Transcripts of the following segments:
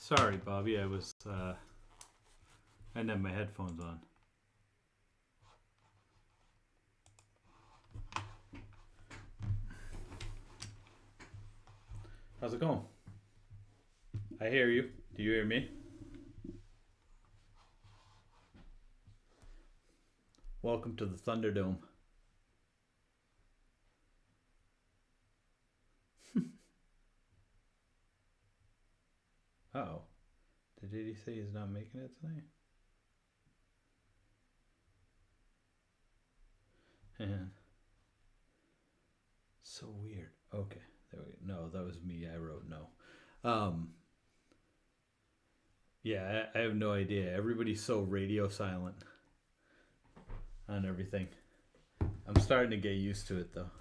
Sorry, Bobby. I didn't have my headphones on. How's it going? I hear you. Do you hear me? Welcome to the Thunderdome. Uh-oh. Did he say he's not making it tonight? Man. So weird. Okay. There we go. No, that was me. I wrote no. Yeah, I have no idea. Everybody's so radio silent on everything. I'm starting to get used to it, though.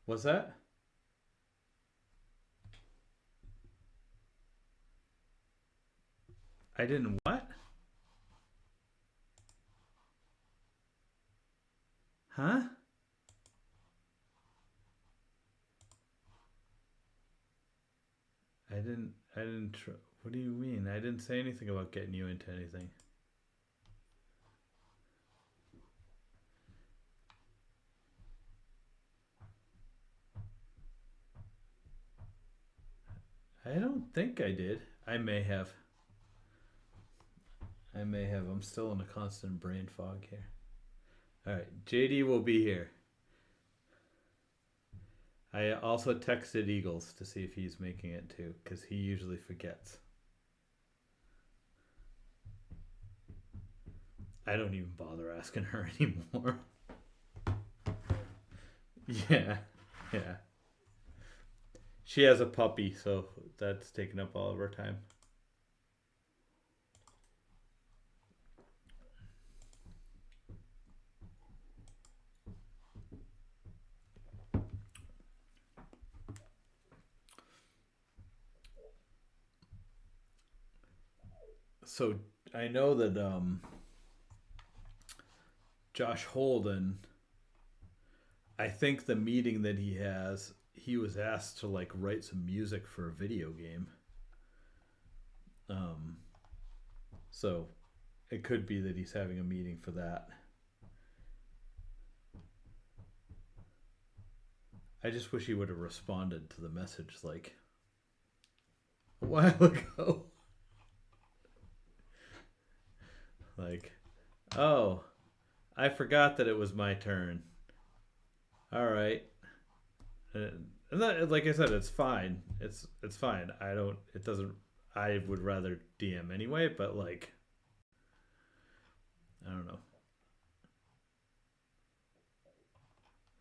What's that? I didn't what? Huh? I didn't what do you mean? I didn't say anything about getting you into anything. I don't think I did. I may have. I'm still in a constant brain fog here. Alright, JD will be here. I also texted Eagles to see if he's making it too, because he usually forgets. I don't even bother asking her anymore. Yeah. She has a puppy, so that's taking up all of her time. So I know that Josh Holden, I think the meeting that he has, he was asked to like write some music for a video game. So it could be that he's having a meeting for that. I just wish he would have responded to the message like a while ago. Like, oh, I forgot that it was my turn. All right. And that, like I said, it's fine. It's fine. It doesn't. I would rather DM anyway, but like, I don't know.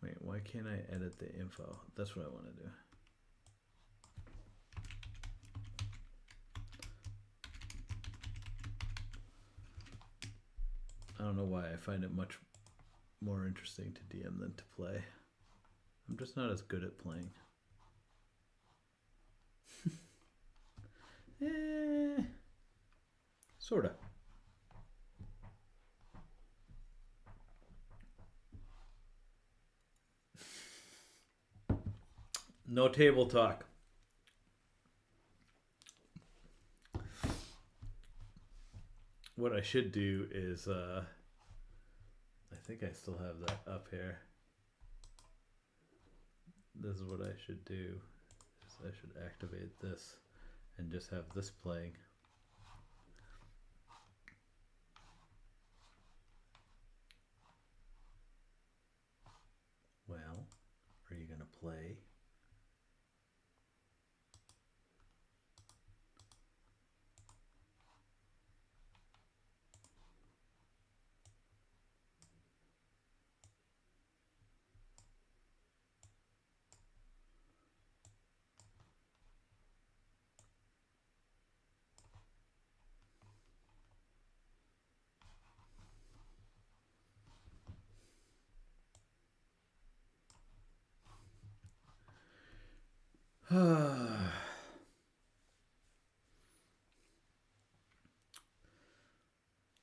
Wait, why can't I edit the info? That's what I want to do. I don't know why I find it much more interesting to DM than to play. I'm just not as good at playing. Sorta. No table talk. What I should do is, I think I still have that up here. This is what I should do. I should activate this and just have this playing. Well, are you going to play?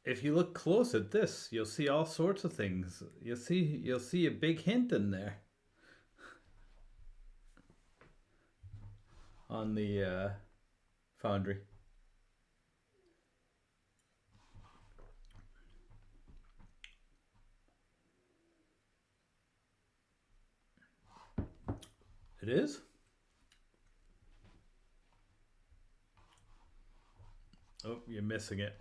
If you look close at this, you'll see all sorts of things. You'll see a big hint in there. on the foundry. It is? Oh, you're missing it.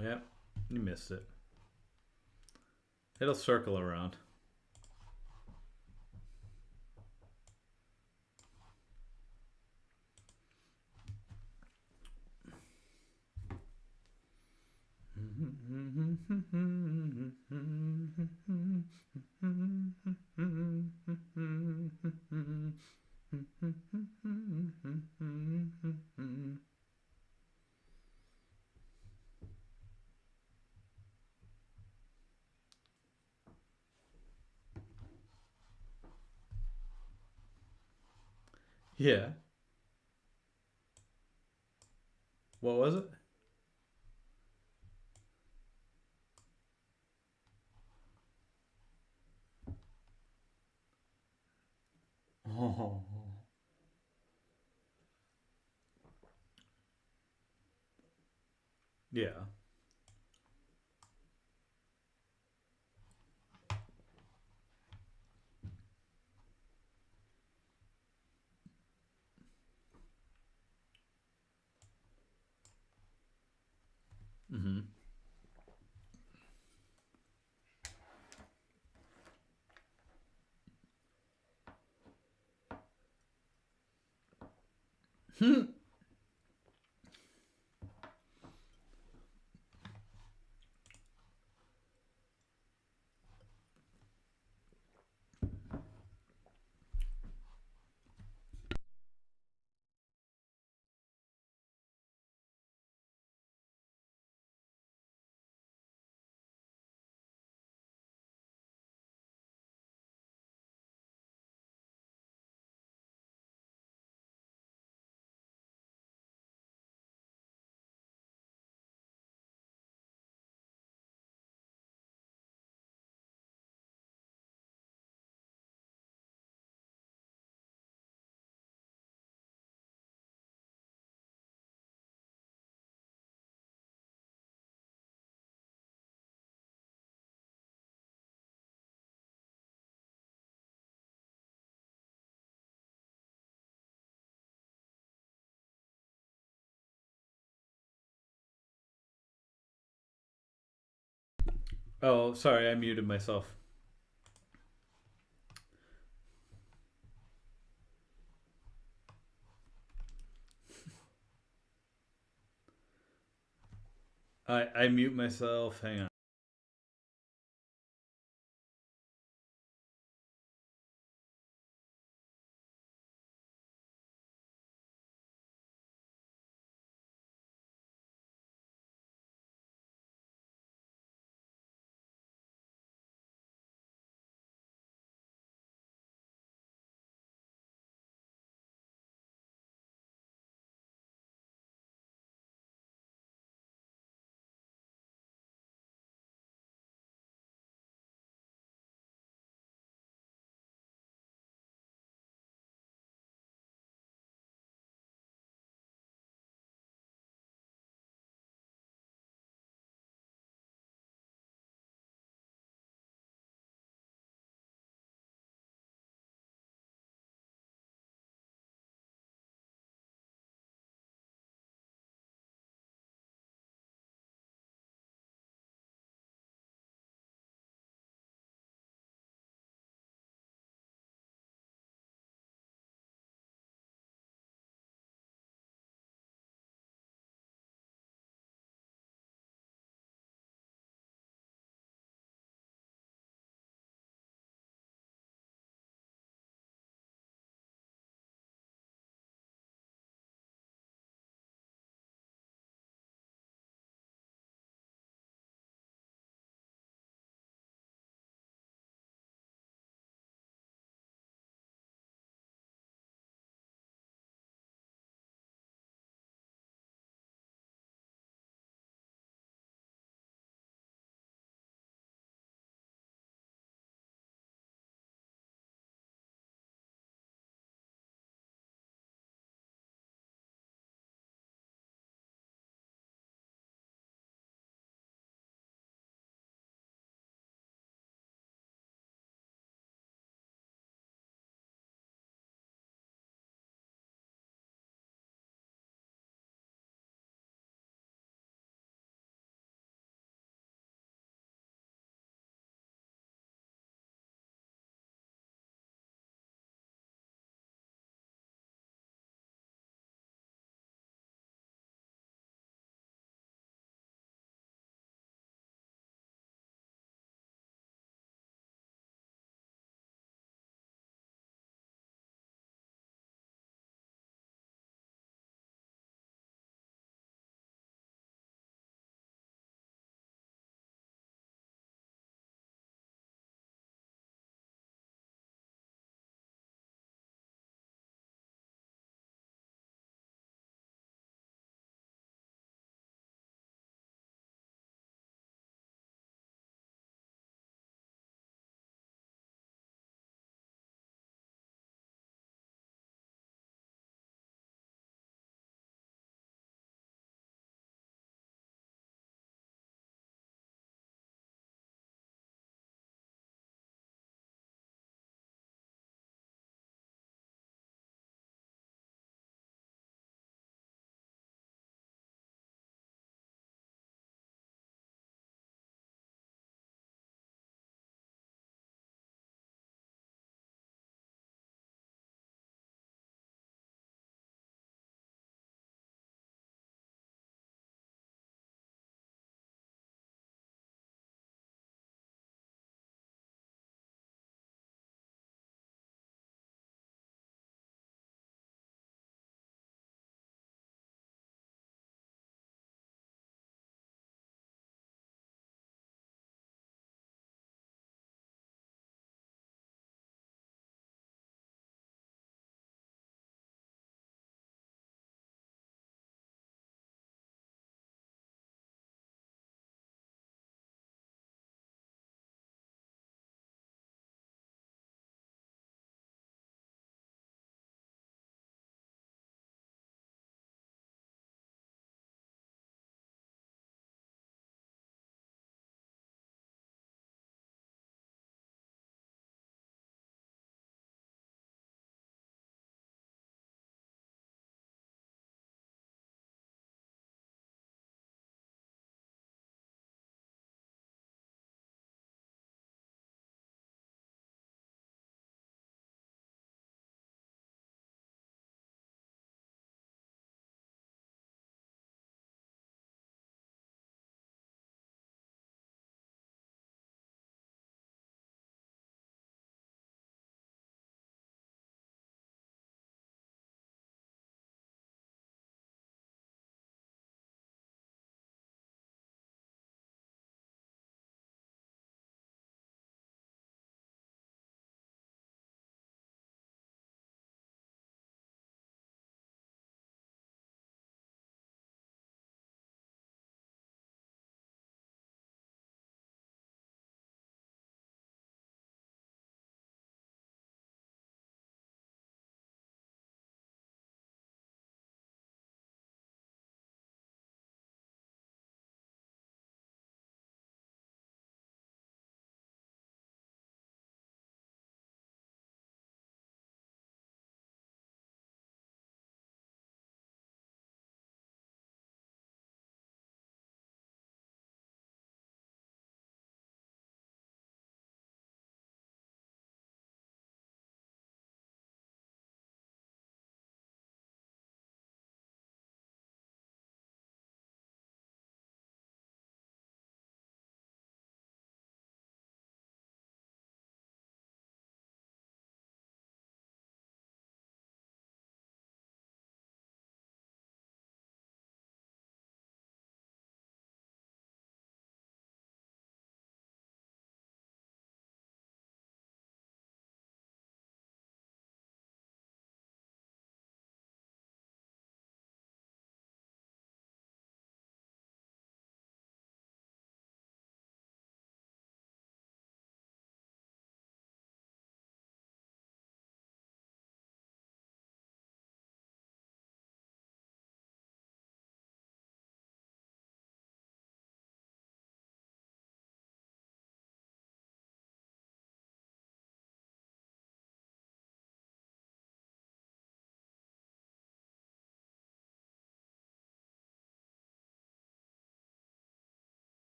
Yep, you missed it. It'll circle around. Yeah. What was it? Oh. Yeah. Mm-hmm. Oh, sorry, I muted myself. I mute myself. Hang on.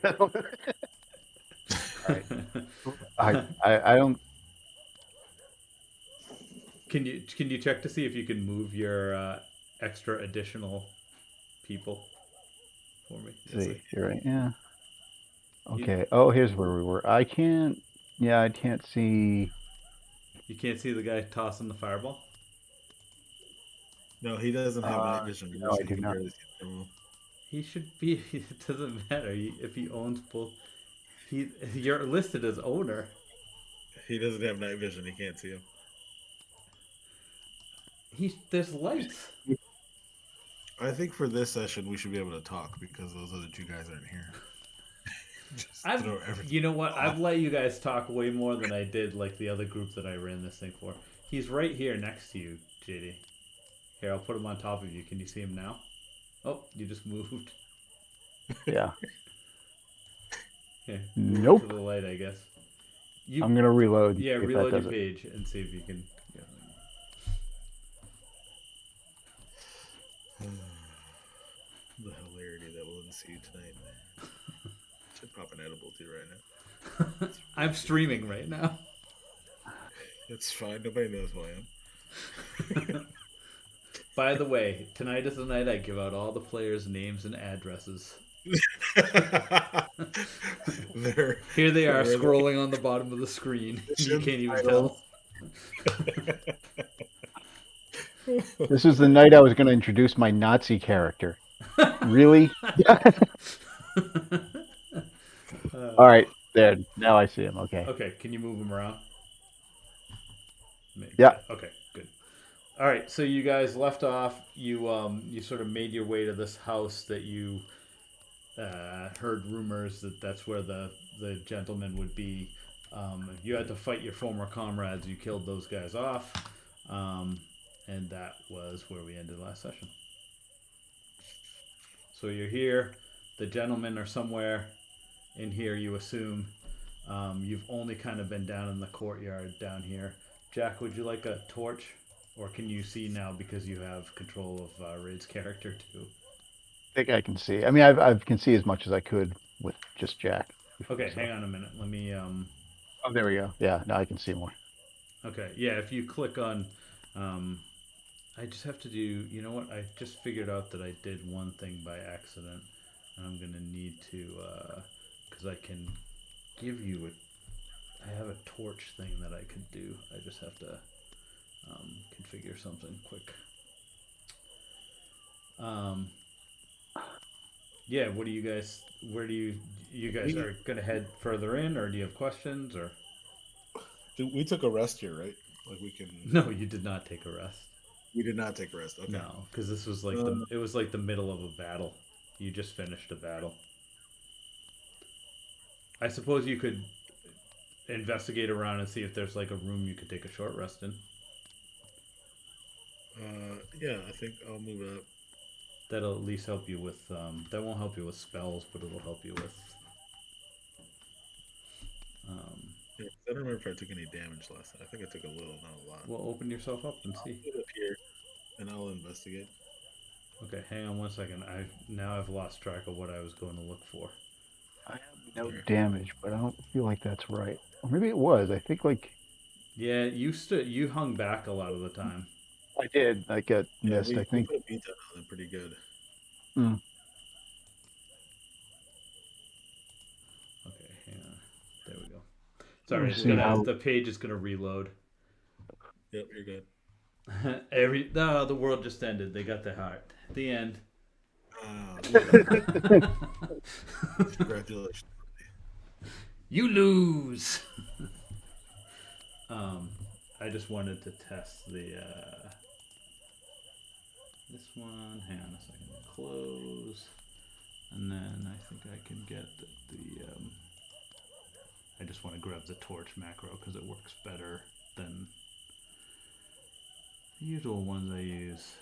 All right. I don't. Can you check to see if you can move your extra additional people for me? Yes, See. You're right. Yeah. You Okay. Oh, here's where we were. I can't. Yeah, I can't see. you can't see the guy tossing the fireball. no, he doesn't have night vision. No, I He do can not. barely see the room. He should be. It doesn't matter if he owns both. You're listed as owner. He doesn't have night vision. He can't see him. There's lights. I think for this session we should be able to talk because those other two guys aren't here. Just throw everything. You know what? off. I've let you guys talk way more than I did like the other group that I ran this thing for. He's right here next to you, JD. Here, I'll put him on top of you. Can you see him now? Oh, you just moved. Yeah. Here, Nope. to the light, I guess. I'm gonna reload. Yeah, see if reload that your does it. page and see if you can. Yeah. The hilarity that will ensue tonight, man. Should pop an edible too right now. I'm streaming right now. It's fine. Nobody knows who I am. By the way, tonight is the night I give out all the players' names and addresses. Here they are scrolling on the bottom of the screen. You can't even tell. This is the night I was going to introduce my Nazi character. Really? All right, there. Now I see him. Okay. Okay, can you move him around? Yeah. Okay, good. All right, so you guys left off. You sort of made your way to this house that you heard rumors that that's where the gentleman would be. You had to fight your former comrades. You killed those guys off, and that was where we ended last session. So you're here. The gentlemen are somewhere in here, you assume. You've only kind of been down in the courtyard down here. Jack, would you like a torch? Or can you see now because you have control of Raid's character too? I think I can see. I mean, I can see as much as I could with just Jack. Okay, hang on a minute. Let me. Oh, there we go. Yeah, now I can see more. Okay, yeah. If you click on, I just have to do. You know what? I just figured out that I did one thing by accident, and I'm gonna need to, because I can give you a. I have a torch thing that I could do. I just have to configure something quick. Yeah, what do you guys? Where do you guys are gonna head further in, or do you have questions, or? We took a rest here, right? Like we can. No, you did not take a rest. We did not take a rest. Okay. No, because this was like it was like the middle of a battle. You just finished a battle. I suppose you could investigate around and see if there's like a room you could take a short rest in. Yeah, I think I'll move up. That'll at least help you with. That won't help you with spells, but it'll help you with. Yeah, I don't remember if I took any damage last time. I think I took a little, not a lot. Well, open yourself up and see. I'll put it up here, and I'll investigate. Okay, hang on 1 second. I've lost track of what I was going to look for. I have no damage, but I don't feel like that's right. Or maybe it was. I think like. Yeah, you hung back a lot of the time. I did. I got missed. I think. We put beat on them pretty good. Okay, hang on. There we go. Sorry, the page is gonna reload. Yep, you're good. The world just ended. They got the heart. The end. Congratulations. You lose. I just wanted to test the this one. Hang on a second. Close, and then I think I can get the I just want to grab the torch macro because it works better than the usual ones I use.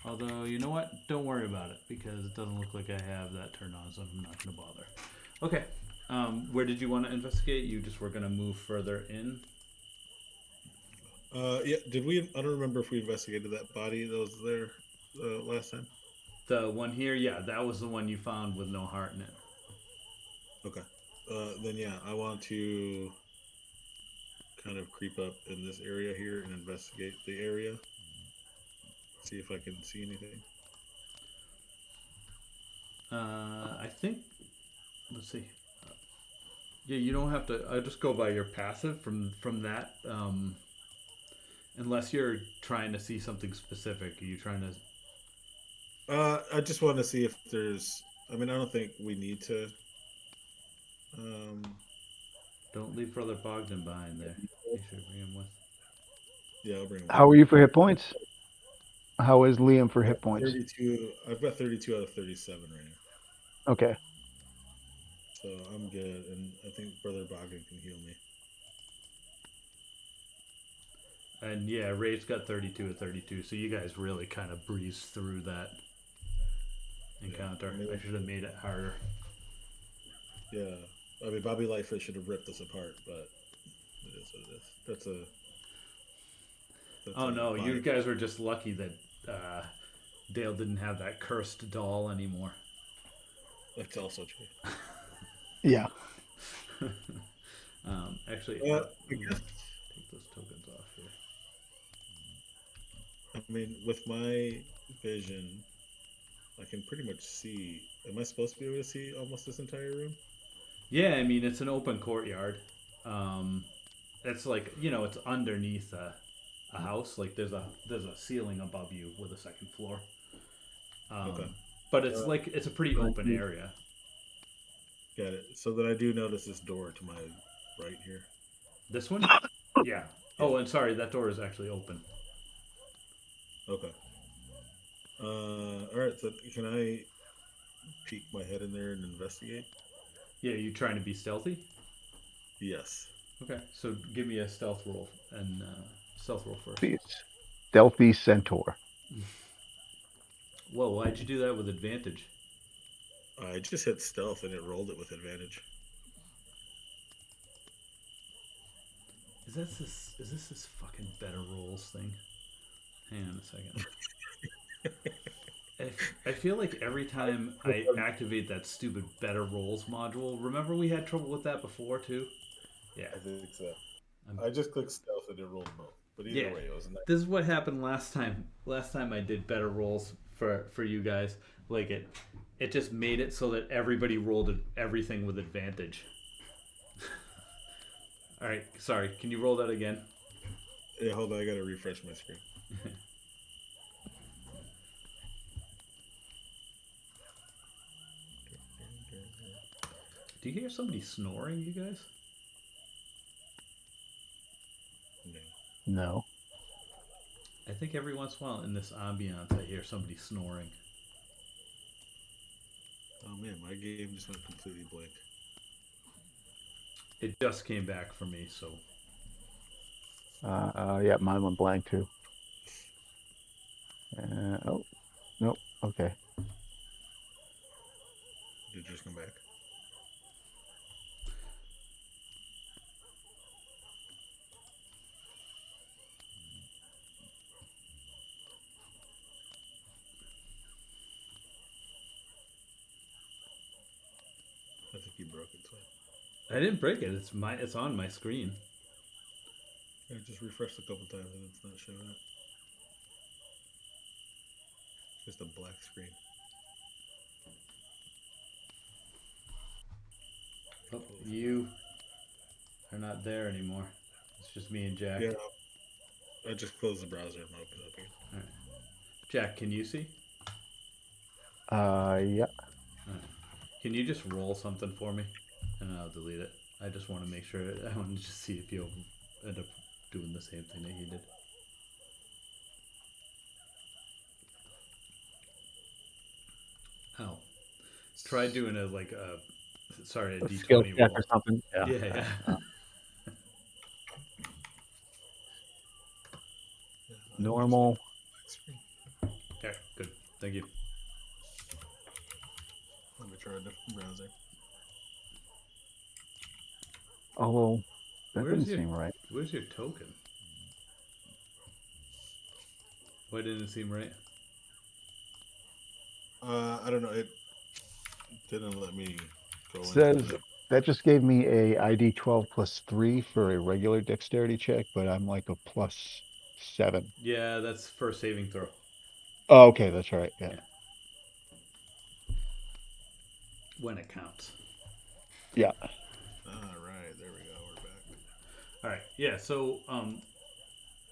Although, you know what? Don't worry about it because it doesn't look like I have that turned on, so I'm not going to bother. Okay. Where did you want to investigate? You just were going to move further in? Yeah, did we? I don't remember if we investigated that body that was there last time. The one here? Yeah, that was the one you found with no heart in it. Okay. Then yeah, I want to kind of creep up in this area here and investigate the area. See if I can see anything. I think. Let's see. Yeah, you don't have to. I just go by your passive from that. Unless you're trying to see something specific, are you trying to? I just want to see if there's. I mean, I don't think we need to. Um, Don't leave Brother Bogdan behind there. You should bring him with. yeah, I'll bring him. How are you for hit points? How is Liam for hit points? 32. I've got 32 out of 37 right now, Okay. so I'm good. And I think Brother Bogdan can heal me. And yeah, Ray's got 32 at 32, so you guys really kind of breezed through that encounter. Yeah, I should have made it harder. Yeah, I mean, Bobby Lightfoot should have ripped us apart, but it is what it is. That's Oh a no, you body. guys were just lucky that Dale didn't have that cursed doll anymore. That's also true. Yeah. Actually, I let me guess. take those tokens off here. I mean, with my vision, I can pretty much see. Am I supposed to be able to see almost this entire room? Yeah, I mean it's an open courtyard. It's like it's underneath a house. Like there's a ceiling above you with a second floor. Okay, But it's uh, like it's a pretty open area. got it. So then I do notice this door to my right here. This one? Yeah. Yeah. Oh, and sorry, that door is actually open. Okay. All right. So can I peek my head in there and investigate? Yeah, you trying to be stealthy? Yes. Okay, so give me a stealth roll and stealth roll first. Please. Stealthy Centaur. Whoa, why'd you do that with advantage? I just hit stealth and it rolled it with advantage. Is this fucking better rolls thing? Hang on a second. I feel like every time I activate that stupid better rolls module, remember we had trouble with that before too? Yeah. I think so. I just clicked stealth and it rolled both. But either way, it was nice. This is what happened last time. Last time I did better rolls for you guys. Like it just made it so that everybody rolled everything with advantage. All right, sorry. Can you roll that again? Yeah, hold on. I gotta refresh my screen. Do you hear somebody snoring, you guys? No. I think every once in a while in this ambiance I hear somebody snoring. Oh man, my game just went completely blank. It just came back for me, so. Yeah, mine went blank too. Oh, nope. Okay. Did it just come back? I think you broke it, so I didn't break it. It's on my screen. I just refreshed a couple times and it's not showing up. Just a black screen. Oh, you are not there anymore. It's just me and Jack. Yeah, I just closed the browser and opened it up again. All right. Jack, can you see? Yeah. All right. Can you just roll something for me, and I'll delete it. I just want to make sure. I want to just see if you'll end up doing the same thing that he did. Oh, try doing a Skill D20 check roll or something. Yeah. Yeah. Normal. Black screen. Okay, good. Thank you. Let me try a different browser. Oh, that didn't seem right. Where's your token? Why didn't it seem right? I don't know. It didn't let me go. Says That just gave me a ID 12 plus 3 for a regular dexterity check, but I'm like a plus 7. Yeah, that's for a saving throw. Oh, okay, that's right. Yeah. Yeah. When it counts. Yeah. All right, there we go. We're back. All right. Yeah. So,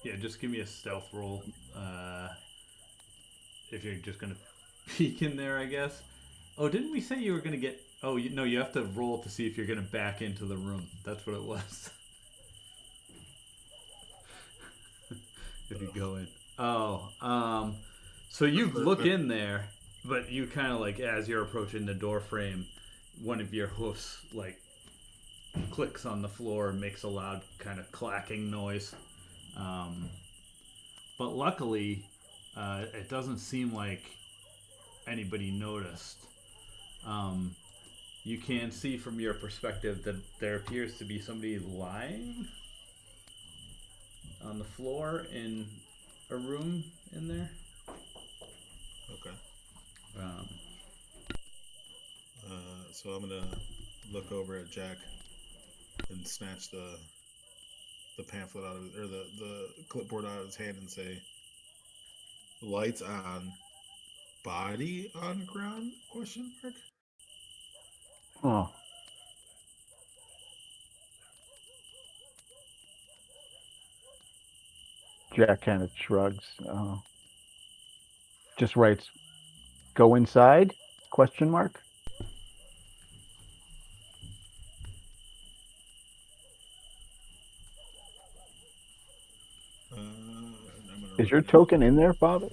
yeah, just give me a stealth roll. If you're just gonna peek in there, I guess. Oh, didn't we say you were gonna get? Oh, no, you have to roll to see if you're gonna back into the room. That's what it was. If you go in. Oh, so you look in there, but you kind of like as you're approaching the door frame, one of your hoofs like clicks on the floor and makes a loud kind of clacking noise. Um, but luckily, it doesn't seem like anybody noticed. Um, you can see from your perspective that there appears to be somebody lying on the floor in a room in there. Okay. Um, So I'm gonna look over at Jack and snatch the pamphlet out of his, or the clipboard out of his hand and say, "Lights on, body on ground?" Question mark. Oh. Jack kind of shrugs. Just writes, "Go inside?" Question mark. I'm gonna Is write your down. token in there, Father?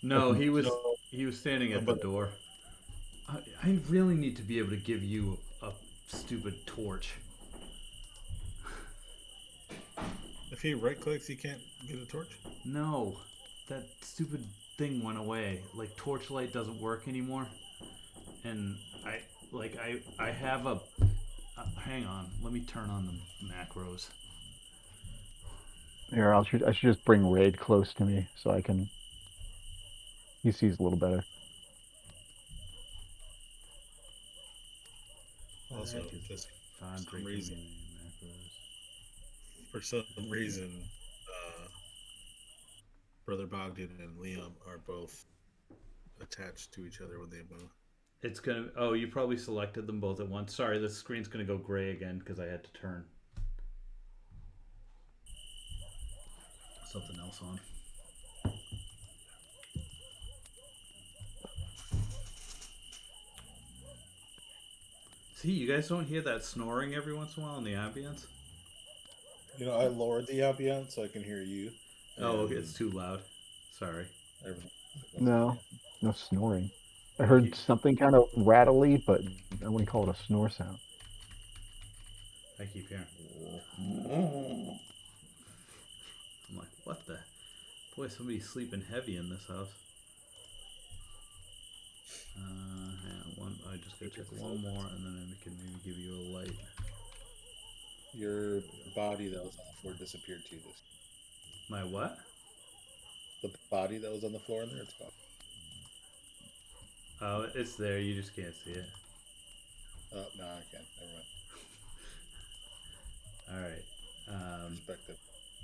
no, he was So, standing at the but door. I really need to be able to give you a stupid torch. if he right clicks, he can't get a torch. No, that stupid thing went away. Like torchlight doesn't work anymore, and I have a. Hang on, let me turn on the macros. Here, I should just bring Raid close to me so I can. He sees a little better. What the Also, heck is just Fond for some drinking reason, macros? for some reason, Brother Bogdan and Liam are both attached to each other when they move. It's gonna. Oh, you probably selected them both at once. Sorry, the screen's gonna go gray again because I had to turn something else on. See, you guys don't hear that snoring every once in a while in the ambience? You know, I lowered the ambience so I can hear you. Oh, and it's too loud. Sorry. everything. No, no snoring. I I heard keep something kind of rattly, but I wouldn't call it a snore sound. hearing. I'm like, what the? Boy, somebody's sleeping heavy in this house. Hang on, one. I just gotta check one more, and then I can maybe give you a light. Your body that was on the floor disappeared too. This My what? the body that was on the floor in there. It's gone. Oh, it's there. You just can't see it. Oh no, I can't. Never mind. All right. Perspective.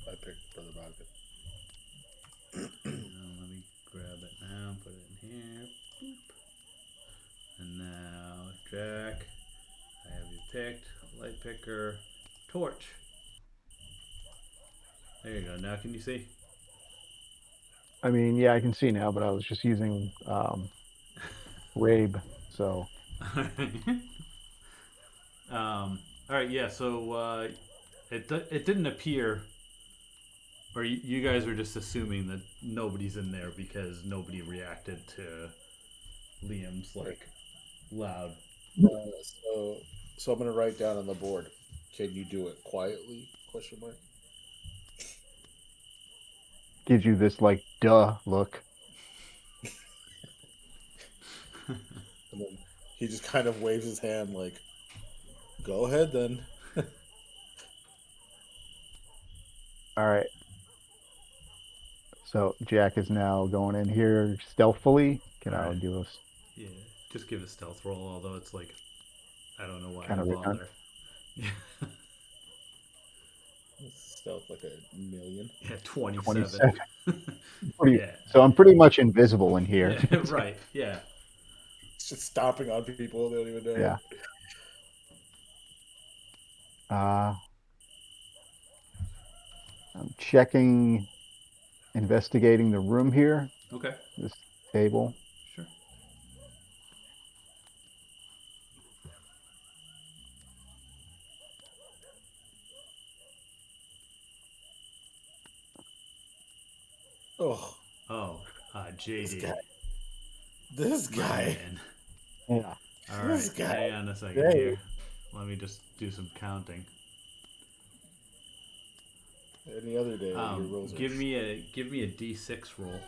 I picked Brother Bogdan. Let me grab it now. Put it in here. Boop. And now, Jack. I have you picked. Light picker. Torch. There you go. Now can you see? I mean, yeah, I can see now, but I was just using Rabe, so All right. Yeah. So it didn't appear, or you guys are just assuming that nobody's in there because nobody reacted to Liam's like loud. So I'm gonna write down on the board. Can you do it quietly? Question mark. gives you this like duh look. And then he just kind of waves his hand like, "Go ahead then." All right. So Jack is now going in here stealthily. Can All I right. do a? Yeah. Just give a stealth roll, although it's like I don't know why Kind I of redundant. bother. Stealth like a million. Yeah, 27. 27. Yeah. So I'm pretty much invisible in here. Yeah, right. Yeah. It's just stomping on people. They don't even know. Yeah. I'm checking, investigating the room here. Okay. This table. Sure. Oh, Oh, this JD. guy. This My guy. man. Yeah. All This right. guy. Hang on a second Hey. here. Let me just do some counting. Any other day, your rolls Give are. me a D6 roll.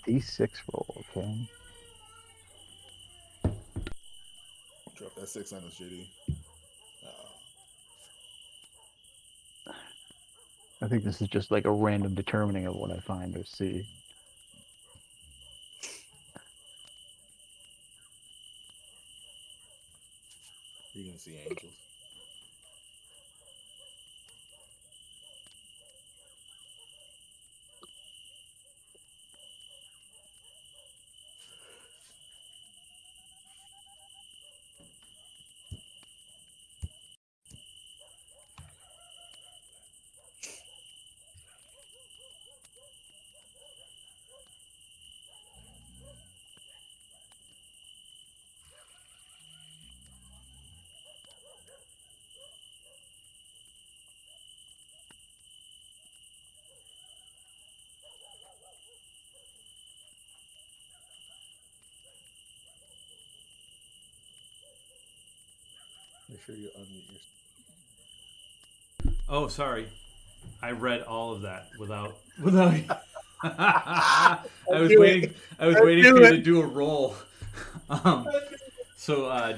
D6 roll. Okay. Drop that 6 on us, JD. I think this is just like a random determining of what I find or see. You're gonna see angels. Make sure you unmute yourself. Oh, sorry. I read all of that without. I was do waiting. it. I was I waiting do for you it. to do a roll.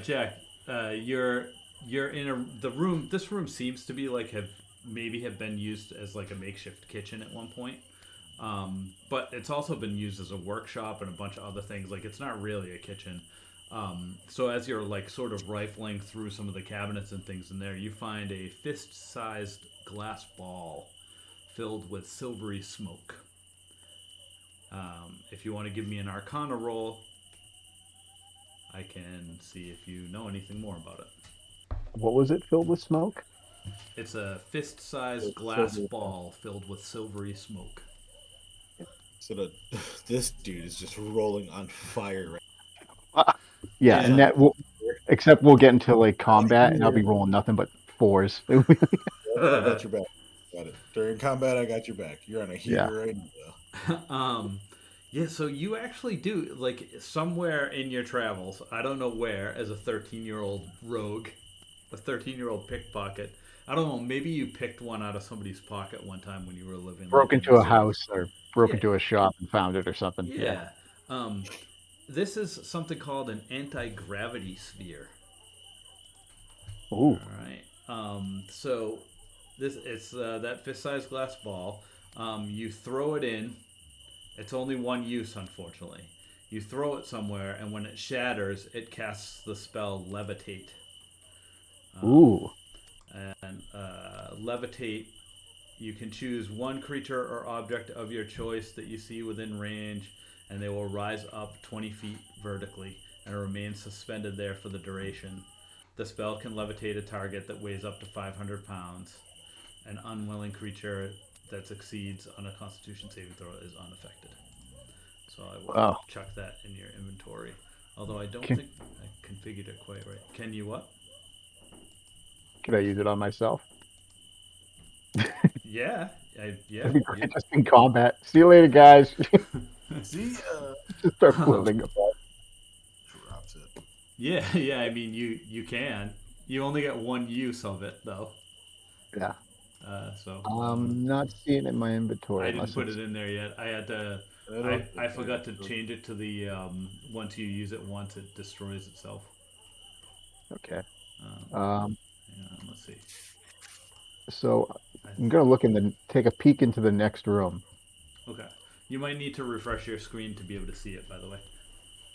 Jack, you're in the room. This room seems to be like have been used as like a makeshift kitchen at one point. But it's also been used as a workshop and a bunch of other things. Like it's not really a kitchen. So as you're like sort of rifling through some of the cabinets and things in there, you find a fist-sized glass ball filled with silvery smoke. If you want to give me an Arcana roll, I can see if you know anything more about it. What was it filled with smoke? It's a fist-sized glass ball filled with silvery smoke. So this dude is just rolling on fire. Yeah, Yeah. and that will, except we'll get into like combat, and I'll be rolling nothing but 4s. I got your back. Got it. During combat, I got your back. You're on a heater right now. Yeah, so you actually do, like, somewhere in your travels, I don't know where, as a 13-year-old rogue, a 13-year-old pickpocket. I don't know, maybe you picked one out of somebody's pocket one time when you were living Broke like, in into a the city. house or broke Yeah. into a shop and found it or something. Yeah. This is something called an anti-gravity sphere. Ooh. All right. So it's that fist-sized glass ball. You throw it in. It's only one use, unfortunately. You throw it somewhere, and when it shatters, it casts the spell Levitate. Ooh. And Levitate, you can choose one creature or object of your choice that you see within range, and they will rise up 20 feet vertically and remain suspended there for the duration. The spell can levitate a target that weighs up to 500 pounds. An unwilling creature that succeeds on a Constitution saving throw is unaffected. So I will chuck that in your inventory. Although I don't think I configured it quite right. Can you what? Could I use it on myself? Yeah. That'd be great, just in combat. See you later, guys. See, Just start floating about. drops it. Yeah. I mean, you can. You only get one use of it, though. Yeah. So I'm not seeing it in my inventory. I didn't put it in there yet. I had to. I forgot to change it to the once you use it once, it destroys itself. Okay. Hang on, let's see. So I'm gonna take a peek into the next room. Okay. You might need to refresh your screen to be able to see it, by the way.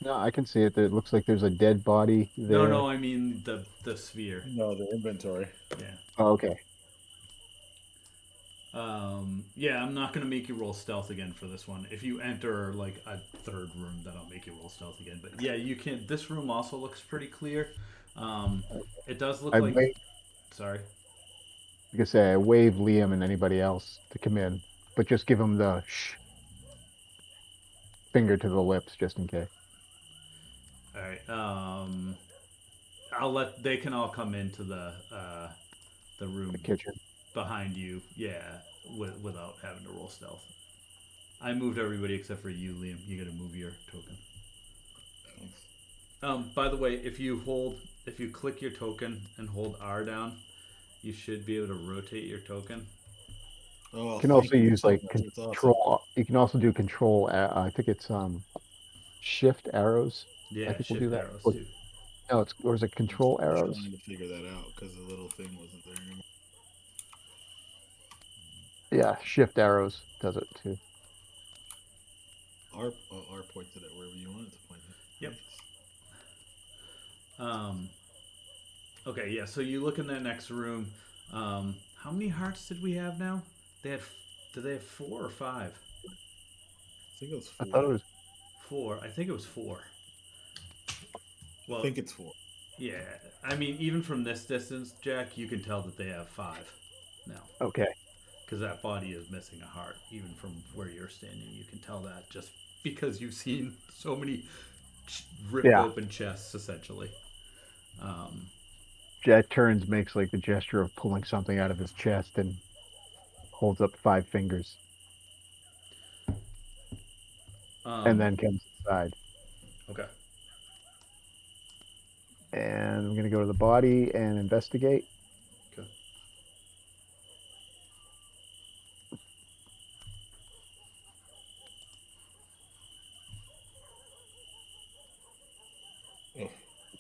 No, I can see it. It looks like there's a dead body there. No, I mean the sphere. No, the inventory. Yeah. Oh, okay. Yeah, I'm not gonna make you roll stealth again for this one. If you enter like a third room, then I'll make you roll stealth again. But yeah, you can. This room also looks pretty clear. It does look I like. wave, Sorry. like I say, I wave Liam and anybody else to come in, but just give them the shh finger to the lips just in case. All right. I'll let they can all come into the The room kitchen. behind you. Yeah, without having to roll stealth. I moved everybody except for you, Liam. You got to move your token. By the way, if you click your token and hold R down, you should be able to rotate your token. Oh, You can thank also you use so like much. That's awesome. control. You can also do control. I think it's shift arrows. I Yeah, think we'll do shift that. arrows Or, too. no, or is it I'm control arrows? trying to figure that out because the little thing wasn't there anymore. Yeah, shift arrows does it too. R pointed at wherever you want it to point at. Yep. Nice. Okay, yeah. So you look in that next room. How many hearts did we have now? They had. Did they have 4 or 5? I think it was I 4. thought it was 4. I think it was 4. Well, I think it's 4. yeah. I mean, even from this distance, Jack, you can tell that they have 5 now. okay. Because that body is missing a heart. Even from where you're standing, you can tell that just because you've seen so many ripped Yeah. open chests, essentially. Jack turns, makes like the gesture of pulling something out of his chest, and holds up 5 fingers, and then comes inside. Okay. And I'm gonna go to the body and investigate.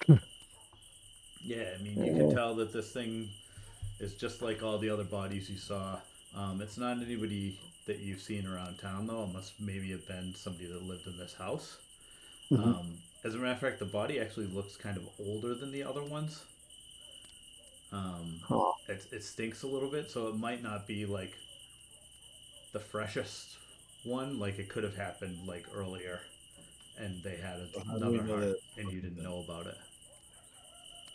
Okay. Yeah, I mean, you can tell that this thing is just like all the other bodies you saw. It's not anybody that you've seen around town, though. It must maybe have been somebody that lived in this house. Mhm. As a matter of fact, the body actually looks kind of older than the other ones. Huh. It stinks a little bit, so it might not be like the freshest one. Like it could have happened like earlier, and they had How do we another know heart, that? and you didn't know about it.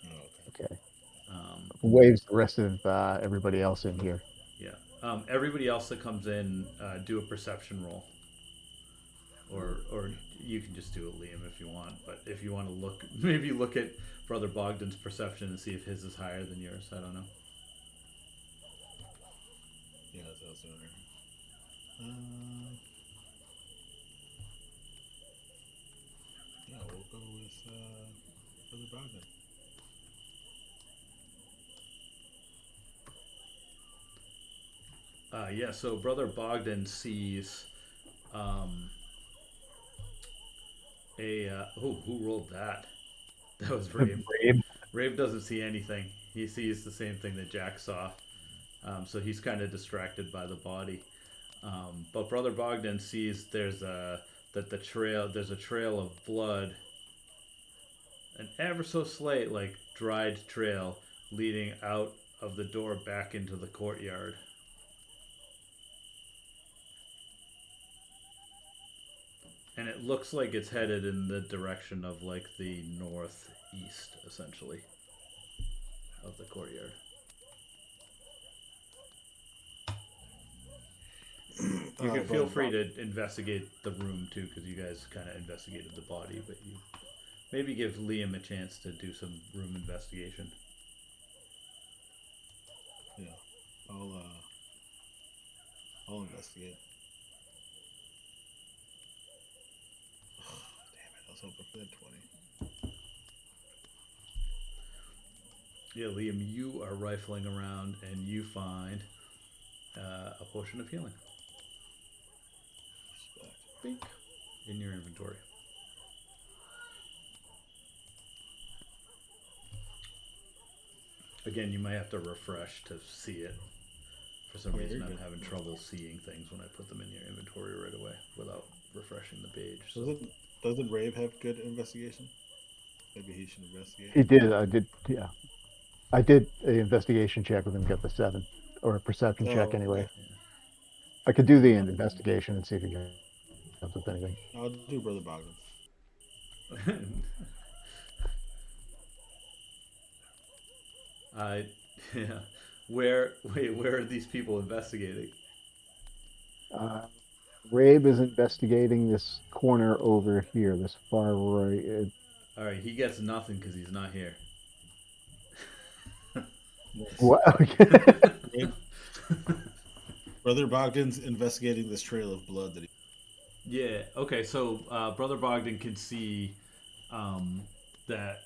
Oh, okay. Okay. Um, Waves the rest of everybody else in here. yeah. Everybody else that comes in, do a perception roll, or you can just do it, Liam, if you want. But if you want to look, maybe look at Brother Bogdan's perception and see if his is higher than yours. I don't know. Yeah, that's what I was doing right. Yeah, we'll go with Brother Bogdan. Yeah, so Brother Bogdan sees who rolled that? That was Rave. Brave. Rave doesn't see anything. He sees the same thing that Jack saw. So he's kind of distracted by the body. But Brother Bogdan sees there's a trail of blood, an ever so slight like dried trail leading out of the door back into the courtyard. And it looks like it's headed in the direction of like the northeast, essentially, of the courtyard. You can feel free to investigate the room too, because you guys kind of investigated the body, but you maybe give Liam a chance to do some room investigation. Yeah, I'll investigate. Oh, damn it! I was hoping for that 20. Yeah, Liam, you are rifling around and you find a potion of healing. Respect. Bink. In your inventory. Again, you might have to refresh to see it. For some reason, I'm having trouble seeing things when I put them in your inventory right away without refreshing the page. So. Doesn't Rave have good investigation? Maybe he should investigate. He did. I did. Yeah, I did an investigation check with him. Got the 7 or a perception check Oh, anyway. okay. I could do the investigation and see if he comes with anything. I'll do Brother Bogdan. Yeah. Where are these people investigating? Uh, Rabe is investigating this corner over here, this far right. All right, he gets nothing because he's not here. Yes. What? Brother Bogdan's investigating this trail of blood that he. Yeah. Okay. So Brother Bogdan can see that.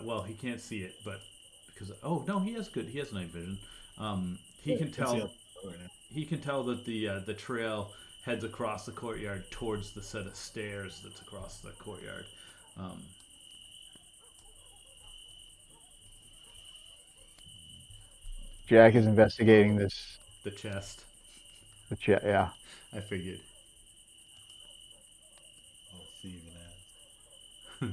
Well, he can't see it, but because no, he has good. He has night vision. He can tell. Right now. He can tell that the trail heads across the courtyard towards the set of stairs that's across the courtyard. Jack is investigating this. The chest. Yeah. I figured. Oh, thieving ass.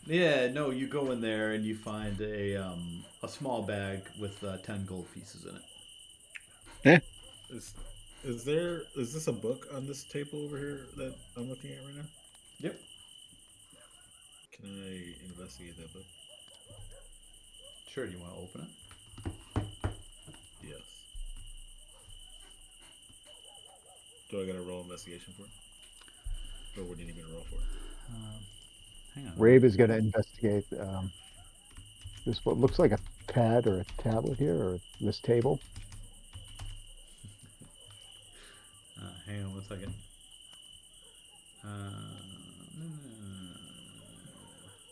Yeah, no, you go in there and you find a small bag with 10 gold pieces in it. Is this a book on this table over here that I'm looking at right now? Yep. Can I investigate that book? Sure, do you want to open it? Yes. Do I gotta roll investigation for it? Or what do you need me to roll for it? Hang on. Rabe is going to investigate this. What looks like a pad or a tablet here, or this table. Hang on 1 second.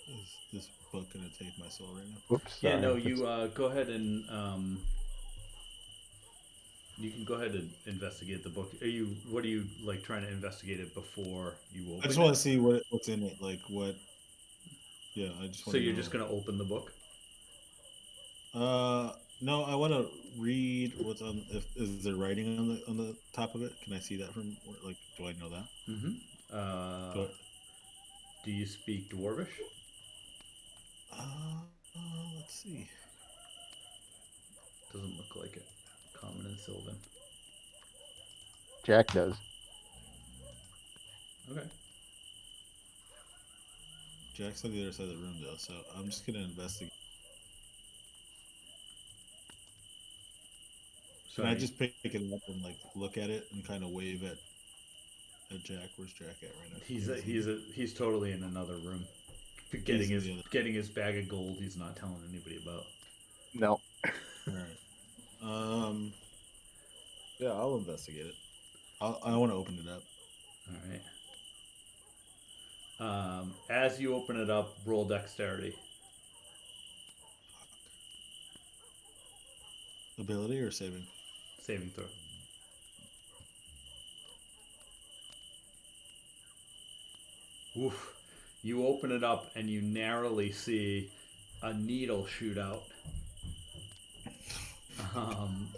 Is this book gonna take my soul right now? Whoops. Yeah, sorry. no, you go ahead and you can go ahead and investigate the book. What are you like trying to investigate it before you open it? I just want to see what's in it, like what. Yeah, I just. So you're just gonna open the book? No, I want to read what's on. Is there writing on the top of it? Can I see that from? Like, do I know that? Mm-hmm. Do you speak Dwarvish? Let's see. Doesn't look like it. Common and Sylvan. Jack does. Okay. Jack's on the other side of the room though, so I'm just gonna investigate. Can I just pick it up and like look at it and kind of wave at Jack? Where's Jack at right now? He's totally in another room, getting his bag of gold. He's not telling anybody about. No. All right. Yeah, I'll investigate it. I want to open it up. All right. As you open it up, roll dexterity. Ability or saving? Saving throw. Oof. You open it up and you narrowly see a needle shoot out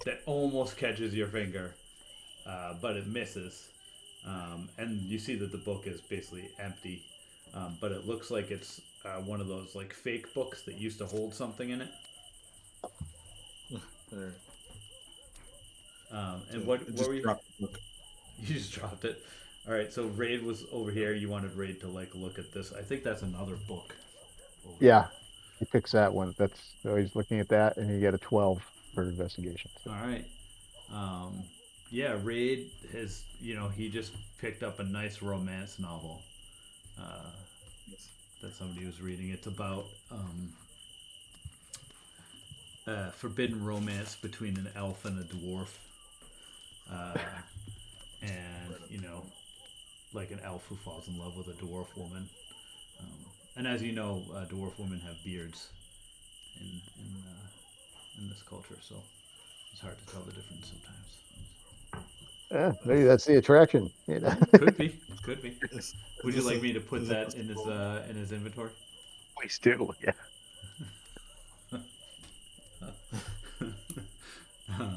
that almost catches your finger, but it misses. And you see that the book is basically empty, but it looks like it's one of those like fake books that used to hold something in it. Alright. And So what just were you? dropped the book. You just dropped it. All right. So Raid was over here. You wanted Raid to like look at this. I think that's another book. Yeah, he picks that one. So he's looking at that, and you get a 12 for investigation. So. All right. Yeah, Raid has, he just picked up a nice romance novel that somebody was reading. It's about forbidden romance between an elf and a dwarf. And, like an elf who falls in love with a dwarf woman. And as you know, dwarf women have beards in this culture, so it's hard to tell the difference sometimes. Yeah, maybe that's the attraction. Could be. Is Would you this like me to put is that it in his inventory? Please do. Yeah. All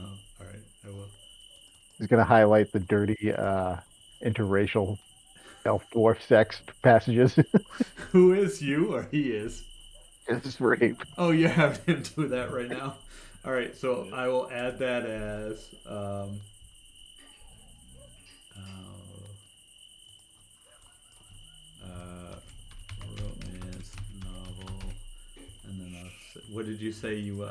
right, I will. He's gonna highlight the dirty interracial elf dwarf sex passages. Who is you or he is? It's rape. Oh, you're having him do that right now. All right, so Yeah. I will add that as uh, romance novel, and then what did you say you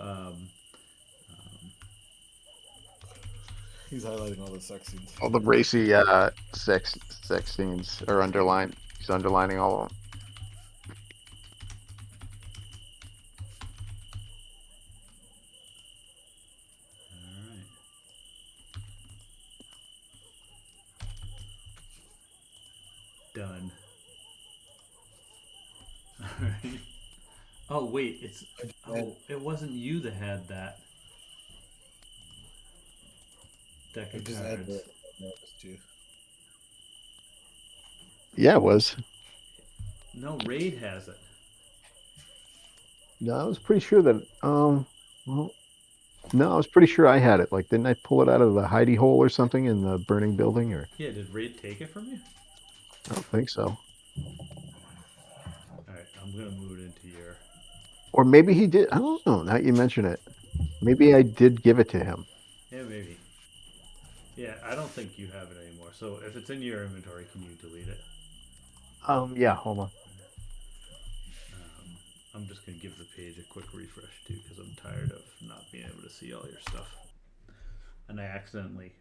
He's highlighting all the sex scenes. All the racy sex scenes are underlined. He's underlining all of them. all right. Done. All right. Oh wait, it wasn't you that had that deck I of just add cards. the notice too. Yeah, it was. No, Raid has it. No, I was pretty sure that. Well, no, I was pretty sure I had it. Like, didn't I pull it out of the hidey hole or something in the burning building? Or Yeah, did Raid take it from you? I don't think so. All right, I'm gonna move it into your. Or maybe he did. I don't know. Now you mention it, maybe I did give it to him. Yeah, maybe. Yeah, I don't think you have it anymore. So if it's in your inventory, can you delete it? Yeah. Hold on. I'm just gonna give the page a quick refresh too, because I'm tired of not being able to see all your stuff. And I accidentally,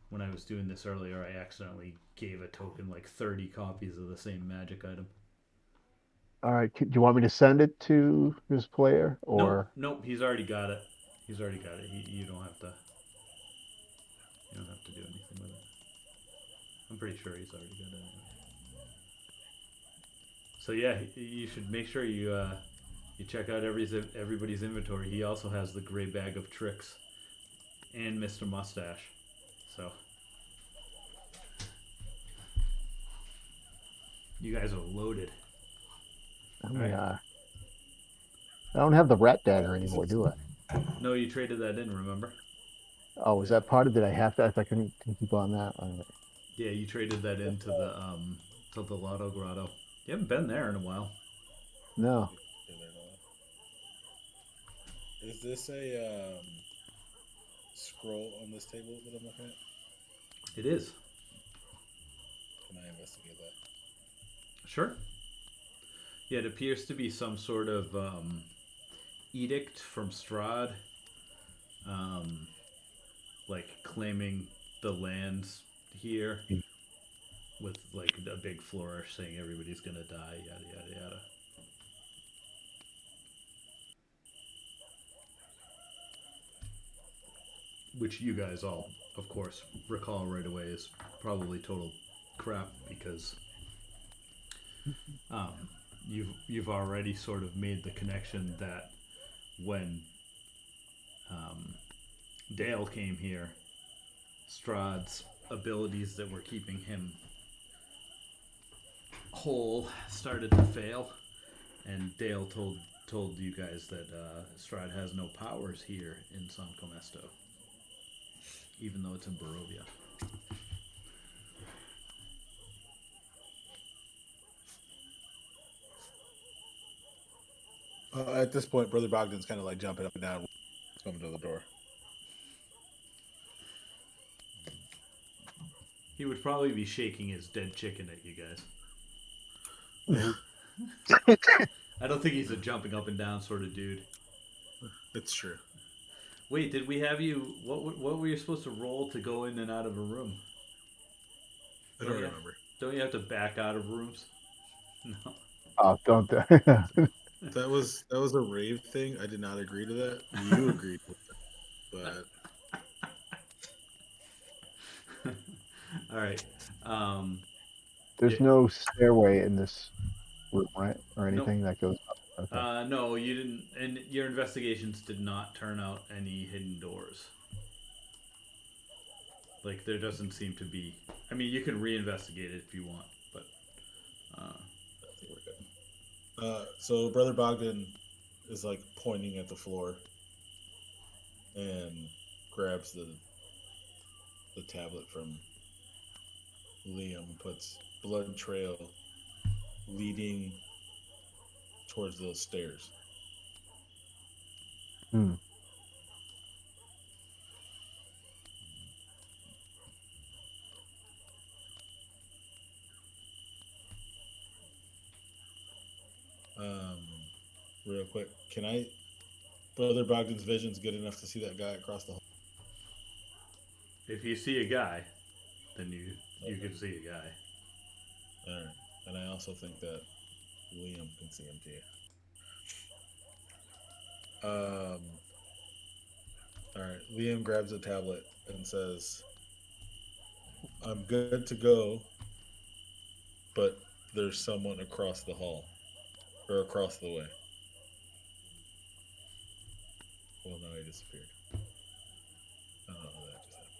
when I was doing this earlier, I accidentally gave a token like 30 copies of the same magic item. All right. Do you want me to send it to this player or? Nope. He's already got it. He's already got it. You don't have to. You don't have to do anything with it. I'm pretty sure he's already got it anyway. So yeah, you should make sure you check out everybody's inventory. He also has the gray bag of tricks and Mr. Mustache. So you guys are loaded. I don't have the rat dagger anymore, do I? No, you traded that in, remember? Oh, is that part of? Did I have to? I couldn't keep on that. All right. Yeah, you traded that into the Lotto Grotto. You haven't been there in a while. No. Is this a scroll on this table that I'm looking at? It is. Can I investigate that? Sure. Yeah, it appears to be some sort of edict from Strahd, like claiming the lands here with like a big flourish saying everybody's gonna die, yada yada yada. Which you guys all, of course, recall right away is probably total crap because you've already sort of made the connection that when Dale came here, Strahd's abilities that were keeping him whole started to fail, and Dale told you guys that Strahd has no powers here in San Comesto, even though it's in Barovia. At this point, Brother Bogdan's kind of like jumping up and down, coming to the door. He would probably be shaking his dead chicken at you guys. I don't think he's a jumping up and down sort of dude. It's true. Wait, did we have you? What were you supposed to roll to go in and out of a room? I don't remember. Don't you have to back out of rooms? No. Oh, don't. That was a rave thing. I did not agree to that. You agreed with it, but All right. There's no stairway in this room, right? Or anything Nope. that goes up. Okay. No, you didn't. And your investigations did not turn out any hidden doors. Like there doesn't seem to be. I mean, you can reinvestigate it if you want, but. I think we're good. So Brother Bogdan is like pointing at the floor, and grabs the tablet from Liam, puts blood trail leading towards those stairs. Hmm. Real quick, can I? Brother Bogdan's vision's good enough to see that guy across the hall. If you see a guy, then you Okay. can see a guy. All right, and I also think that Liam can see him too. All right, Liam grabs a tablet and says, "I'm good to go, but there's someone across the hall or across the way." Well, now he disappeared. I don't know how that just happened.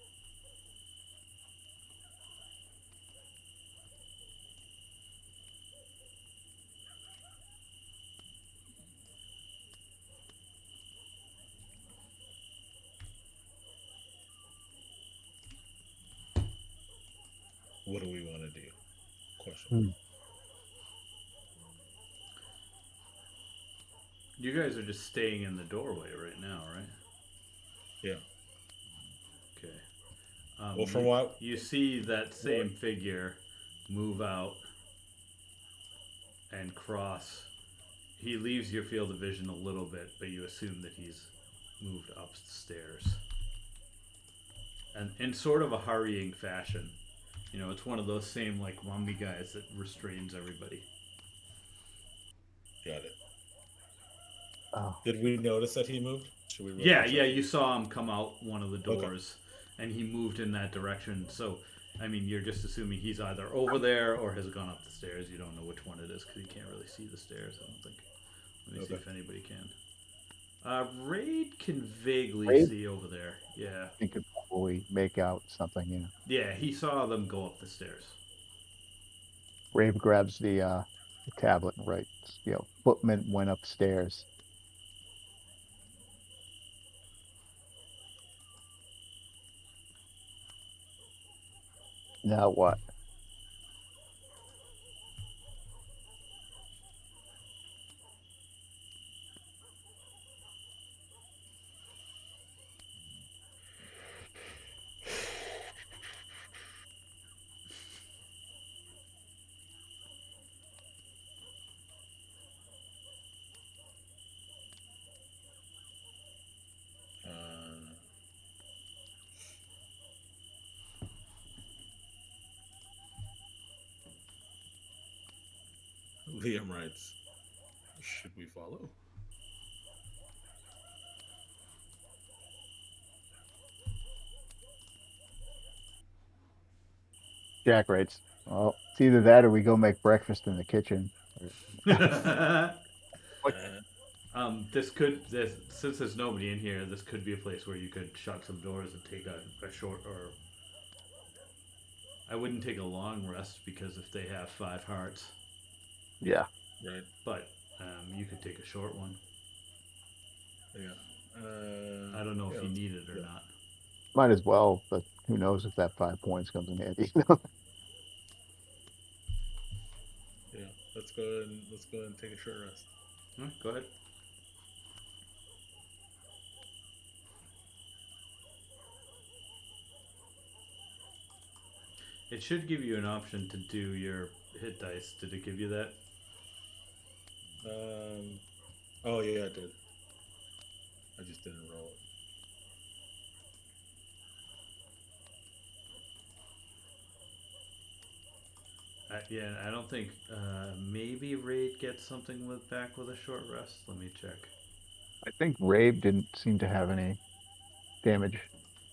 What do we want to do? Question mark. Hmm. You guys are just staying in the doorway right now, right? Yeah. Okay. Well, from what you see that same figure move out and cross. He leaves your field of vision a little bit, but you assume that he's moved upstairs. And in sort of a hurrying fashion. You know, it's one of those same like Wumby guys that restrains everybody. got it. Oh. Did we notice that he moved? Should we? Yeah, you saw him come out one of the doors, Okay. and he moved in that direction. So, I mean, you're just assuming he's either over there or has gone up the stairs. You don't know which one it is because you can't really see the stairs. I don't think. Let me see if anybody can. Raid can vaguely see over there. Yeah. He could probably make out something. Yeah. Yeah, he saw them go up the stairs. Rave grabs the tablet and writes, footman went upstairs. Now what? Liam writes, "Should we follow?" Jack writes, well, it's either that or we go make breakfast in the kitchen. Since there's nobody in here, this could be a place where you could shut some doors and take a short, or I wouldn't take a long rest because if they have 5 hearts. Yeah. Right. But you could take a short one. Yeah. I don't know if you need it or not. Might as well, but who knows if that 5 points comes in handy. Yeah. Let's go and take a short rest. Go ahead. It should give you an option to do your hit dice. Did it give you that? Oh yeah, it did. I just didn't roll it. Yeah, I don't think. Maybe Raid gets something back with a short rest. Let me check. I think Rave didn't seem to have any damage.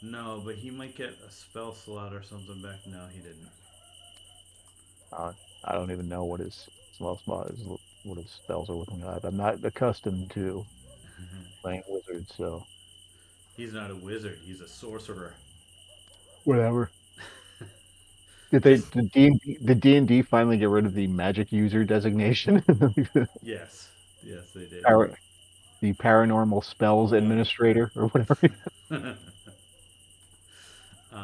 No, but he might get a spell slot or something back. No, he didn't. I don't even know what his spell slot is, what his spells are looking like. I'm not accustomed to playing wizards, so He's not a wizard. He's a sorcerer. whatever. Did the D&D finally get rid of the magic user designation? Yes, they did. The paranormal spells administrator or whatever. All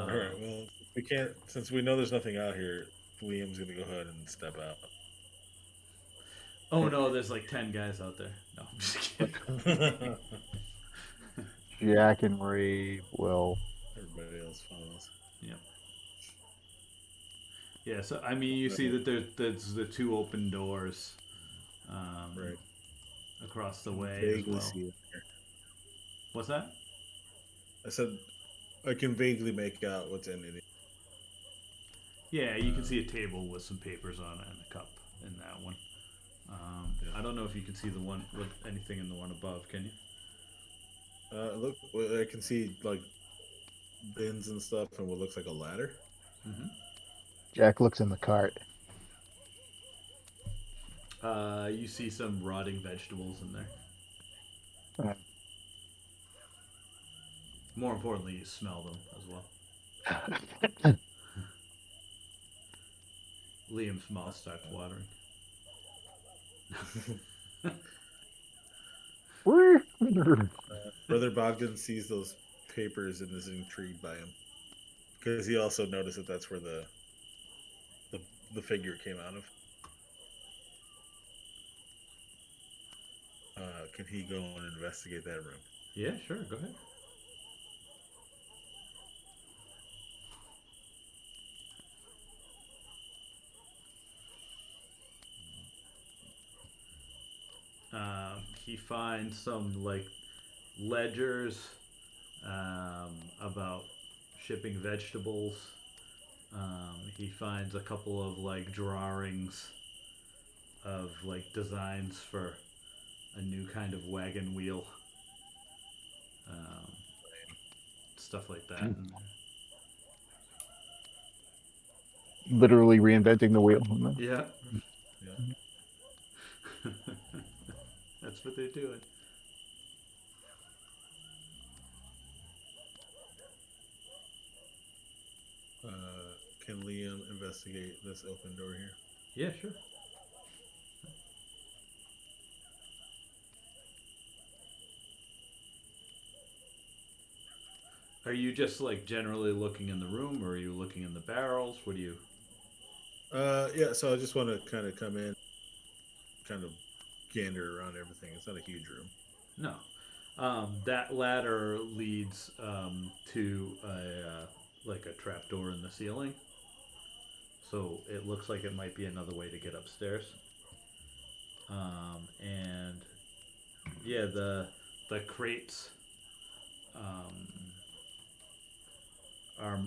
right. Well, we can't since we know there's nothing out here. Liam's gonna go ahead and step out. Oh no, there's like 10 guys out there. No, I'm just kidding. Jack and Ray will. Everybody else follows. Yep. Yeah, so I mean, you see that there's the two open doors Right. across the way as Vaguely well. see it there. What's that? I said I can vaguely make out what's in it. Yeah, you can see a table with some papers on it and a cup in that one. Yeah. I don't know if you can see the one with anything in the one above. Can you? Look, I can see like bins and stuff, and what looks like a ladder. Mm-hmm. Jack looks in the cart. You see some rotting vegetables in there. Uh, More importantly, you smell them as well. Liam's mouth starts watering. Brother Bogdan sees those papers and is intrigued by them because he also noticed that that's where the figure came out of. Can he go and investigate that room? Yeah, sure. Go ahead. He finds some like ledgers about shipping vegetables. He finds a couple of like drawings of like designs for a new kind of wagon wheel. Stuff like that. In there. Literally reinventing the wheel. Yeah. Yeah. That's what they're doing. Can Liam investigate this open door here? Yeah, sure. Are you just like generally looking in the room, or are you looking in the barrels? What do you? Yeah. So I just want to kind of come in, kind of gander around everything. It's not a huge room. No. That ladder leads to like a trapdoor in the ceiling. So it looks like it might be another way to get upstairs. And yeah, the crates are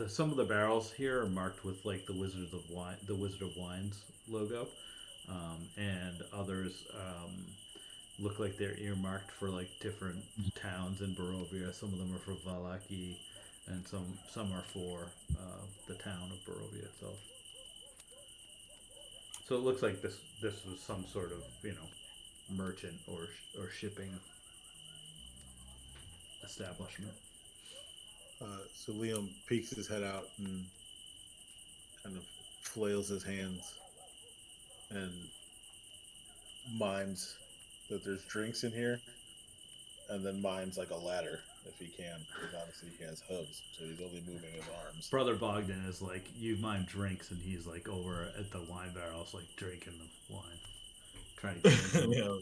some of the barrels here are marked with like the Wizard of Wines logo, and others look like they're earmarked for like different towns in Barovia. Some of them are for Valaki, and some are for the town of Barovia itself. So it looks like this was some sort of merchant or shipping establishment. So Liam peeks his head out and kind of flails his hands and mimes that there's drinks in here, and then mimes like a ladder if he can, because obviously he has hooves, so he's only moving his arms. Brother Bogdan is like, you mime drinks, and he's like over at the wine barrels, like drinking the wine, trying to get into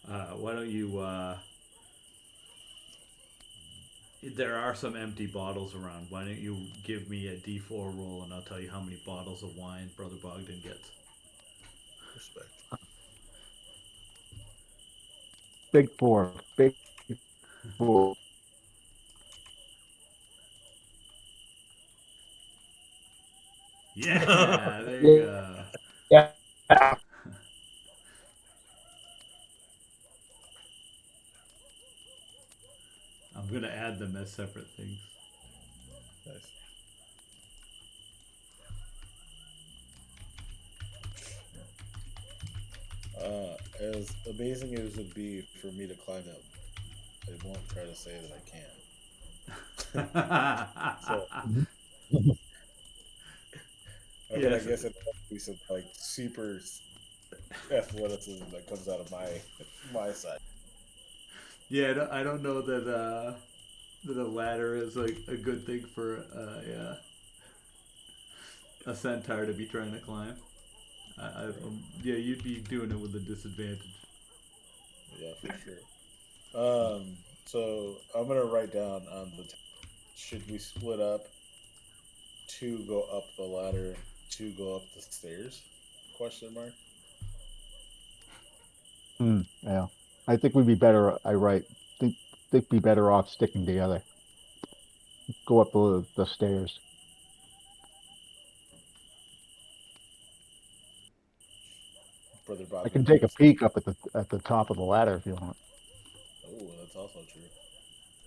Yeah. Why don't you? There are some empty bottles around. Why don't you give me a D4 roll, and I'll tell you how many bottles of wine Brother Bogdan gets. Respect. Big four. Big four. Yeah, there you go. Yeah. I'm gonna add them as separate things. Nice. As amazing as it would be for me to climb up, I won't try to say that I can. So, I mean, Yes. I guess it has to be some like super athleticism that comes out of my side. Yeah, I don't know that that a ladder is like a good thing for a centaur to be trying to climb. Yeah, you'd be doing it with a disadvantage. Yeah, for sure. So I'm gonna write down on the. Should we split up? Two go up the ladder. Two go up the stairs? Question mark. Yeah. I think we'd be better. Think be better off sticking together. Go up the stairs. Brother I Bogdan can take a thinks. peek up at the top of the ladder if you want. Oh, that's also true.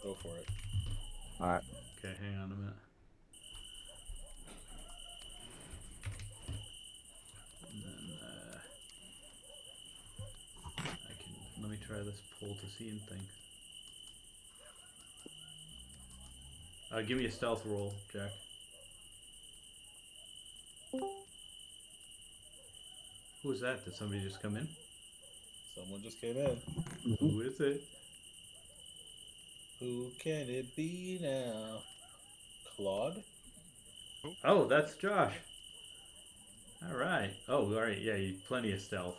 Go for it. All right. Okay, hang on a minute. And then let me try this pull to scene thing. Give me a stealth roll, Jack. Who was that? Did somebody just come in? Someone just came in. Who is it? Who can it be now? Claude? Oh, that's Josh. All right. Oh, all right. Yeah, you plenty of stealth.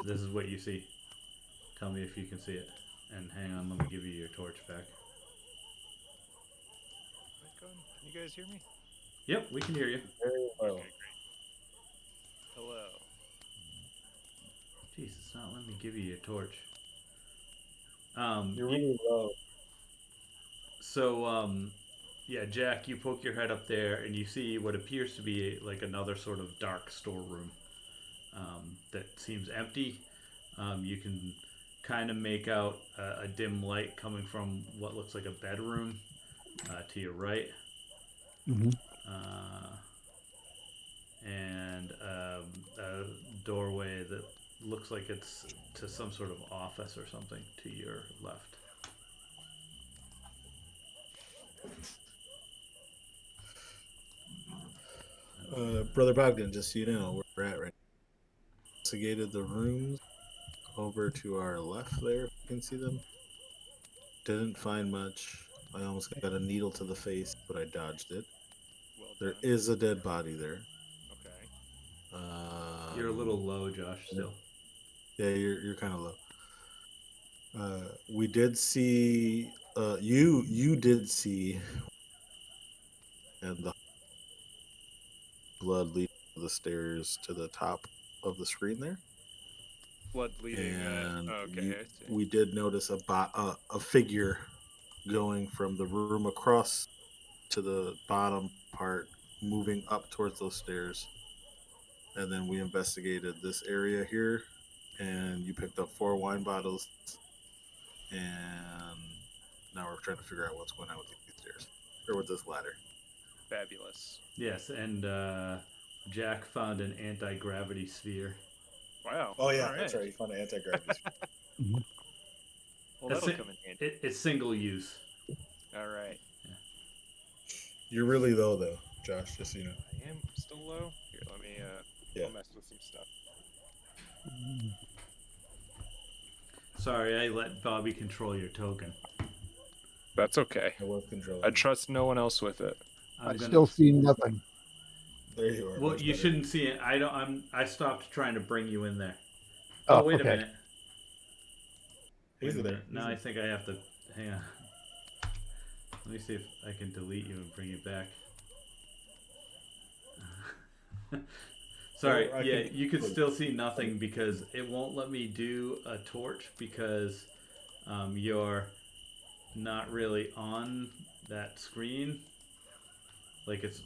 This is what you see. Tell me if you can see it. And hang on, let me give you your torch back. Can you guys hear me? Yep, we can hear you. Very well. Okay, great. Hello. Jeez, it's not letting me give you your torch. You're really low. So, yeah, Jack, you poke your head up there and you see what appears to be like another sort of dark storeroom that seems empty. You can kind of make out a dim light coming from what looks like a bedroom to your right. Mm-hmm. And a doorway that looks like it's to some sort of office or something to your left. Brother Bogdan, just so you know where we're at right now. Investigated the rooms over to our left there, if you can see them. Didn't find much. I almost got a needle to the face, but I dodged it. Well There done. is a dead body there. Okay. You're a little low, Josh, still. Yeah, you're kind of low. We did see. You did see, and the blood leading the stairs to the top of the screen there. Blood bleeding. And Okay, I see. we did notice a figure going from the room across to the bottom part, moving up towards those stairs. And then we investigated this area here, and you picked up 4 wine bottles. And now we're trying to figure out what's going on with these stairs or with this ladder. Fabulous. Yes, and Jack found an anti-gravity sphere. Wow. Oh yeah, All that's right. You found an anti-gravity. Well, that'll come in handy. It's single use. All right. You're really low though, Josh. Just so you know. I am still low. Here, let me I'll mess with some stuff. Sorry, I let Bobby control your token. That's okay. I was controlling. I trust no one else with it. Still see nothing. There you are. Well, you shouldn't see it. I stopped trying to bring you in there. Oh, wait okay. a minute. He's there. Now I think I have to hang on. Let me see if I can delete you and bring you back. Sorry, Well, yeah, you can still see nothing because it won't let me do a torch because you're not really on that screen. Like it's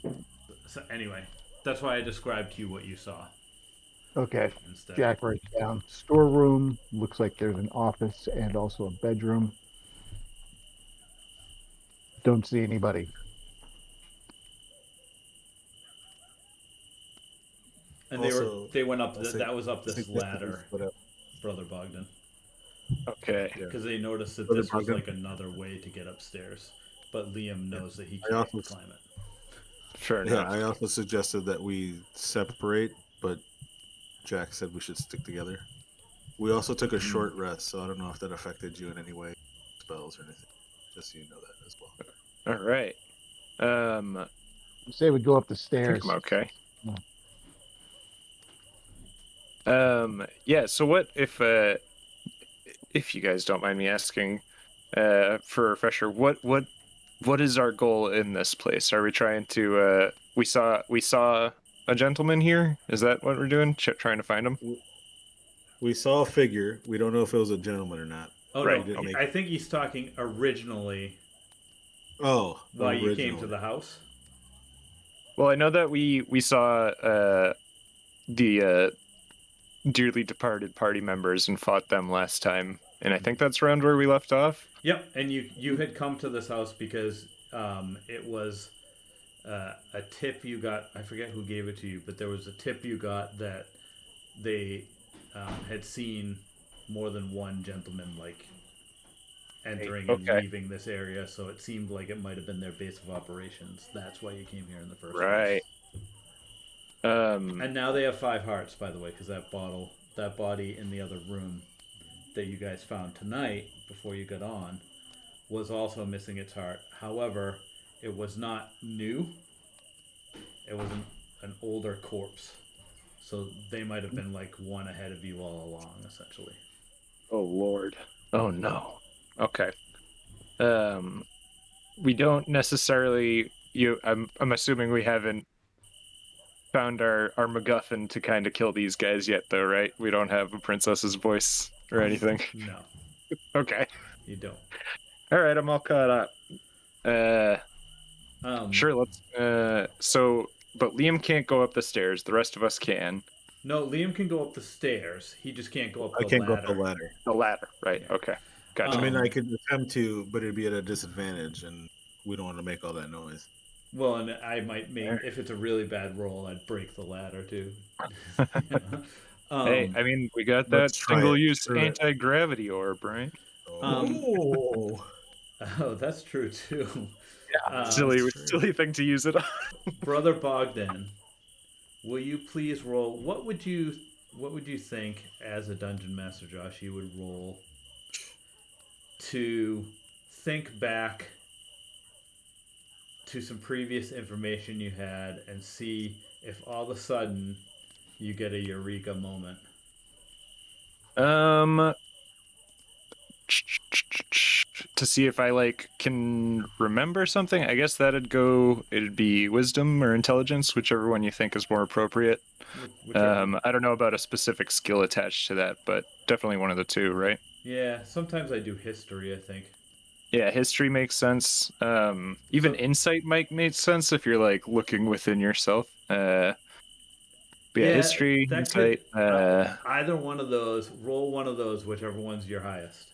so anyway. That's why I described to you what you saw. Okay. Instead. Jack writes down storeroom. Looks like there's an office and also a bedroom. Don't see anybody. And Also, they went up. That was up this ladder, Whatever. Brother Bogdan. Okay. Because they noticed that Brother this was Bogdan. like another way to get upstairs, but Liam knows that he can't climb it. Fair Yeah, enough. I also suggested that we separate, but Jack said we should stick together. We also took a short rest, so I don't know if that affected you in any way, spells or anything. Just so you know that as well. All right. Say we go up the I think stairs. I'm okay. Yeah. Yeah. So what if you guys don't mind me asking, for a refresher, what is our goal in this place? Are we trying to? We saw a gentleman here. Is that what we're doing? Trying to find him? We saw a figure. We don't know if it was a gentleman or not. Oh Right. no, Okay. I think he's talking originally Oh, why you came to originally. the house. Well, I know that we saw the dearly departed party members and fought them last time, and I think that's around where we left off. Yep, and you had come to this house because it was a tip you got. I forget who gave it to you, but there was a tip you got that they had seen more than one gentleman like entering and Okay. leaving this area, so it seemed like it might have been their base of operations. That's why you came here in the first Right. place. And now they have 5 hearts, by the way, because that body in the other room that you guys found tonight before you got on was also missing its heart. However, it was not new. It was an older corpse. So they might have been like one ahead of you all along, essentially. Oh Lord. Oh no. Okay. We don't necessarily. I'm assuming we haven't found our MacGuffin to kind of kill these guys yet, though, right? We don't have a princess's voice or anything. No, Okay. you don't. All right. I'm all caught up. Sure. Let's. But Liam can't go up the stairs. The rest of us can. No, Liam can go up the stairs. He just can't go up I the can't ladder. go up the ladder. The ladder. Right. Yeah. Okay. Gotcha. I mean, I could attempt to, but it'd be at a disadvantage, and we don't want to make all that noise. Well, and I might make, if it's a really bad roll, I'd break the ladder too. Hey, I mean, we got that let's try it. single-use Screw it. anti-gravity orb, right? Oh, Oh, that's true too. Silly thing to use it on. Brother Bogdan, will you please roll? What would you think as a dungeon master, Josh? You would roll to think back to some previous information you had and see if all of a sudden you get a eureka moment. To see if I can remember something. I guess it'd be wisdom or intelligence, whichever one you think is more appropriate. I don't know about a specific skill attached to that, but definitely one of the two, right? Yeah, sometimes I do history, I think. Yeah, history makes sense. Even insight might make sense if you're looking within yourself. But yeah, history, insight. Either one of those. Roll one of those, whichever one's your highest.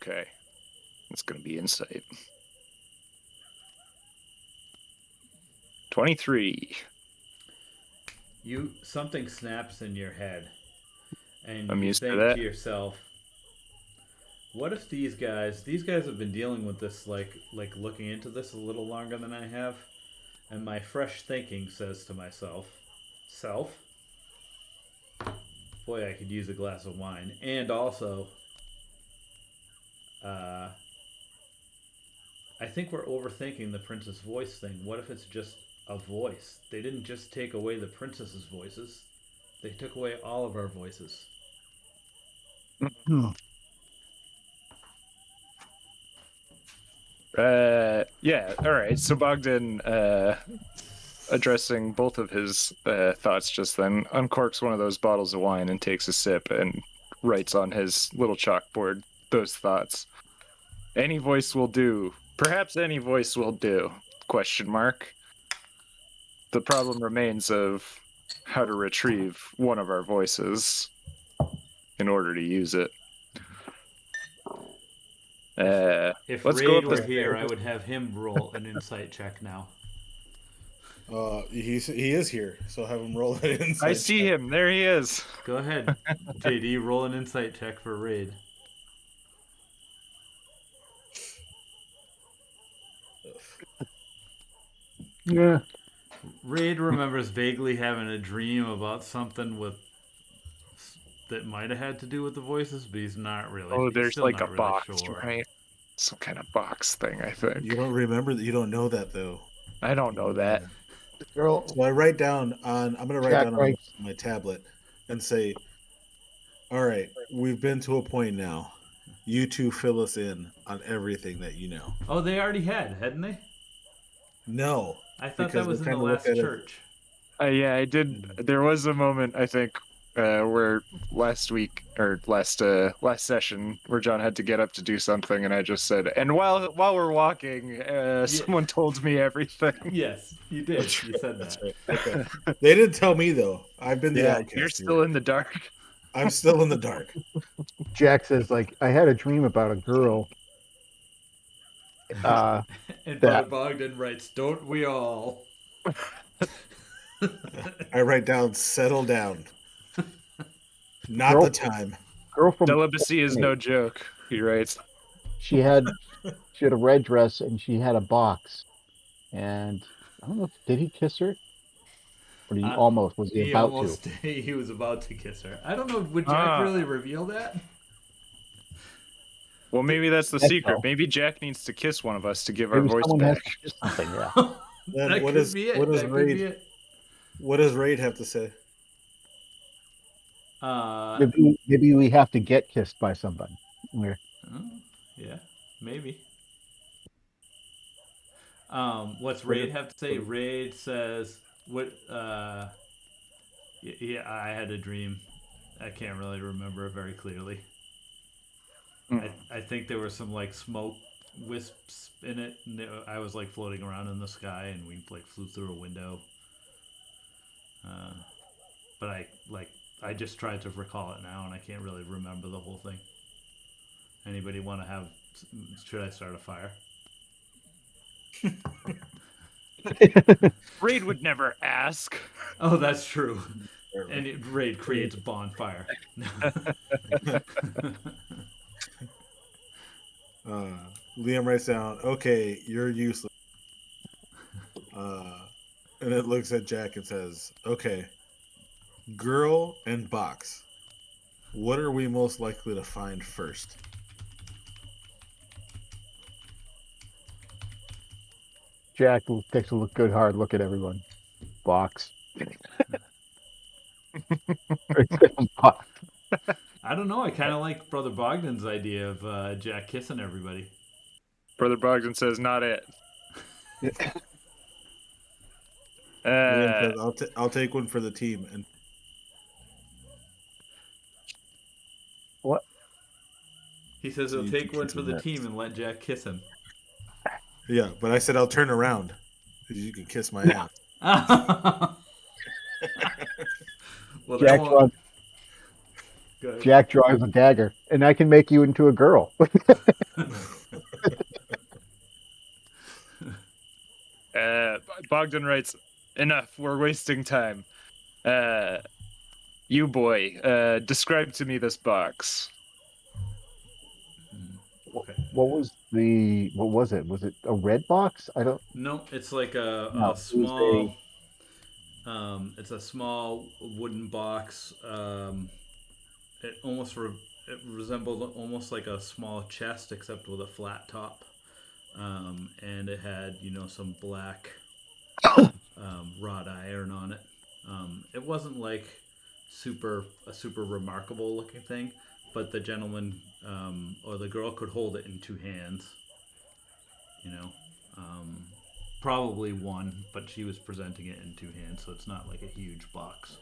Okay, it's gonna be insight. 23. Something snaps in your head, and I'm you used to think that. to yourself, what if these guys have been dealing with this, like looking into this a little longer than I have, and my fresh thinking says to myself, boy, I could use a glass of wine. And also, I think we're overthinking the princess voice thing. What if it's just a voice? They didn't just take away the princess's voices. They took away all of our voices. Yeah, all right. So Bogdan, addressing both of his thoughts just then, uncorks one of those bottles of wine and takes a sip and writes on his little chalkboard those thoughts. Any voice will do. Perhaps any voice will do. ? The problem remains of how to retrieve one of our voices in order to use it. If let's Raid go up were the here, I would have him roll an insight check now. he is here, so have him roll it in. I see him. There he is. Go ahead, JD. Roll an insight check for Raid. Yeah. Raid remembers vaguely having a dream about something that might have had to do with the voices, but he's not really. Oh, He's there's still like a not really box, sure. right? Some kind of box thing, I think. You don't remember that. You don't know that though. I don't know that. Girl, So I write down on. I'm going to write Jack down on writes. my tablet and say, "All right, we've been to a point now. You two fill us in on everything that you know." Oh, they already hadn't they? No, I thought because that was they in the kinda look last at it- church. Yeah, I did. There was a moment, I think, where last week or last session where John had to get up to do something, and I just said, "And while we're walking, someone told me everything." Yes, you did. You said That's that. right. Okay. They didn't tell me though. I've been the Yeah, outcast. you're here. still in the dark. I'm still in the dark. Jack says, like, I had a dream about a girl. And That- Brother Bogdan writes, "Don't we all?" I write down, "Settle down." Not Girl- the time. girl from Celibacy is no joke, he writes. she had a red dress and she had a box, and I don't know, did he kiss her? Or he almost was he about to? He was about to kiss her. I don't know. Would Jack really reveal that? Well, maybe that's the That's secret. all. Maybe Jack needs to kiss one of us to give our Maybe voice someone has back. to kiss something, yeah. Then That what could is be it. what does That could Raid be it. what does Raid have to say? Maybe we have to get kissed by somebody. We're Yeah, maybe. What's Raid have to say? Raid says, "What? Yeah, I had a dream. I can't really remember it very clearly. I think there were some like smoke wisps in it, and I was like floating around in the sky, and we like flew through a window. But I just tried to recall it now, and I can't really remember the whole thing. Anybody want to have? Should I start a fire? Raid would never ask. Oh, that's true. And Raid creates bonfire. Liam writes down, "Okay, you're useless." And it looks at Jack and says, "Okay, girl and box. What are we most likely to find first?" Jack takes a good hard look at everyone. Box. Box. I don't know. I kind of like Brother Bogdan's idea of Jack kissing everybody. Brother Bogdan says, "Not it." Liam says, I'll take one for the team." And What? He says he'll you take can one kiss for him the next. team and let Jack kiss him. Yeah, but I said I'll turn around because you can kiss my ass. Well, Jack that draws, won't... Go ahead. Jack draws a dagger, and I can make you into a girl. Bogdan writes, "Enough. We're wasting time. You boy, describe to me this box." Okay. What was it? Was it a red box? I don't. No, it's like a No, it was small. It's a small wooden box. It it resembled almost like a small chest, except with a flat top. And it had some black wrought iron on it. It wasn't like a super remarkable looking thing, but the gentleman or the girl could hold it in two hands. Probably one, but she was presenting it in two hands, so it's not like a huge box.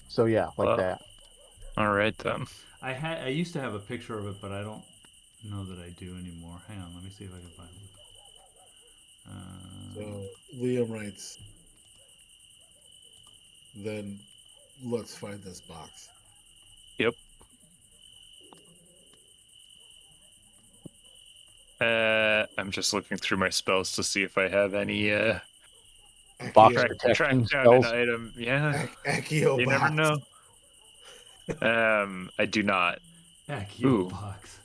So yeah, like Well, that. All right then. I used to have a picture of it, but I don't know that I do anymore. Hang on, let me see if I can find it. So Liam writes, "Then let's find this box." Yep. I'm just looking through my spells to see if I have any Box Accio, protection track down spells. an item. Yeah, Accio you box. never know. I do not. Accio Ooh. box.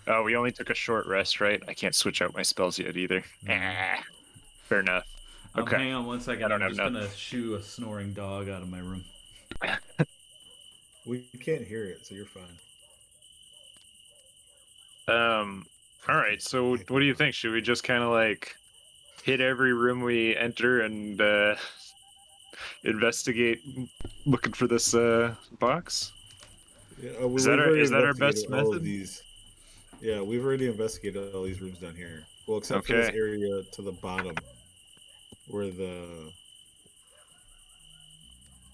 Oh, we only took a short rest, right? I can't switch out my spells yet either. Fair enough. Okay. Hang on one second. I don't I'm have just gonna shoo a snoring dog out of my room. We can't hear it, so you're fine. All right. So, what do you think? Should we just kind of like hit every room we enter and investigate, looking for this box? Yeah, Is that our best all of method? these. Yeah, we've already investigated all these rooms down here. Well, except for this Okay. area to the bottom, where the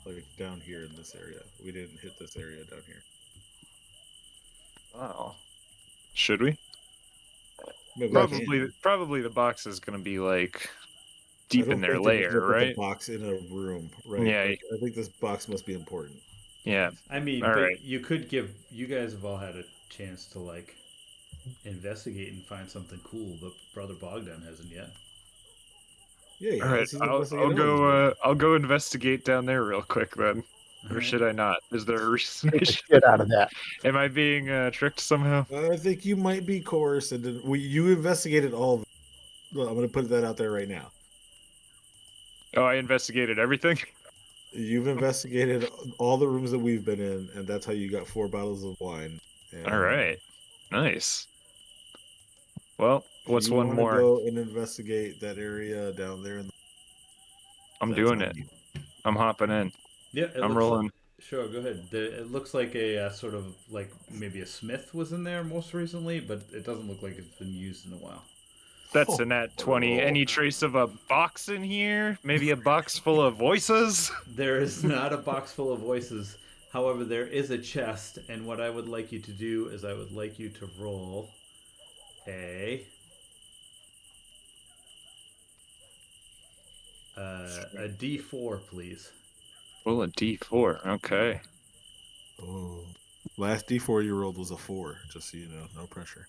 like down here in this area. We didn't hit this area down here. Wow. Should we? Maybe Probably the box is gonna be like I deep don't in their think they're just lair, gonna put right? the box in a room, right? Yeah. Like, I think this box must be important. Yeah. I mean, All but right. you could give. You guys have all had a chance to like investigate and find something cool, but Brother Bogdan hasn't yet. Yeah. All right. Let's I'll investigate all these go. rooms. I'll go investigate down there real quick then. Or Alright. should I not? Is there a reason? Take the shit out of that. Am I being tricked somehow? I think you might be coerced, and you investigated all. Well, I'm going to put that out there right now. Oh, I investigated everything. You've investigated all the rooms that we've been in, and that's how you got 4 bottles of wine. And All right. Nice. Well, what's you one wanna more? Go and investigate that area down there. I'm That's doing on it. you. I'm hopping in. Yeah, I'm rolling. Sure, go ahead. It looks like a sort of like maybe a smith was in there most recently, but it doesn't look like it's been used in a while. That's a nat 20. Any trace of a box in here? Maybe a box full of voices? There is not a box full of voices. However, there is a chest, and what I would like you to do is I would like you to roll a D4, please. Roll a D4. Okay. Oh. Last D4 you rolled was a 4, just so you know. No pressure.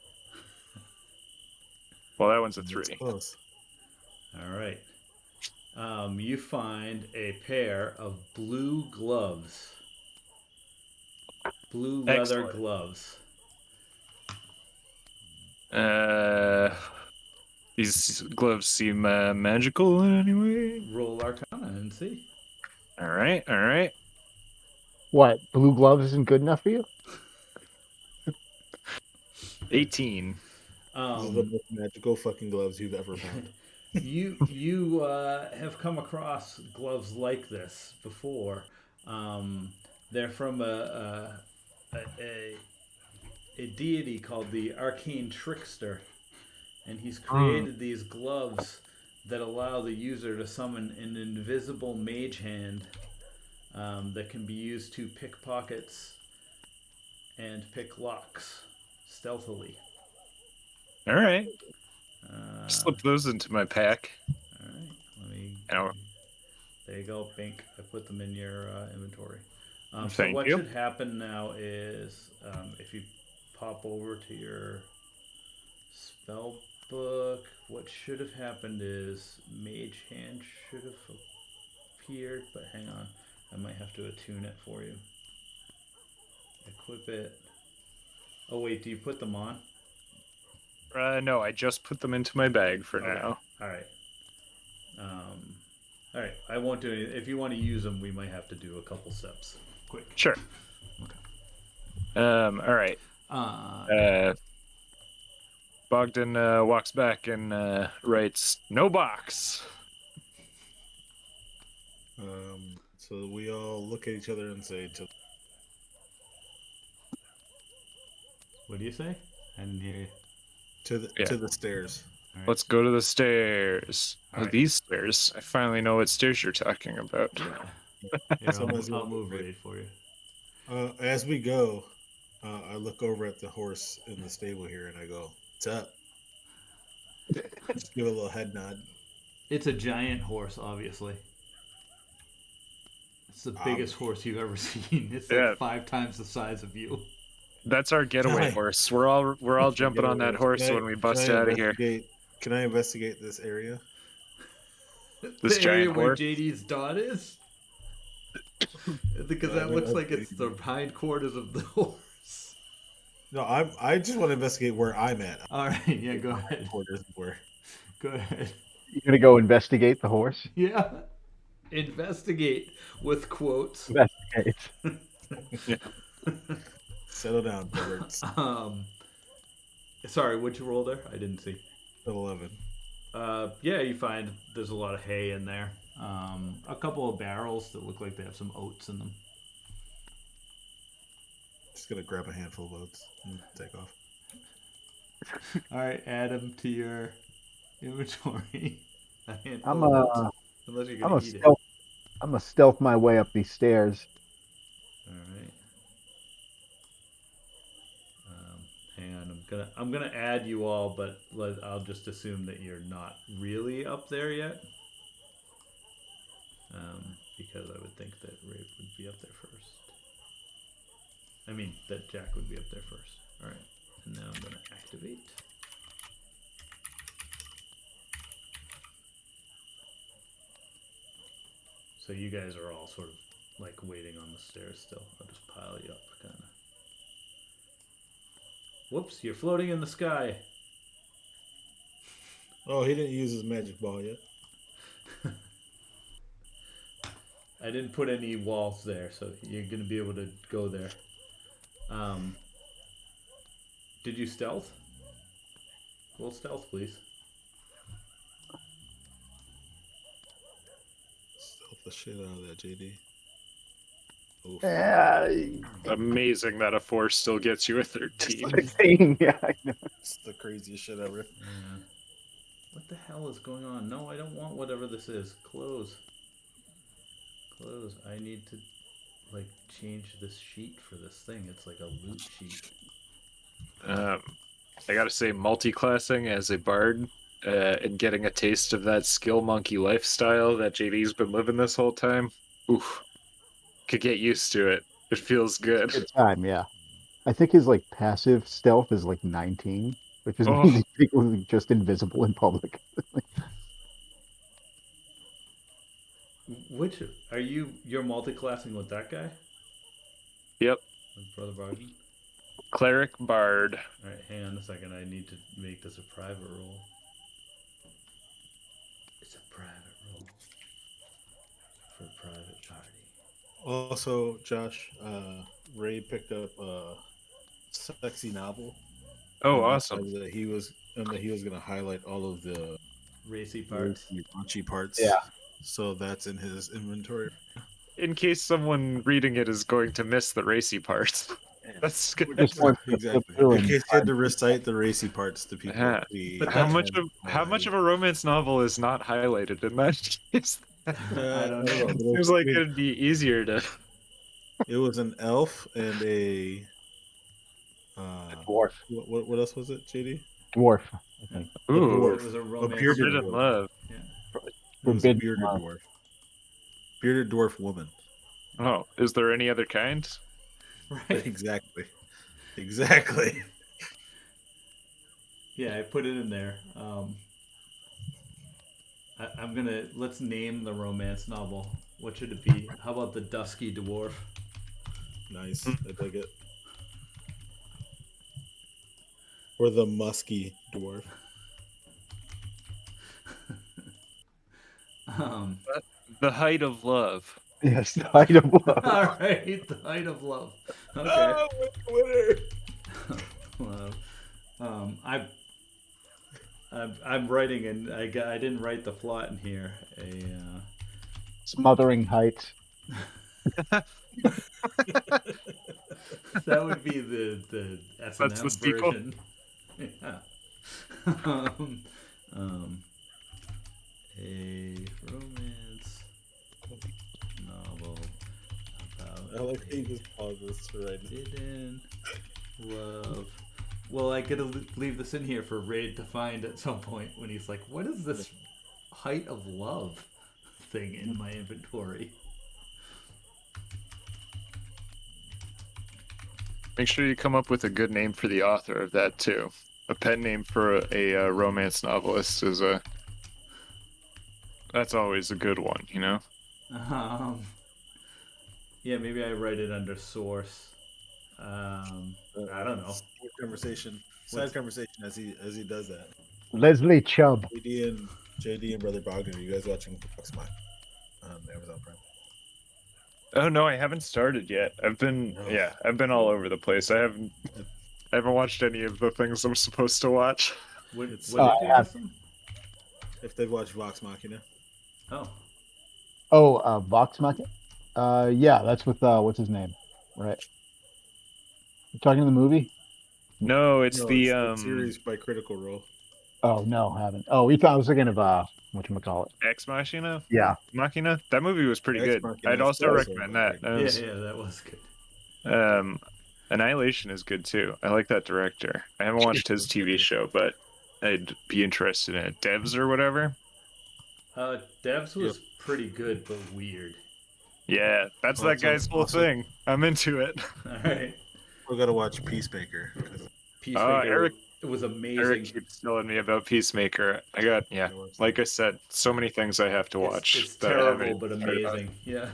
Well, that one's a That's 3. close. All right. You find a pair of blue gloves. Blue leather Excellent. gloves. These gloves seem magical in any way. Roll Arcana and see. All right. What? Blue gloves isn't good enough for you? 18. These are the most magical fucking gloves you've ever found. You have come across gloves like this before. They're from a deity called the Arcane Trickster, and he's created these gloves that allow the user to summon an invisible mage hand that can be used to pick pockets and pick locks stealthily. All right. Slip those into my pack. All right, let me. Ow. There you go, Bink. I put them in your inventory. So Thank what you. should happen now is if you pop over to your spell book, what should have happened is Mage Hand should have appeared, but hang on, I might have to attune it for you. Equip it. Oh wait, do you put them on? No, I just put them into my bag for now. All right. All right. I won't do anything. If you want to use them, we might have to do a couple steps. Quick. Sure. All right. Bogdan walks back and writes, "No box." So we all look at each other and say, What do you say? I didn't hear you. to the stairs. All right. Let's go to the stairs. All Oh, right. these stairs. I finally know what stairs you're talking about. Here, Someone's I'll gonna move move raid for you. As we go, I look over at the horse in the stable here and I go, "What's up?" Just give a little head nod. It's a giant horse, obviously. It's the biggest horse you've ever seen. It's like Yeah. 5 times the size of you. That's our getaway Hi. horse. We're all jumping on that horse when we bust out of here. Can I investigate this area? This The area giant where horse. JD's dot is? Because that looks like it's the hind quarters of the horse. No, I just want to investigate where I'm at. All right, yeah, go ahead. Where? Go ahead. You're gonna go investigate the horse. Yeah. Investigate with quotes. Investigate. Settle down, Roberts. Sorry, what'd you roll there? I didn't see. 11. Yeah, you find there's a lot of hay in there. A couple of barrels that look like they have some oats in them. Just gonna grab a handful of oats and take off. All right, add them to your inventory. A handful I'm of oats, unless you're gonna eat it. All I'm gonna stealth my way up these stairs. right. Hang on, I'm gonna add you all, but I'll just assume that you're not really up there yet. Because I would think that Rafe would be up there first. I mean, that Jack would be up there first. All right, and now I'm gonna activate. So you guys are all sort of like waiting on the stairs still. I'll just pile you up, kind of. Whoops, you're floating in the sky. Oh, he didn't use his magic ball yet. I didn't put any walls there, so you're gonna be able to go there. Did you stealth? Roll stealth, please. Stealth the shit out of that, JD. Oof. Yeah, Amazing that a 4 still gets you a 13. 16. Yeah, I know. It's the craziest shit ever. Yeah. What the hell is going on? No, I don't want whatever this is. Close. Close. I need to, like, change this sheet for this thing. It's like a loot sheet. I gotta say, multi-classing as a bard and getting a taste of that skill monkey lifestyle that JD's been living this whole time, oof, could get used to it. It feels good. Good time, yeah. I think his like passive stealth is like 19, which is Oh. means he's basically just invisible in public. Which are you? You're multi-classing with that guy? Yep. With Brother Barden? Cleric bard. All right, hang on a second. I need to make this a private roll. It's a private roll for a private party. Also, Josh, Ray picked up a sexy novel. Oh, and awesome. That he was going to highlight all of the Racy parts. raunchy parts. Yeah. So that's in his inventory. In case someone reading it is going to miss the racy parts. That's good. Just want to Exactly. fill In in case you had to recite the racy parts to people. Yeah. But How that's- much of a romance novel is not highlighted in that case? I don't know. It seems like it'd be easier to. It was an elf and a dwarf. What else was it, JD? Dwarf, I think. Ooh, It was a romance. bearded forbidden dwarf. love. Yeah. It was a Forbidden bearded love. dwarf. Bearded dwarf woman. Oh, is there any other kind? Right. Exactly. Exactly. Yeah, I put it in there. I'm gonna let's name the romance novel. What should it be? How about the Dusky Dwarf? Nice. I dig it. Or the musky dwarf. The height of love. Yes, the height of love. All right, the height of love. Okay. Oh, winner. Well, I'm writing, and I didn't write the plot in here. Smothering height. That would be the S&M That's the sequel? version. Yeah. A romance novel about I like how you just pause this for right now. forbidden love. Well, I gotta leave this in here for Raid to find at some point when he's like, "What is this height of love thing in my inventory?" Make sure you come up with a good name for the author of that too. A pen name for a romance novelist is a. That's always a good one, you know. Yeah, maybe I write it under source. I don't know. conversation. Side conversation as he does that. Leslie Chubb. JD and Brother Bogdan, are you guys watching Fox on Amazon Prime? Oh no, I haven't started yet. I've been all over the place. I haven't watched any of the things I'm supposed to watch. What did you ask them? If they've watched Vox Machina. Vox Machina. Yeah, that's with what's his name, right? You talking to the movie? No, it's the series by Critical Role. Oh no, haven't. Oh, I was thinking of whatchamacallit. Ex Machina. Yeah, Machina. That movie was pretty good. I'd also recommend that. That was good. Annihilation is good too. I like that director. I haven't watched his TV show, but I'd be interested in it. Devs or whatever. Devs was pretty good, but weird. Yeah, that's that guy's whole thing. I'm into it. All right. We're gonna watch Peacemaker. Peacemaker it was amazing. Eric keeps telling me about Peacemaker. Like I said, so many things I have to watch. It's terrible, but amazing. Yeah.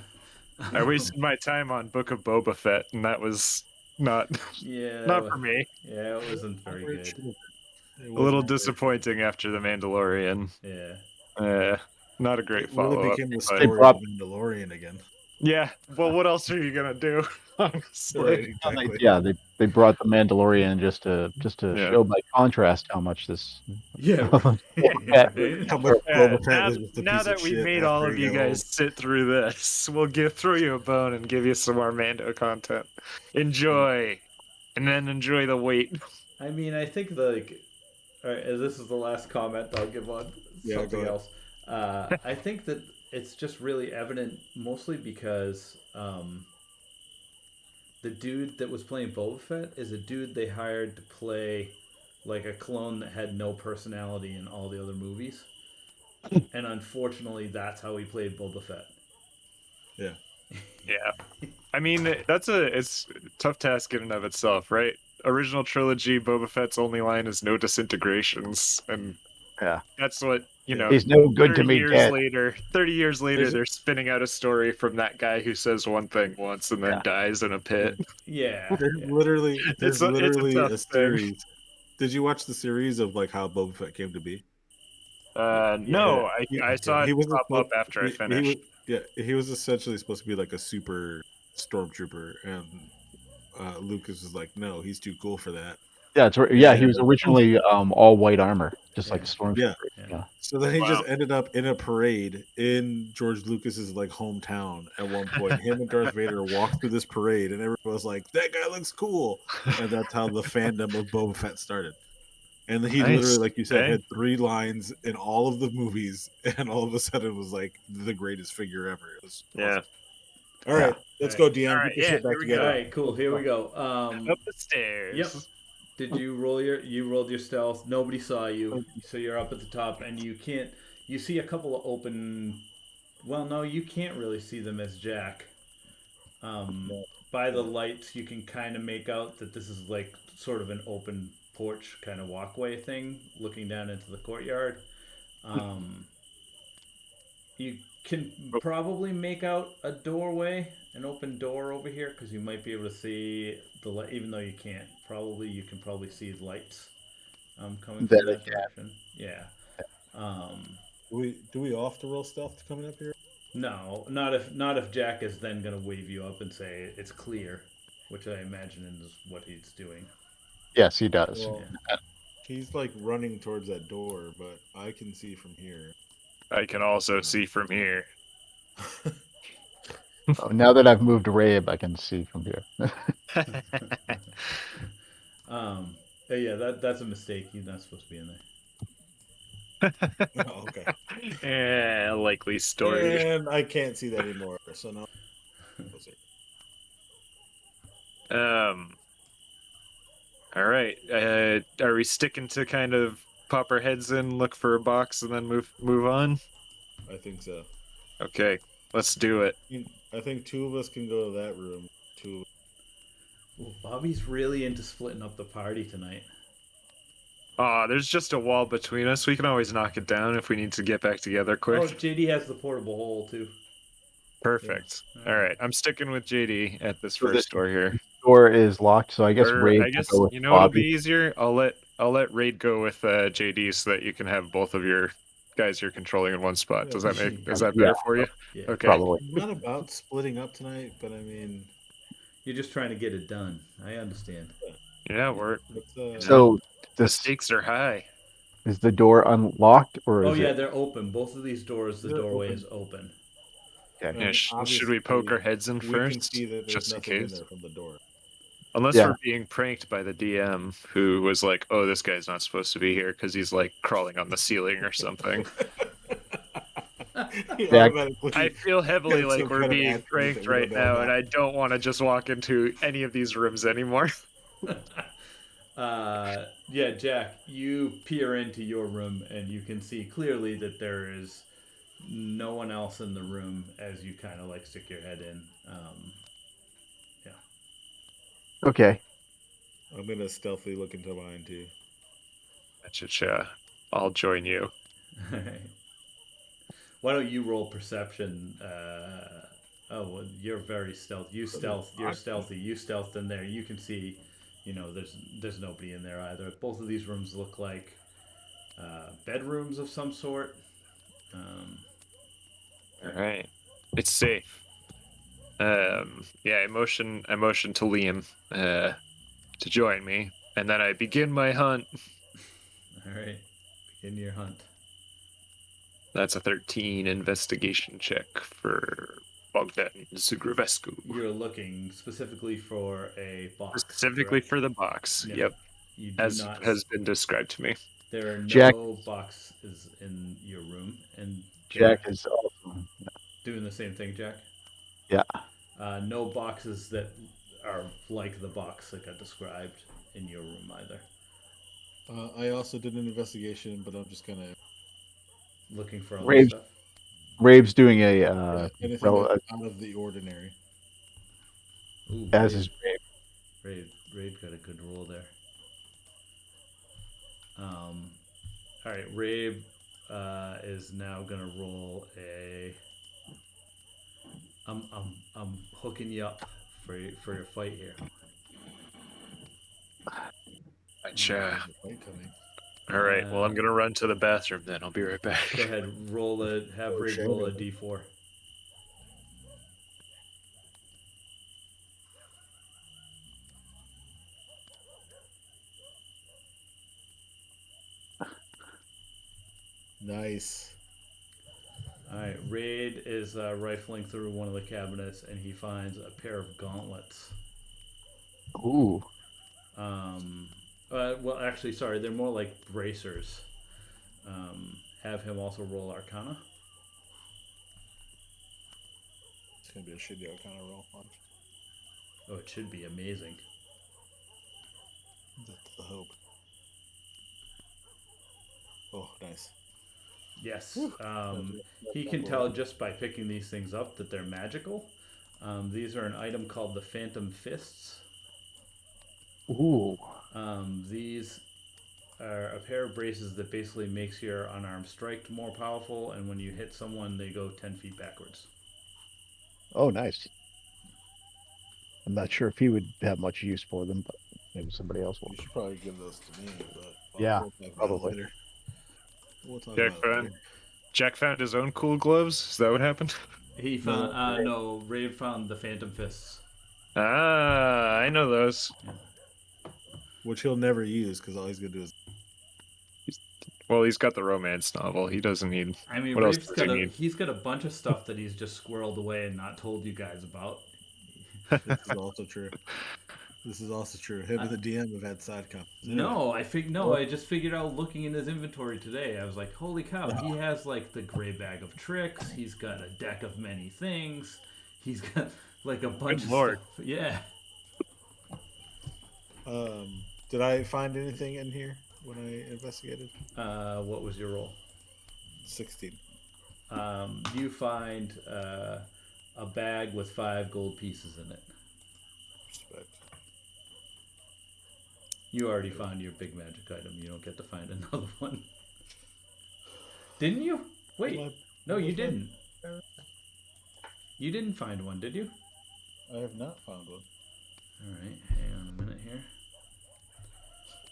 I wasted my time on Book of Boba Fett, and that was not for me. Yeah, it wasn't very good. A little disappointing after The Mandalorian. Yeah. Not a great follow-up. Really became the story of Mandalorian again. Yeah. Well, what else are you gonna do? Honestly. Right, exactly. Yeah, they brought the Mandalorian just to show by contrast how much this. Yeah. How much Boba Fett was just a now piece that of we shit made after all of he you got guys sit through this, we'll throw you a bone and give you some more Mando content. Enjoy, and then enjoy the wait. I mean, I think all right, this is the last comment I'll give on something else. I think that it's just really evident, mostly because the dude that was playing Boba Fett is a dude they hired to play like a clone that had no personality in all the other movies. And unfortunately, that's how he played Boba Fett. Yeah. Yeah. I mean, it's a tough task in and of itself, right? Original trilogy, Boba Fett's only line is no disintegrations, and that's what He's no good to me. 30 years later, they're spinning out a story from that guy who says one thing once and then dies in a pit. Yeah. There's literally a series. Thing. Did you watch the series of like how Boba Fett came to be? No, I saw it pop up after I finished. He was essentially supposed to be like a super stormtrooper, and Lucas was like, "No, he's too cool for that." Yeah, yeah. He was originally all white armor, just like Stormtrooper. Yeah. So then he just ended up in a parade in George Lucas's like hometown at one point. Him and Darth Vader walked through this parade, and everyone was like, "That guy looks cool," and that's how the fandom of Boba Fett started. And he literally, like you said, had 3 lines in all of the movies, and all of a sudden was like the greatest figure ever. It was awesome. All right, let's go, Dion. All right, get your shit back together. All right, cool. Here we go. Up the stairs. Yep. Did you roll your stealth? Nobody saw you, so you're up at the top, and you see a couple of open. Well, no, you can't really see them as Jack. By the lights, you can kind of make out that this is like sort of an open porch kind of walkway thing, looking down into the courtyard. You can probably make out a doorway, an open door over here, because you might be able to see the light, even though you can't. You can probably see the lights coming from that direction. Yeah. Do we off to roll stealth coming up here? No, not if Jack is then going to wave you up and say it's clear, which I imagine is what he's doing. Yes, he does. Well, he's like running towards that door, but I can see from here. I can also see from here. Now that I've moved Rabe, I can see from here. Yeah, that's a mistake. He's not supposed to be in there. Oh, okay. Yeah, likely story. And I can't see that anymore. So no. All right. Are we sticking to kind of pop our heads in, look for a box, and then move on? I think so. Okay, let's do it. I think 2 of us can go to that room. 2. Well, Bobby's really into splitting up the party tonight. There's just a wall between us. We can always knock it down if we need to get back together quick. Oh, JD has the portable hole too. Perfect. Yeah. All right, I'm sticking with JD at this first door here. door is locked, so I guess Or Raid I will guess go with you know what'll be Bobby. easier. I'll let Raid go with JD so that you can have both of your guys you're controlling in one spot. Does that make is that Yeah. better for you? Yeah. Okay. Probably. I'm not about splitting up tonight, but I mean, You're just trying to get it done. I understand. Yeah, we're let's So the this stakes are high. is the door unlocked or Oh is yeah, it they're open. Both of these doors, the They're doorway open. is open. okay? Yeah, should we poke our heads in we can first, see that there's just in nothing in case? there from the door. Unless Yeah. we're being pranked by the DM, who was like, "Oh, this guy's not supposed to be here because he's like crawling on the ceiling or something." He Jack- automatically I feel heavily gets like some we're kind of being attribute pranked that we right don't know now, about. and I don't want to just walk into any of these rooms anymore. Yeah, Jack, you peer into your room and you can see clearly that there is no one else in the room as you kind of like stick your head in. Yeah. Okay. I'm gonna stealthily look into mine too. Cha-cha. I'll join you. Why don't you roll perception? Oh, well, you're very stealth. You stealth. You're stealthy. You stealthed in there. You can see, there's nobody in there either. Both of these rooms look like bedrooms of some sort. All right, it's safe. Yeah, I motion to Liam to join me, and then I begin my hunt. All right, begin your hunt. That's a 13 investigation check for Bogdan Zugrevescu. You're looking specifically for a box. Specifically correct? for the box. No, Yep, You do as not. has been described to me. There are no Jack- boxes in your room, and Jack is awesome. doing the same thing, Jack. Yeah. No boxes that are like the box that got described in your room either. I also did an investigation, but I'm just gonna Looking for other Raves- stuff. Rave's doing a anything rel- that's out of the ordinary. Ooh, as Rave, is Rave. Rave got a good roll there. All right, Rave is now gonna roll a. I'm hooking you up for your fight here. Gotcha. Fight coming. All right. Well, I'm gonna run to the bathroom then. I'll be right back. Go ahead, have Rave shame. roll a d4. Nice. All right, Raid is rifling through one of the cabinets and he finds a pair of gauntlets. Ooh. Well, actually, sorry, they're more like bracers. Have him also roll Arcana. It's gonna be a shitty Arcana roll. Oh, it should be amazing. That's the hope. Oh, nice. Yes. He can tell just by picking these things up that they're magical. These are an item called the Phantom Fists. Ooh. These are a pair of braces that basically makes your unarmed strike more powerful, and when you hit someone, they go 10 feet backwards. Oh, nice. I'm not sure if he would have much use for them, but maybe somebody else will. You should probably give those to me, but Yeah, we'll talk about it probably. later. We'll talk Jack about it later. Jack found his own cool gloves. Is that what happened? He found no. Raid found the Phantom Fists. Ah, I know those. Which he'll never use because all he's gonna do is Well, he's got the romance novel. He doesn't need. I mean, What else Rave's does he got need? he's got a bunch of stuff that he's just squirreled away and not told you guys about. This is also true. This is also true. Him and the DM have had side comments. No, I just figured out looking in his inventory today. I was like, holy cow, he has like the gray bag of tricks. He's got a deck of many things. He's got like a bunch of Lord. stuff. Yeah. Did I find anything in here when I investigated? What was your roll? 16. You find a bag with 5 gold pieces in it. Respect. You already found your big magic item. You don't get to find another one. Didn't you? Wait. No, you didn't. You didn't find one, did you? I have not found one. All right, hang on a minute here.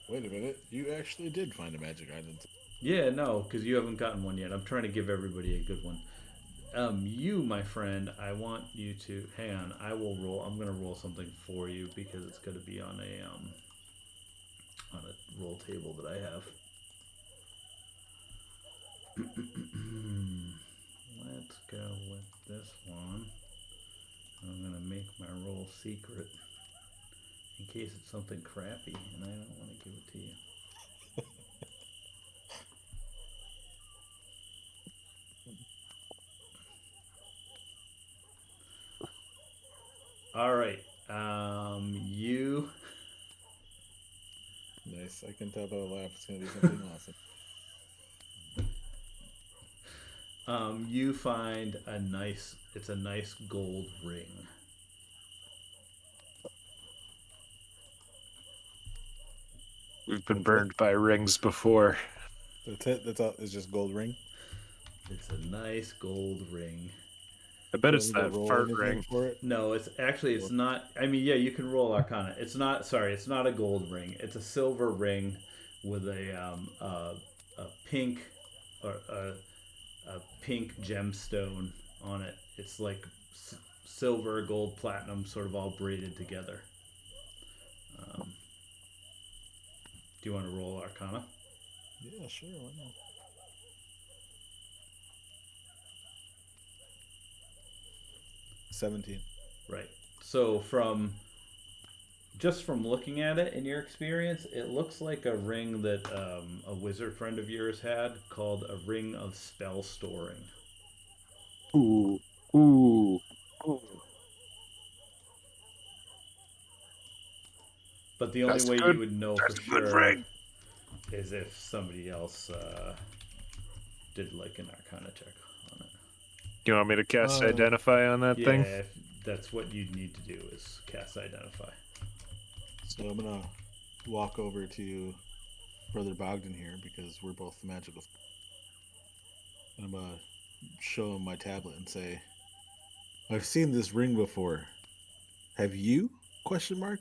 Wait a minute. You actually did find a magic item. Yeah, no, because you haven't gotten one yet. I'm trying to give everybody a good one. You, my friend, I want you to hang on. I will roll. I'm gonna roll something for you because it's gonna be on a roll table that I have. Let's go with this one. I'm gonna make my roll secret in case it's something crappy and I don't want to give it to you. All right. You. Nice. I can tell by the laugh it's gonna be something awesome. You find a nice. It's a nice gold ring. We've been burned by rings before. That's it. That's all. It's just gold ring. It's a nice gold ring. I bet Do I it's need to that roll fart anything ring. for it. No, it's actually it's not. I mean, yeah, you can roll Arcana. It's not. Sorry, it's not a gold ring. It's a silver ring with a pink or a pink gemstone on it. It's like silver, gold, platinum, sort of all braided together. Do you want to roll Arcana? Yeah, sure. Why not? $17. Right. So from looking at it in your experience, it looks like a ring that a wizard friend of yours had called a ring of spell storing. Ooh. Ooh. Ooh. But the only That's way good. you would know That's for a good sure ring. is if somebody else did like an Arcana check on it. You want me to cast Identify on that Yeah, thing? if that's what you need to do is cast Identify. So I'm gonna walk over to Brother Bogdan here because we're both magical. And I'm gonna show him my tablet and say, "I've seen this ring before. Have you?" Question mark.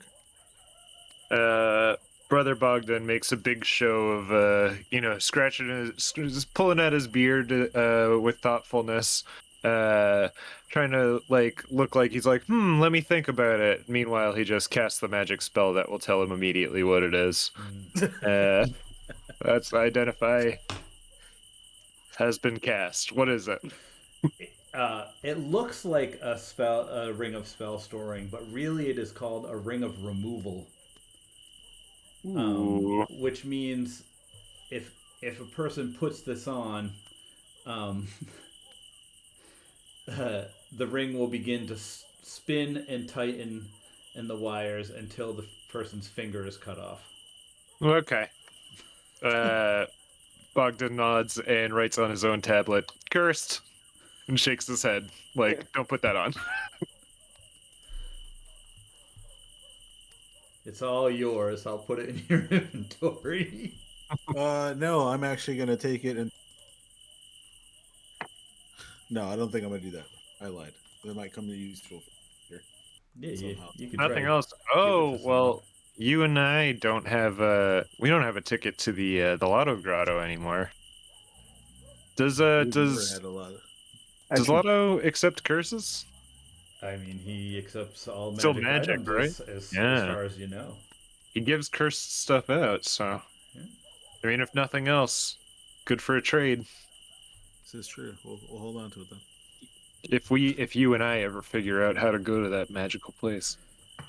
Brother Bogdan makes a big show of, scratching just pulling at his beard, with thoughtfulness, trying to look like he's like, let me think about it. Meanwhile, he just casts the magic spell that will tell him immediately what it is. That's Identify has been cast. What is it? It looks like a ring of spell storing, but really it is called a ring of removal. Which means if a person puts this on, the ring will begin to spin and tighten in the wires until the person's finger is cut off. Okay. Bogdan nods and writes on his own tablet, "Cursed," and shakes his head like, "Don't put that on." It's all yours. I'll put it in your inventory. No, I'm actually gonna take it and. No, I don't think I'm gonna do that. I lied. That might come to useful here. Yeah, you can Nothing try else. Oh well, you and I don't have we don't have a ticket to the Lotto Grotto anymore. Does We've never had a lot. does Actually, Lotto accept curses? I mean, he accepts all Still magic magic, items right? as Yeah. far as you know. He gives cursed stuff out, so Yeah. I mean, if nothing else, good for a trade. This is true. We'll hold on to it then. If you and I ever figure out how to go to that magical place.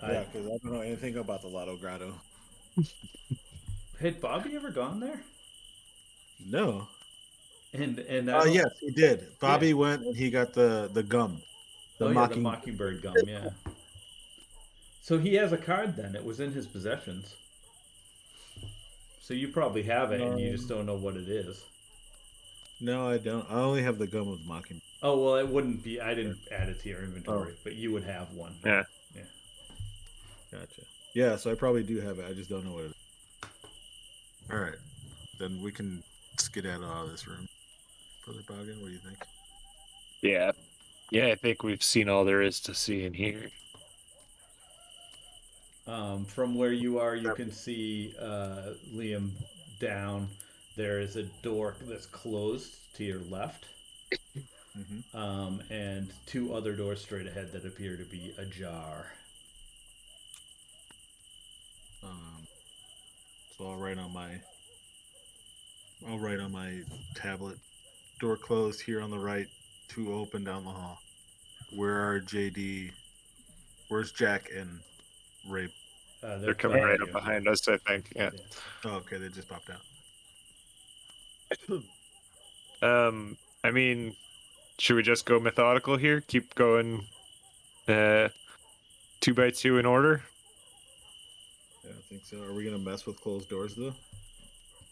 Yeah, because I don't know anything about the Lotto Grotto. Had Bobby ever gone there? No. And Yes, he did. Bobby went and he got the gum. The Mockingbird gum, yeah. So he has a card then. It was in his possessions. So you probably have it and you just don't know what it is. No, I don't. I only have the gum with Mockingbird. Oh, well, it wouldn't be. I didn't add it to your inventory, but you would have one. Yeah. Yeah. Gotcha. Yeah, so I probably do have it. I just don't know what it is. All right. Then we can skedaddle out of this room. Brother Bogdan, what do you think? Yeah. Yeah, I think we've seen all there is to see in here. From where you are, you can see Liam down. There is a door that's closed to your left, and two other doors straight ahead that appear to be ajar. So I'll write on my tablet. Door closed here on the right. Two open down the hall. Where are JD? Where's Jack and Ray? They're coming right up behind us, I think. Yeah. Oh, okay, they just popped out. I mean, should we just go methodical here? Keep going 2 by 2 in order? Yeah, I think so. Are we gonna mess with closed doors though?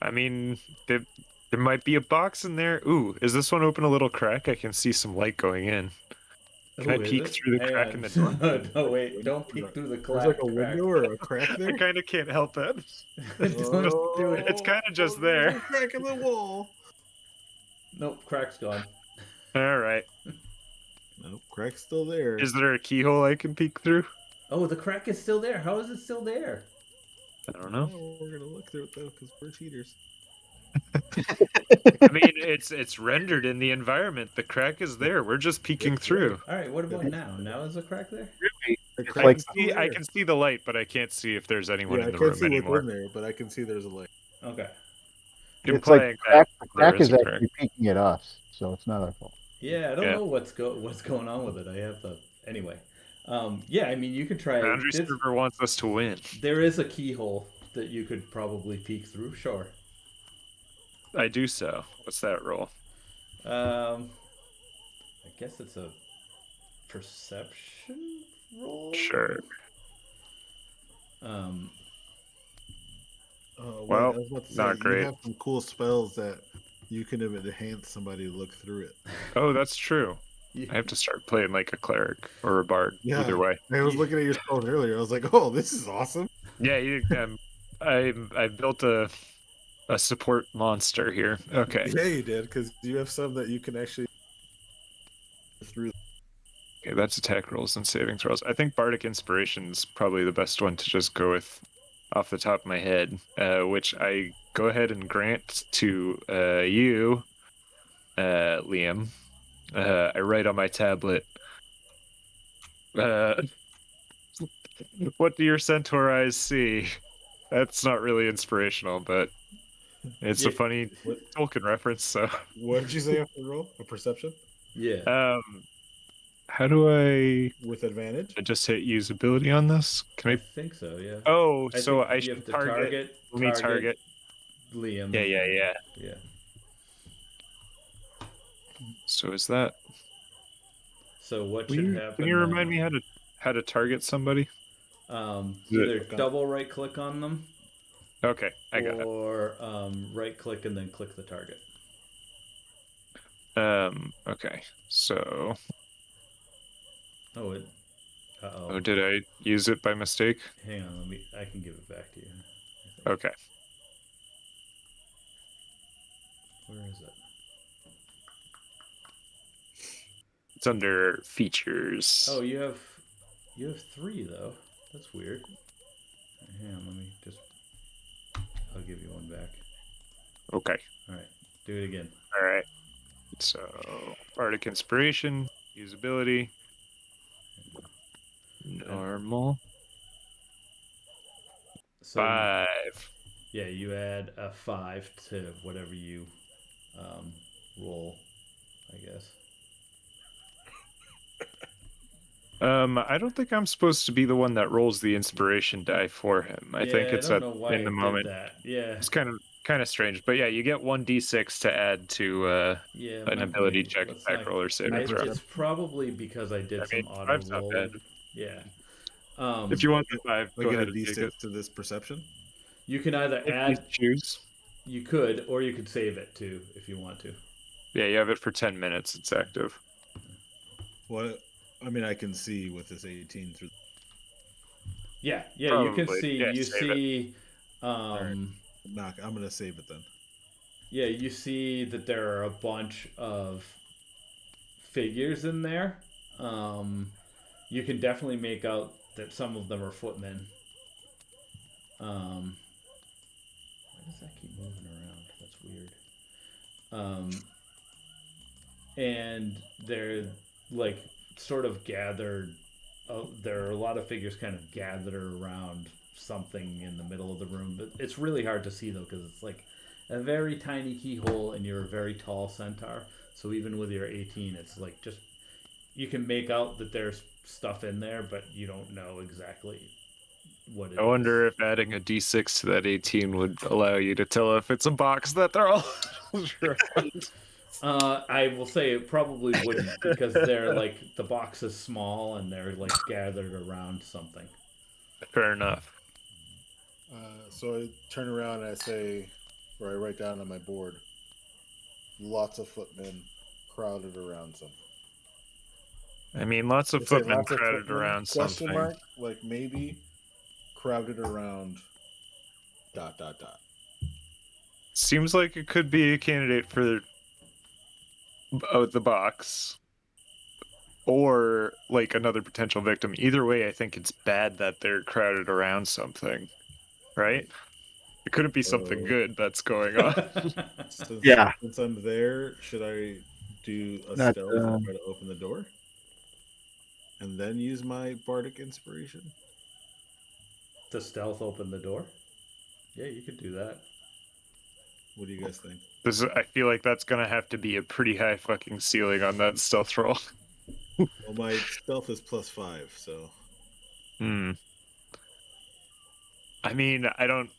I mean, there might be a box in there. Ooh, is this one open a little crack? I can see some light going in. Can I peek through the crack in the door? No, wait, don't peek through the There's crack. like a window or a crack there. I kind of can't help it. Don't do it. It's kind of just there. There's a crack in the wall. Nope, crack's gone. All right. Nope, crack's still there. Is there a keyhole I can peek through? Oh, the crack is still there. How is it still there? I don't know. Oh, we're gonna look through it though, because we're cheaters. I mean, it's rendered in the environment. The crack is there. We're just peeking through. All right, what about now? Now is the crack there? Really? The Like- crack's still there. I can see the light, but I can't see if there's anyone Yeah, I in the can't room see anymore. what's in there, but I can see there's a light. Okay. It's like Implying the that crack there is a crack. actually peeking at us, so it's not our fault. Yeah, I don't Yeah. know what's going on with it. I have to anyway. Yeah, I mean you could try. Boundary This, Server wants us to win. there is a keyhole that you could probably peek through. Sure. I do so. What's that roll? I guess it's a perception roll. Sure. Well, I was about to say, not great. You have some cool spells that you can enhance somebody to look through it. Oh, that's true. I have to start playing like a cleric or a bard. Yeah. Either way. I was looking at your spells earlier. I was like, "Oh, this is awesome." Yeah, I built a support monster here. Okay. Yeah, you did, because you have some that you can actually through. Okay, that's attack rolls and saving throws. I think Bardic Inspiration is probably the best one to just go with off the top of my head, which I go ahead and grant to you, Liam. I write on my tablet, what do your centaur eyes see? That's not really inspirational, but it's a funny Tolkien reference, so... What did you say after the roll? A perception? Yeah. How do I... With advantage? I just hit usability on this? Can I I... think so. Yeah. Oh, I so think I you should have to target... Let me target... Liam. Yeah. So is that... So what should happen? Can you remind me how to target somebody? Either double right click on them. Okay, I got it. Or right click and then click the target. Okay, so... Oh, it. Uh-oh. Oh, did I use it by mistake? Hang on, I can give it back to you. Okay. Where is it? It's under features. Oh, you have 3 though. That's weird. Hang on, let me just. I'll give you one back. Okay. All right, do it again. All right. So, Bardic Inspiration, usability, normal. So 5. yeah, you add a 5 to whatever you roll, I guess. I don't think I'm supposed to be the one that rolls the inspiration die for him. I think it's I don't know why in the it did moment. that. Yeah. It's kind of strange, but yeah, you get 1d6 to add to an ability check, attack roll, or saving throw. It's probably because I did some auto five's not rolling. bad. Yeah. If you want the 5, I go get ahead a and take it. D6 to this perception. You can either If add. you choose. You could, or you could save it too if you want to. Yeah, you have it for 10 minutes. It's active. What? I mean, I can see with this 18 through. Yeah, you can Probably. see. Yeah, You save see. I'm gonna save it then. Yeah, you see that there are a bunch of figures in there. You can definitely make out that some of them are footmen. Why does that keep moving around? That's weird. Um, and they're like sort of gathered. There are a lot of figures kind of gathered around something in the middle of the room, but it's really hard to see though because it's like a very tiny keyhole, and you're a very tall centaur. So even with your 18, it's like just you can make out that there's stuff in there, but you don't know exactly what it I is. wonder if adding a d6 to that 18 would allow you to tell if it's a box that they're all around. I will say it probably wouldn't because they're like the box is small and they're like gathered around something. Fair enough. So I turn around and I say, or I write down on my board, lots of footmen crowded around something. I mean, lots of I say footmen lots of crowded footmen, around question something. mark, like maybe crowded around ... Seems like it could be a candidate for the box or like another potential victim. Either way, I think it's bad that they're crowded around something, right? It couldn't be something good that's going on. Since I'm there, should I do a Not, stealth and try to open the door? And then use my bardic inspiration? To stealth open the door? Yeah, you could do that. What do you guys think? I feel like that's gonna have to be a pretty high fucking ceiling on that stealth roll. Well, my stealth is +5, so... Hmm. I mean, I don't.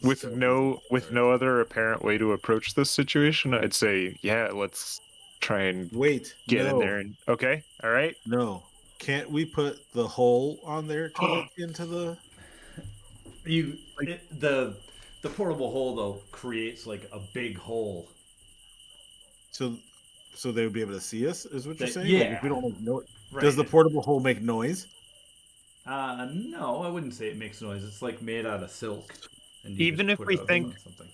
With Stealth no is other apparent way to approach this situation, I'd say, yeah, let's try and Wait, get in no. there and okay, all right. No. Can't we put the hole on there to look into the... The portable hole though creates like a big hole. So they would be able to see us, is what you're saying? Yeah. Like if we don't make noise. Right. Does the portable hole make noise? No, I wouldn't say it makes noise. It's like made out of silk. And Even if we think, something.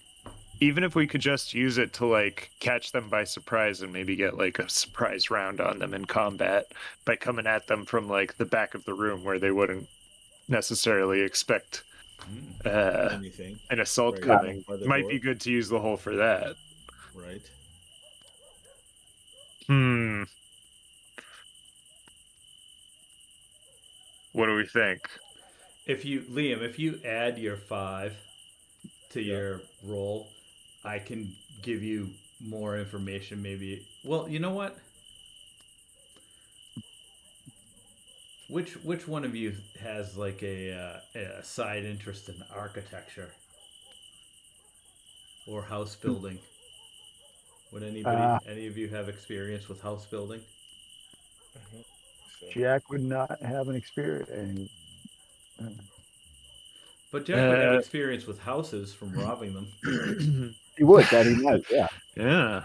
even if we could just use it to like catch them by surprise and maybe get like a surprise round on them in combat by coming at them from like the back of the room where they wouldn't necessarily expect Anything. an assault Right. coming. By the Might door. be good to use the hole for that. Right. What do we think? If you add your 5 to your roll, I can give you more information. Maybe. Well, you know what? Which one of you has like a side interest in architecture or house building? Would any of you have experience with house building? Jack would not have an experience. But Jack would have experience with houses from robbing them. He would, that he might, yeah. Yeah.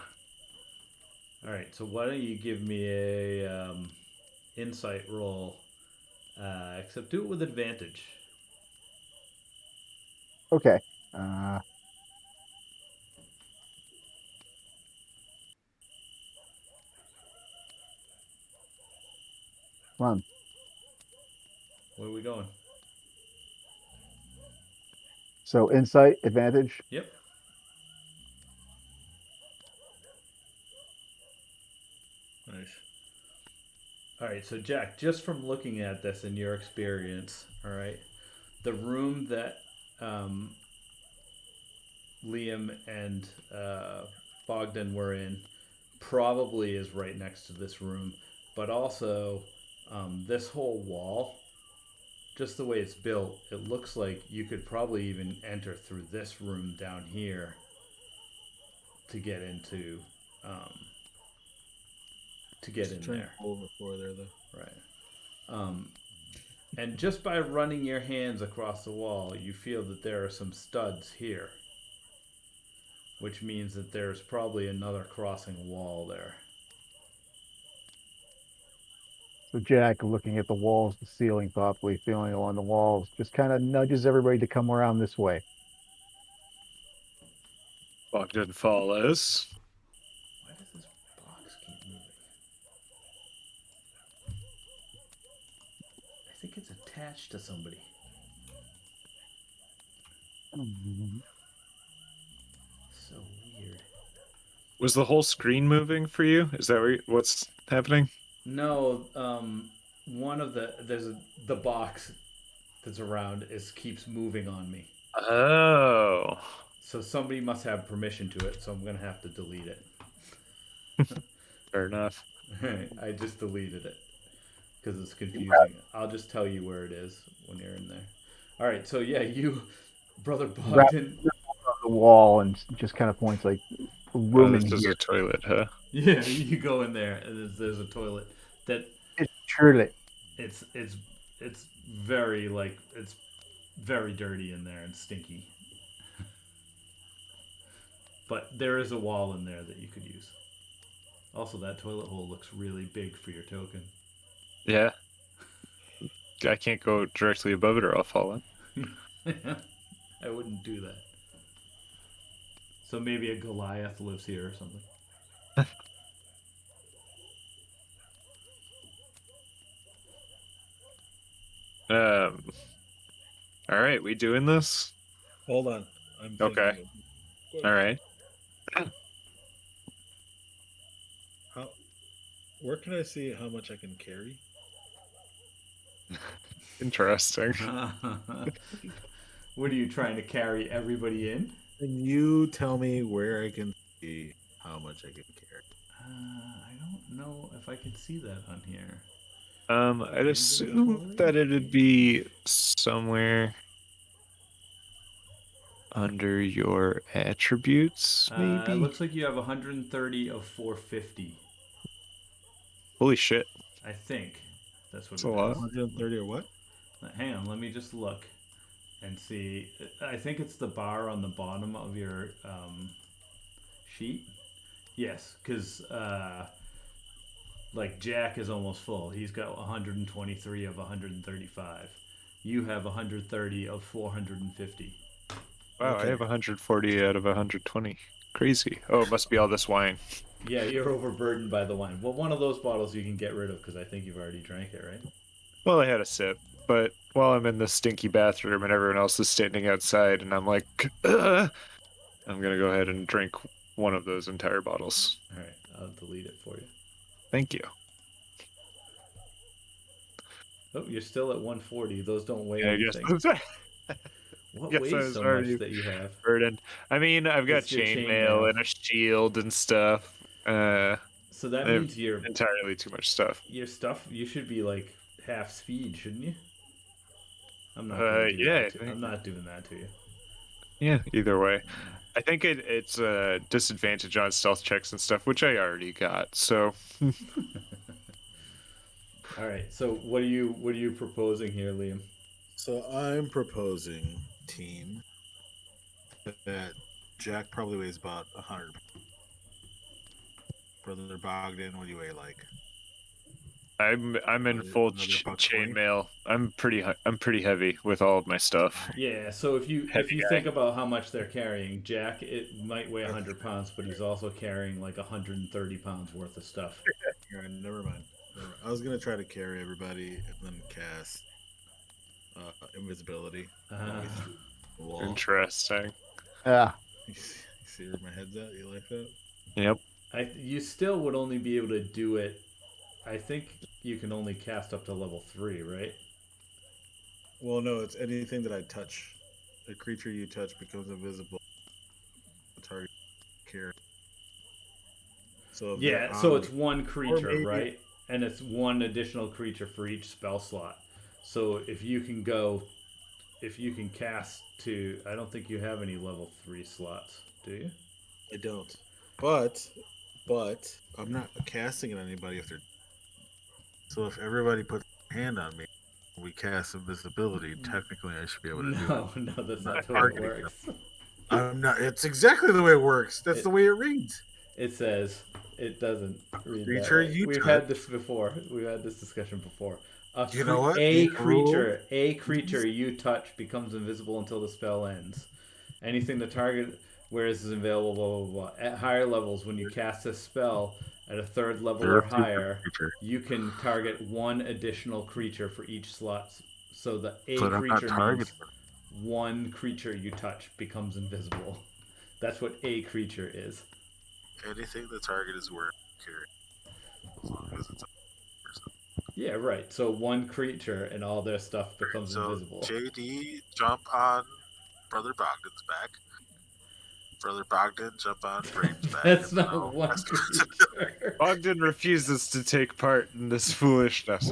All right, so why don't you give me a insight roll, except do it with advantage. Okay. Come on. Where are we going? So insight, advantage. Yep. Nice. All right, so Jack, just from looking at this in your experience, all right, the room that Liam and Bogdan were in probably is right next to this room, but also this whole wall, just the way it's built, it looks like you could probably even enter through this room down here to get into there. Before there, though. Right. And just by running your hands across the wall, you feel that there are some studs here, which means that there's probably another crossing wall there. So Jack, looking at the walls, the ceiling, thoughtfully feeling along the walls, just kind of nudges everybody to come around this way. Bogdan follows. Why does this box keep moving? I think it's attached to somebody. So weird. Was the whole screen moving for you? Is that what's happening? No, one of the box that's around keeps moving on me. Oh. So somebody must have permission to it, so I'm gonna have to delete it. Fair enough. I just deleted it because it's confusing. I'll just tell you where it is when you're in there. All right, so yeah, you, Brother Wrap Bogdan. on the wall and just kind of points like room This in is here. a toilet, huh? Yeah, you go in there, and there's a toilet that It's surely. it's very it's very dirty in there and stinky. But there is a wall in there that you could use. Also, that toilet hole looks really big for your token. Yeah. I can't go directly above it or I'll fall in. I wouldn't do that. So maybe a Goliath lives here or something. All right, we doing this? Hold on. I'm Okay. thinking All right. where can I see how much I can carry? Interesting. What are you trying to carry everybody in? Can you tell me where I can see how much I can carry? I don't know if I can see that on here. I'd assume that it'd be somewhere under your attributes, maybe. It looks like you have 130 of 450. Holy shit. I think that's what That's it a lot. is. 130 or what? Hang on, let me just look and see. I think it's the bar on the bottom of your sheet. Yes, because like Jack is almost full. He's got 123 of 135. You have 130 of 450. Wow, Okay. I have 140 out of 120. Crazy. Oh, it must be all this wine. Yeah, you're overburdened by the wine. Well, one of those bottles you can get rid of because I think you've already drank it, right? Well, I had a sip, but while I'm in the stinky bathroom and everyone else is standing outside and I'm like, I'm going to go ahead and drink one of those entire bottles. All right, I'll delete it for you. Thank you. Oh, you're still at 140. Those don't weigh Yeah, I anything. guess. What Yes, I weighs was so already much that you have? burdened. I mean, I've got It's your chainmail chainmail. and a shield and stuff. So that I have means your entirely too much stuff. stuff. You should be like half speed, shouldn't you? I'm not gonna do Yeah, that. I'm not doing that to you. Yeah, either way. I think it's a disadvantage on stealth checks and stuff, which I already got. So, all right. So what are you proposing here, Liam? So I'm proposing, team, that Jack probably weighs about 100. Brother Bogdan, what do you weigh like? I'm in full chainmail. I'm pretty heavy with all of my stuff. Yeah. So if you Heavy guy. think about how much they're carrying, Jack, it might weigh 100 pounds, but he's also carrying like 130 pounds worth of stuff. Never mind. I was gonna try to carry everybody and then cast invisibility. Wall. Interesting. Yeah. You see where my head's at? You like that? Yep. You still would only be able to do it. I think you can only cast up to level 3, right? Well, no, it's anything that I touch. A creature you touch becomes invisible. The target carry. So yeah, so it's one creature, right? And it's one additional creature for each spell slot. So if you can cast to, I don't think you have any level 3 slots, do you? I don't. But I'm not casting it on anybody if they're. So if everybody puts a hand on me, we cast invisibility. Technically, I should be able to do it. No, that's not the way it works. I'm not. It's exactly the way it works. That's the way it reads. It says it doesn't read Creature that way. you We've touch. had this before. We've had this discussion before. You know what? A creature you touch becomes invisible until the spell ends. Anything the target wears is available. Blah blah blah. At higher levels, when you cast a spell at a 3rd level or higher, you can target one additional creature for each slot. So the A creature means one creature you touch becomes invisible. That's what a creature is. Anything the target is wearing, carry. As long as it's a person. Yeah, right. So one creature and all their stuff becomes So invisible. JD, jump on Brother Bogdan's back. Brother Bogdan, jump on Braden's back. That's not one creature. Bogdan refuses to take part in this foolishness.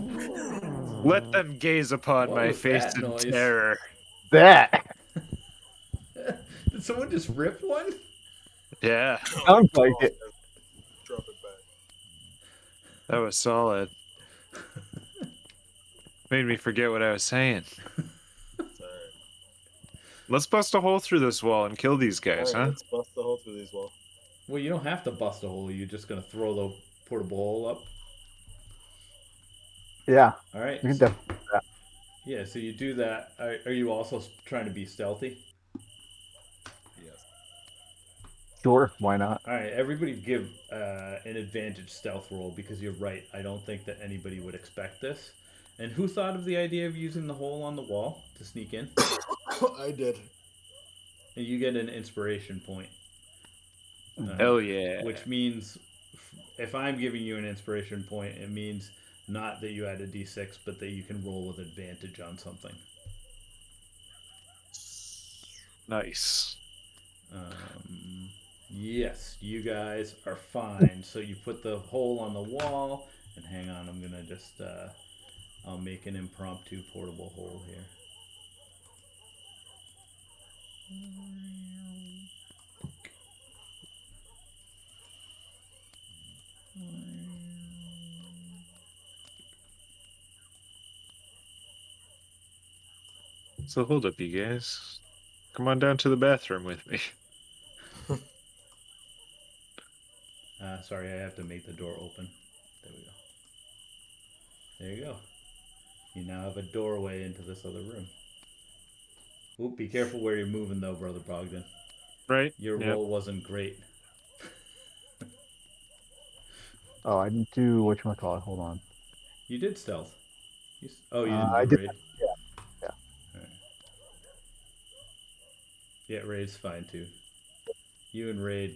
Let them gaze upon What my was face that in noise? terror. That Did someone just rip one? Yeah, sounds like it. Drop it back. that was solid. Made me forget what I was saying. It's alright. Let's bust a hole through this wall and kill these guys, Alright, huh? let's bust the hole through these walls. Well, you don't have to bust a hole. You're just gonna throw the portable hole up. Yeah, All right. you can definitely do that. Yeah. So you do that. Are you also trying to be stealthy? Yes. Sure, why not? All right. Everybody give an advantage stealth roll because you're right. I don't think that anybody would expect this. And who thought of the idea of using the hole on the wall to sneak in? I did. And you get an inspiration point. Hell yeah. Which means if I'm giving you an inspiration point, it means not that you add a d6, but that you can roll with advantage on something. Nice. Yes, you guys are fine. So you put the hole on the wall, and hang on, I'm gonna just I'll make an impromptu portable hole here. So hold up, you guys. Come on down to the bathroom with me. Sorry, I have to make the door open. There we go. There you go. You now have a doorway into this other room. Oop, be careful where you're moving, though, Brother Bogdan. Right? Your roll wasn't great. Oh, I didn't do whatchamacallit. Hold on. You did stealth. Oh, you didn't I do did. raid? Yeah. Alright. Yeah, raid's fine too. You and raid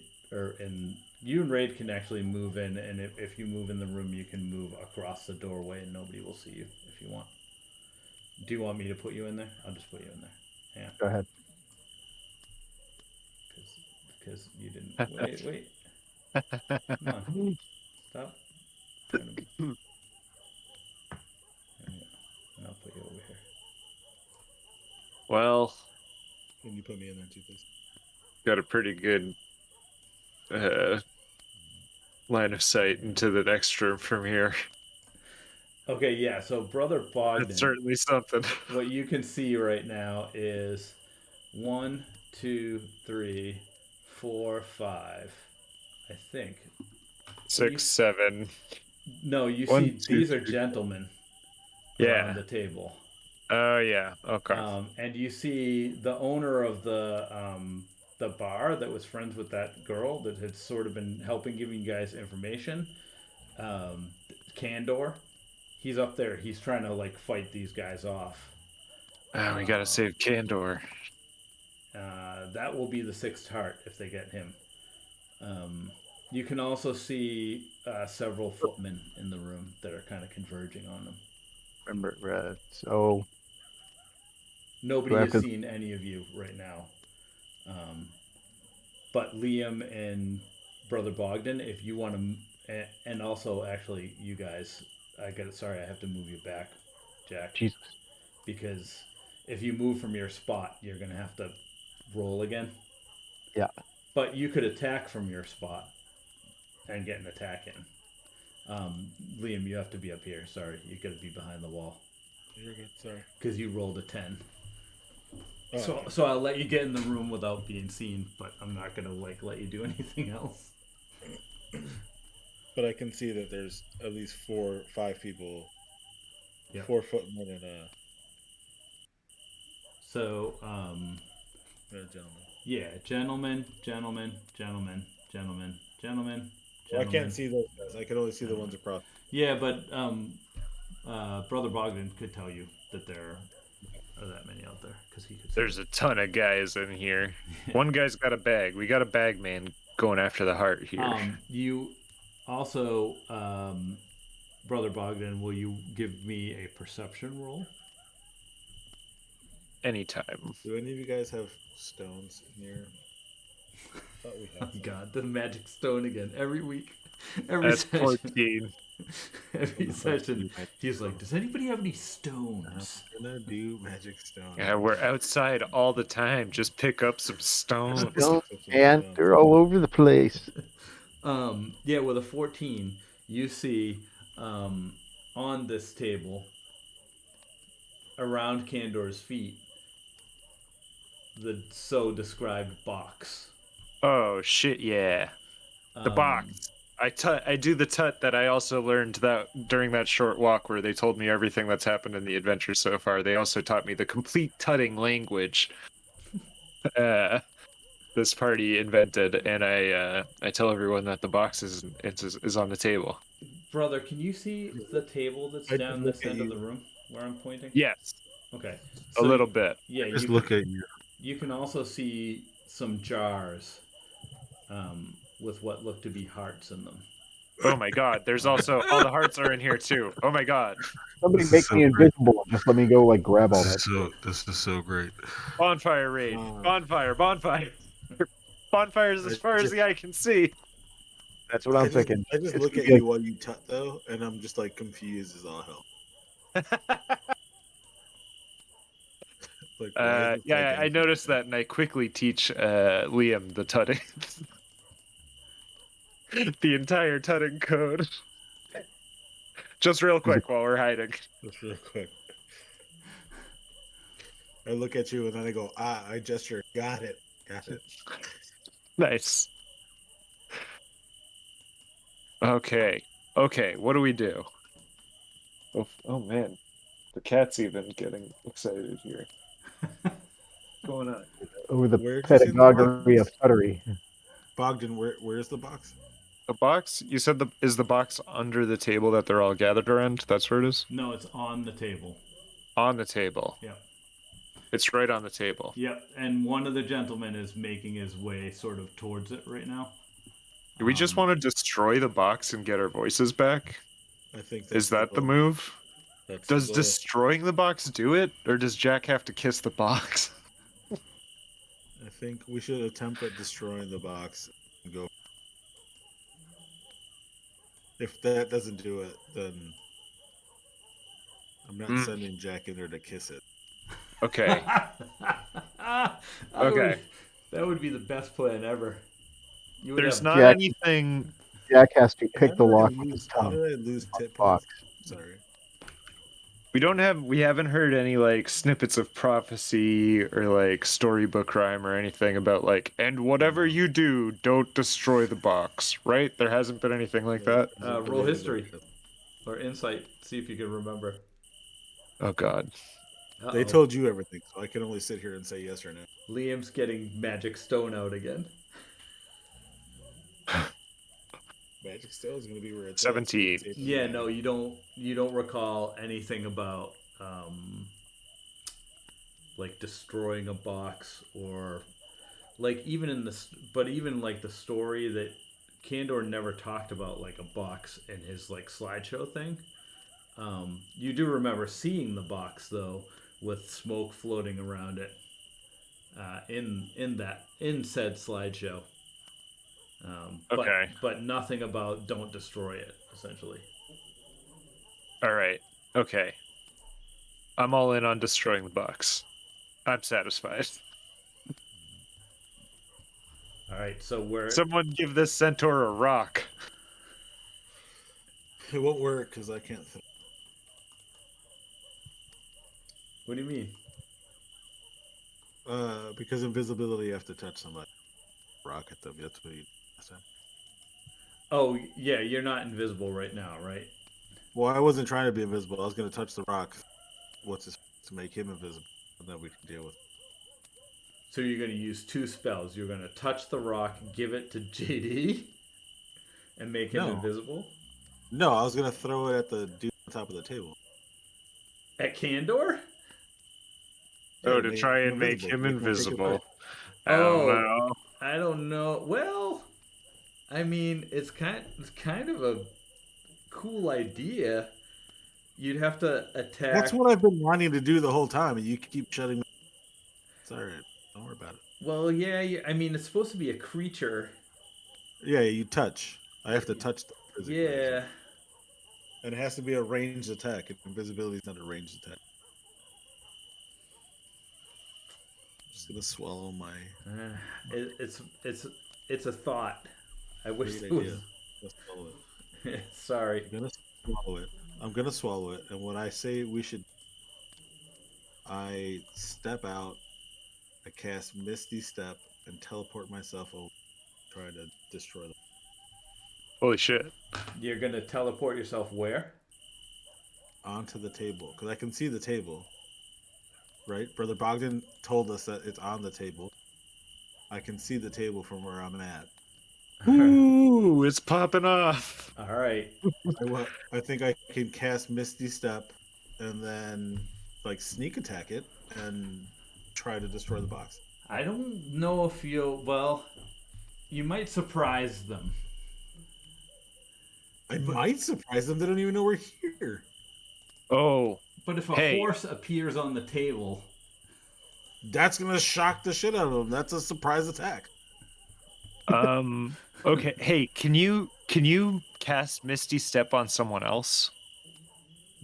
can actually move in, and if you move in the room, you can move across the doorway, and nobody will see you if you want. Do you want me to put you in there? I'll just put you in there. Yeah. Go ahead. Because you didn't. Wait. Come on. Stop. There we go. And I'll put you over here. Well, Can you put me in there too, please? got a pretty good line of sight into the next room from here. Okay, yeah, so Brother Bogdan. That's certainly something. What you can see right now is 1, 2, 3, 4, 5. I think. 6, 7. No, you 1, see 2, these are 3, gentlemen Yeah. around the table. Oh, yeah. Okay. And you see the owner of the bar that was friends with that girl that had sort of been helping giving you guys information. Candor. He's up there. He's trying to like fight these guys off. We gotta save Candor. That will be the 6th heart if they get him. You can also see several footmen in the room that are kind of converging on them. Remember, so Nobody has seen any of you right now. But Liam and Brother Bogdan, if you want to, and also actually you guys, sorry, I have to move you back, Jack. Jesus. Because if you move from your spot, you're going to have to roll again. Yeah. But you could attack from your spot and get an attack in. Liam, you have to be up here. Sorry, you got to be behind the wall. You're good. Sorry. Because you rolled a 10. Oh, So, okay. so I'll let you get in the room without being seen, but I'm not gonna let you do anything else. But I can see that there's at least 4, 5 people. Yeah. 4 footmen and a So, gentleman. yeah, gentlemen. Well, I can't see those guys. I can only see the ones across. Yeah, but Brother Bogdan could tell you that they're are that many out there? Because he could. There's a ton of guys in here. One guy's got a bag. We got a bag man going after the heart here. You also, Brother Bogdan, will you give me a perception roll? Anytime. Do any of you guys have stones in your? I thought we had. God, the magic stone again every week, every That's session. 14. Every session, he's like, "Does anybody have any stones?" I'm gonna do magic stone. Yeah, we're outside all the time. Just pick up some stones. And they're all over the place. Yeah, with a 14, you see on this table, around Candor's feet, the so described box. Oh shit! Yeah, the box. I do the tut that I also learned that during that short walk where they told me everything that's happened in the adventure so far. They also taught me the complete tutting language. This party invented, and I tell everyone that the box is on the table. Brother, can you see the table that's down this end of the room where I'm pointing? Yes. Okay. A little bit. Yeah. Just look at you. You can also see some jars with what look to be hearts in them. Oh my god! There's also all the hearts are in here too. Oh my god! Somebody make me invisible. Just let me go like grab all that. This is so great. Bonfire raid. Bonfire. Bonfires as far as the eye can see. That's what I'm thinking. I just look at you while you tut though, and I'm just like confused as all hell. Like, yeah, I noticed that, and I quickly teach Liam the tutting. The entire tutting code. Just real quick while we're hiding. Just real quick. I look at you and then I go, I gesture. Got it. Nice. Okay, what do we do? Oh man, the cat's even getting excited here. What's going on? Over the pedagogy of tuttery. Bogdan, where's the box? The box? You said is the box under the table that they're all gathered around? That's where it is? No, it's on the table. On the table. Yep. It's right on the table. Yep, and one of the gentlemen is making his way sort of towards it right now. Do we just want to destroy the box and get our voices back? I think is that the move? Does destroying the box do it, or does Jack have to kiss the box? I think we should attempt at destroying the box and go. If that doesn't do it, then I'm not sending Jack in there to kiss it. Okay. Okay. That would be the best plan ever. There's not anything. Jack has to pick the lock with his tongue. How did I lose tip box? Sorry. We haven't heard any like snippets of prophecy or like storybook rhyme or anything about like, and whatever you do, don't destroy the box, right? There hasn't been anything like that. Roll history or insight. See if you can remember. Oh God. Uh-oh. They told you everything, so I can only sit here and say yes or no. Liam's getting magic stone out again. Magic stone is going to be where it's 17. Yeah, no, you don't recall anything about like destroying a box or like even like the story that Candor never talked about like a box in his like slideshow thing. You do remember seeing the box though with smoke floating around it in said slideshow. Okay. But nothing about don't destroy it, essentially. All right. Okay. I'm all in on destroying the box. I'm satisfied. All right, so we're... Someone give this centaur a rock. It won't work because I can't think. What do you mean? Because invisibility, you have to touch somebody. Rock at them. That's what you last time. Oh, yeah, you're not invisible right now, right? Well, I wasn't trying to be invisible. I was going to touch the rock. To make him invisible, and then we can deal with it. So you're going to use two spells. You're going to touch the rock, give it to JD, and make him invisible? No, I was going to throw it at the dude on top of the table. At Candor? Oh, Yeah, to try and make him invisible. I don't know. I don't know. Well, I mean, it's kind of a cool idea. You'd have to attack. That's what I've been wanting to do the whole time, and you keep shutting me. It's all right. Don't worry about it. Well, yeah. I mean, it's supposed to be a creature. Yeah, you touch. I have to touch them physically. Yeah. And it has to be a ranged attack. If invisibility is not a ranged attack. I'm just gonna swallow my. It's a thought. I wish Great it was. idea. Let's swallow it. Sorry. I'm gonna swallow it. I'm gonna swallow it. And when I say we should, I step out. I cast Misty Step and teleport myself over, trying to destroy them. Holy shit. You're gonna teleport yourself where? Onto the table, because I can see the table. Right? Brother Bogdan told us that it's on the table. I can see the table from where I'm at. Ooh, it's popping off. All right. I think I can cast Misty Step and then like sneak attack it and try to destroy the box. I don't know if you might surprise them. I might surprise them. They don't even know we're here. Oh. But if a horse appears on the table, that's gonna shock the shit out of them. That's a surprise attack. Okay. Hey, can you cast Misty Step on someone else?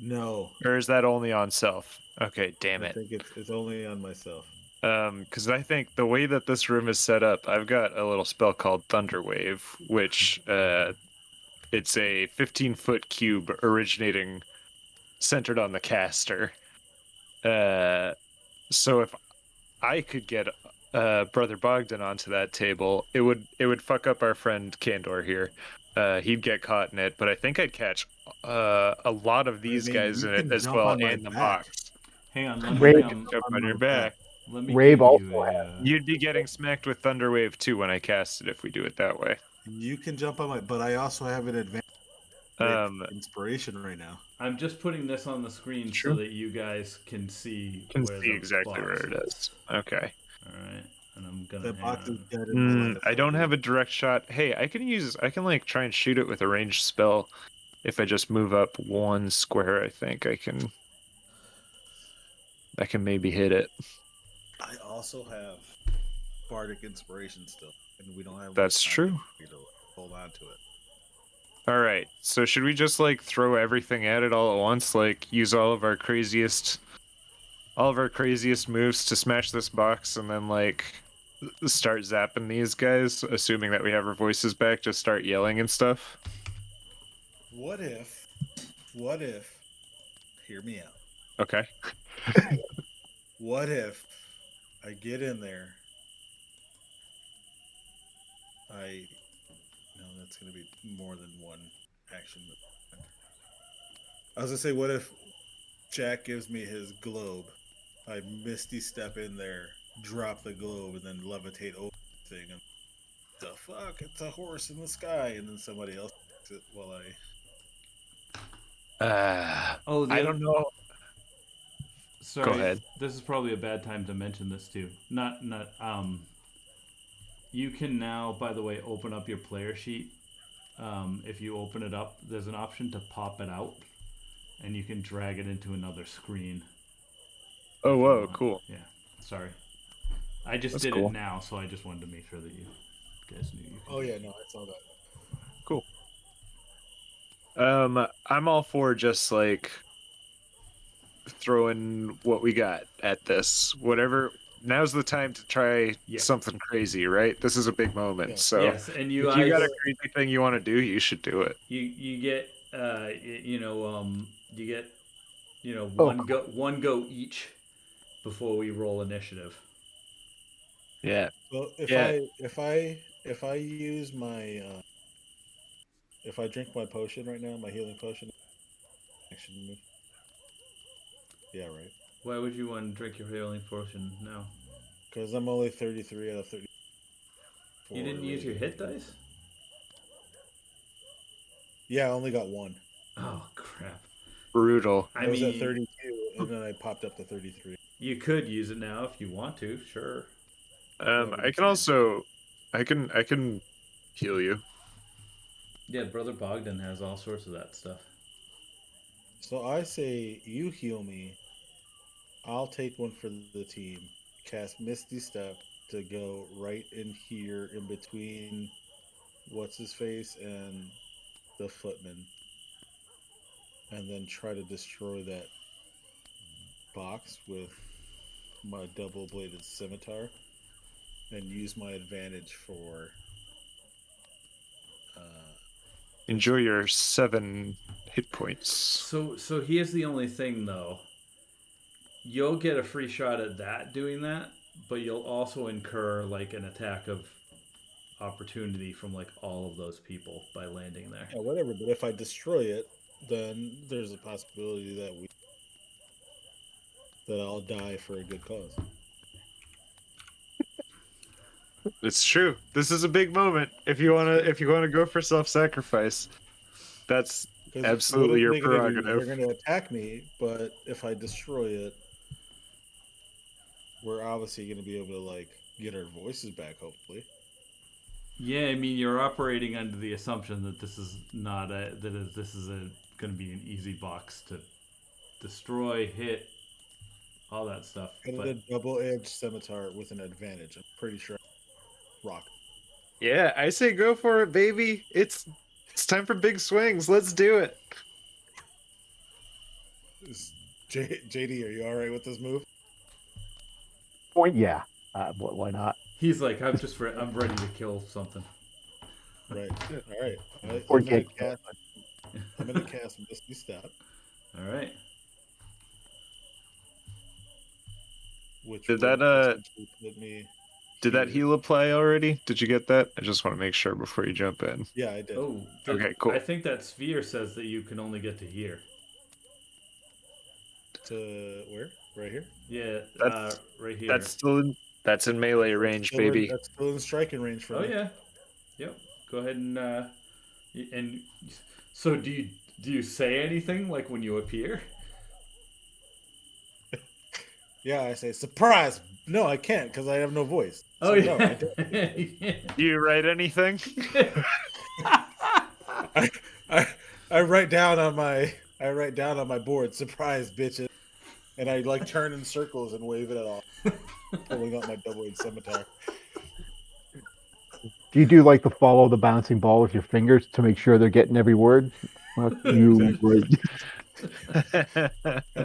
No. Or is that only on self? Okay, damn it. I think it's only on myself. Because I think the way that this room is set up, I've got a little spell called Thunder Wave, which it's a 15-foot cube originating centered on the caster. So if I could get Brother Bogdan onto that table, it would fuck up our friend Kandor here. He'd get caught in it, but I think I'd catch a lot of these guys in it as well, and the box. Hang on, let Rave, me Jump on your back. let me Rave give also you a, You'd be getting smacked with Thunder Wave too when I cast it if we do it that way. You can jump on my, but I also have an advanced inspiration right now. I'm just putting this on the screen so that you guys can see Exactly where it is. Okay. All right, and I'm gonna. That box is dead in my line of I don't sight. have a direct shot. Hey, I can like try and shoot it with a ranged spell. If I just move up one square, I think I can maybe hit it. I also have bardic inspiration still, and we don't have. That's true. To hold on to it. All right. So should we just like throw everything at it all at once? Like use all of our craziest moves to smash this box, and then like start zapping these guys, assuming that we have our voices back. Just start yelling and stuff. What if? Hear me out. Okay. What if I get in there? No, that's going to be more than one action. I was going to say, what if Jack gives me his globe? I Misty Step in there, drop the globe, and then levitate over the thing. And the fuck? It's a horse in the sky. And then somebody else takes it while I don't know. Sorry, Go ahead. This is probably a bad time to mention this too. You can now, by the way, open up your player sheet. If you open it up, there's an option to pop it out, and you can drag it into another screen. Oh, whoa, cool. Yeah, sorry. I just That's did cool. it now, so I just wanted to make sure that you guys knew you could. Oh, yeah, no, I saw that. Cool. I'm all for just like throwing what we got at this. Whatever. Now's the time to try something crazy, right? This is a big moment. Yeah. So Yes, and if you got a crazy thing you want to do, you should do it. You get one go each before we roll initiative. Yeah. Well, if I use my if I drink my potion right now, my healing potion, action move. Yeah, right. Why would you want to drink your healing potion now? Because I'm only 33 out of 30. You didn't use your hit dice? Yeah, I only got one. Oh crap! Brutal. I was at 32, and then I popped up to 33. You could use it now if you want to. Sure. I can also, I can heal you. Yeah, Brother Bogdan has all sorts of that stuff. So I say you heal me. I'll take one for the team. Cast Misty Step to go right in here in between what's his face and the footman. And then try to destroy that box with my double bladed scimitar and use my advantage for Enjoy your 7 hit points. So here's the only thing though. You'll get a free shot at doing that, but you'll also incur like an attack of opportunity from like all of those people by landing there. yeah, whatever. But if I destroy it, then there's a possibility that I'll die for a good cause. It's true. This is a big moment. If you wanna go for self-sacrifice, that's absolutely your prerogative. They're going to attack me, but if I destroy it, we're obviously going to be able to like get our voices back. Hopefully. Yeah, I mean you're operating under the assumption that this is not this is going to be an easy box to destroy, hit, all that stuff. And But a double-edged scimitar with an advantage. I'm pretty sure. Rock. Yeah, I say go for it, baby. It's time for big swings. Let's do it. JD, are you all right with this move? Point, yeah. Why not? he's like, I'm ready to kill something. Right. All right. Or I'm gonna get cast. I'm gonna cast Misty Step, All right. which Did will that, essentially put me. Did that here. heal apply already? Did you get that? I just want to make sure before you jump in. Yeah, I did. Oh, Okay, cool. I think that sphere says that you can only get to here. To where? Right here. Yeah, That's- right here. That's in melee range, Still baby. that's still in striking range for Oh me. yeah, yep. Go ahead and so do you say anything like when you appear? Yeah, I say surprise. No, I can't because I have no voice. Oh So, yeah. no, I don't. Do you write anything? I write down on my board surprise bitches, and I like turn in circles and wave it at all, pulling out my double-edged scimitar. Do you do like the follow the bouncing ball with your fingers to make sure they're getting every word? Well, you And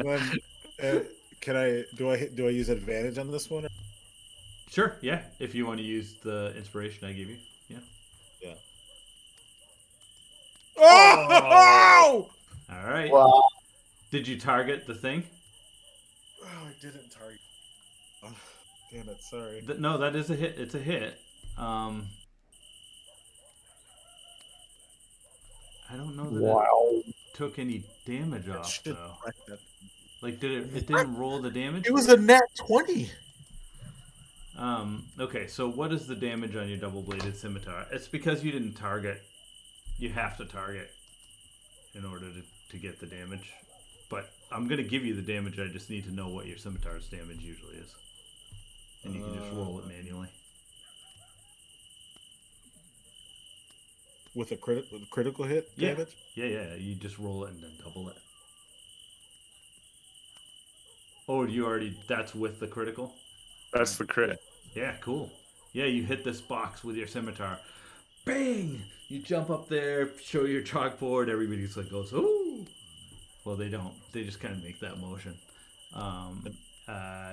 then, do I use advantage on this one? Or? Sure, yeah. If you want to use the inspiration I gave you, yeah. Yeah. Oh! All right. Wow. Did you target the thing? Oh, I didn't target. Oh, damn it! Sorry. No, that is a hit. It's a hit. I don't know that it took any damage off though. Like, it didn't roll the damage? It was a nat 20. Okay, so what is the damage on your double-bladed scimitar? It's because you didn't target. You have to target in order to get the damage. But I'm going to give you the damage. I just need to know what your scimitar's damage usually is. And you can just roll it manually. With a critical hit Yeah. damage? Yeah. You just roll it and then double it. Oh, that's with the critical? That's the crit. Yeah, cool. Yeah, you hit this box with your scimitar. Bang! You jump up there, show your chalkboard, everybody's like goes, ooh! Well, they don't. They just kind of make that motion.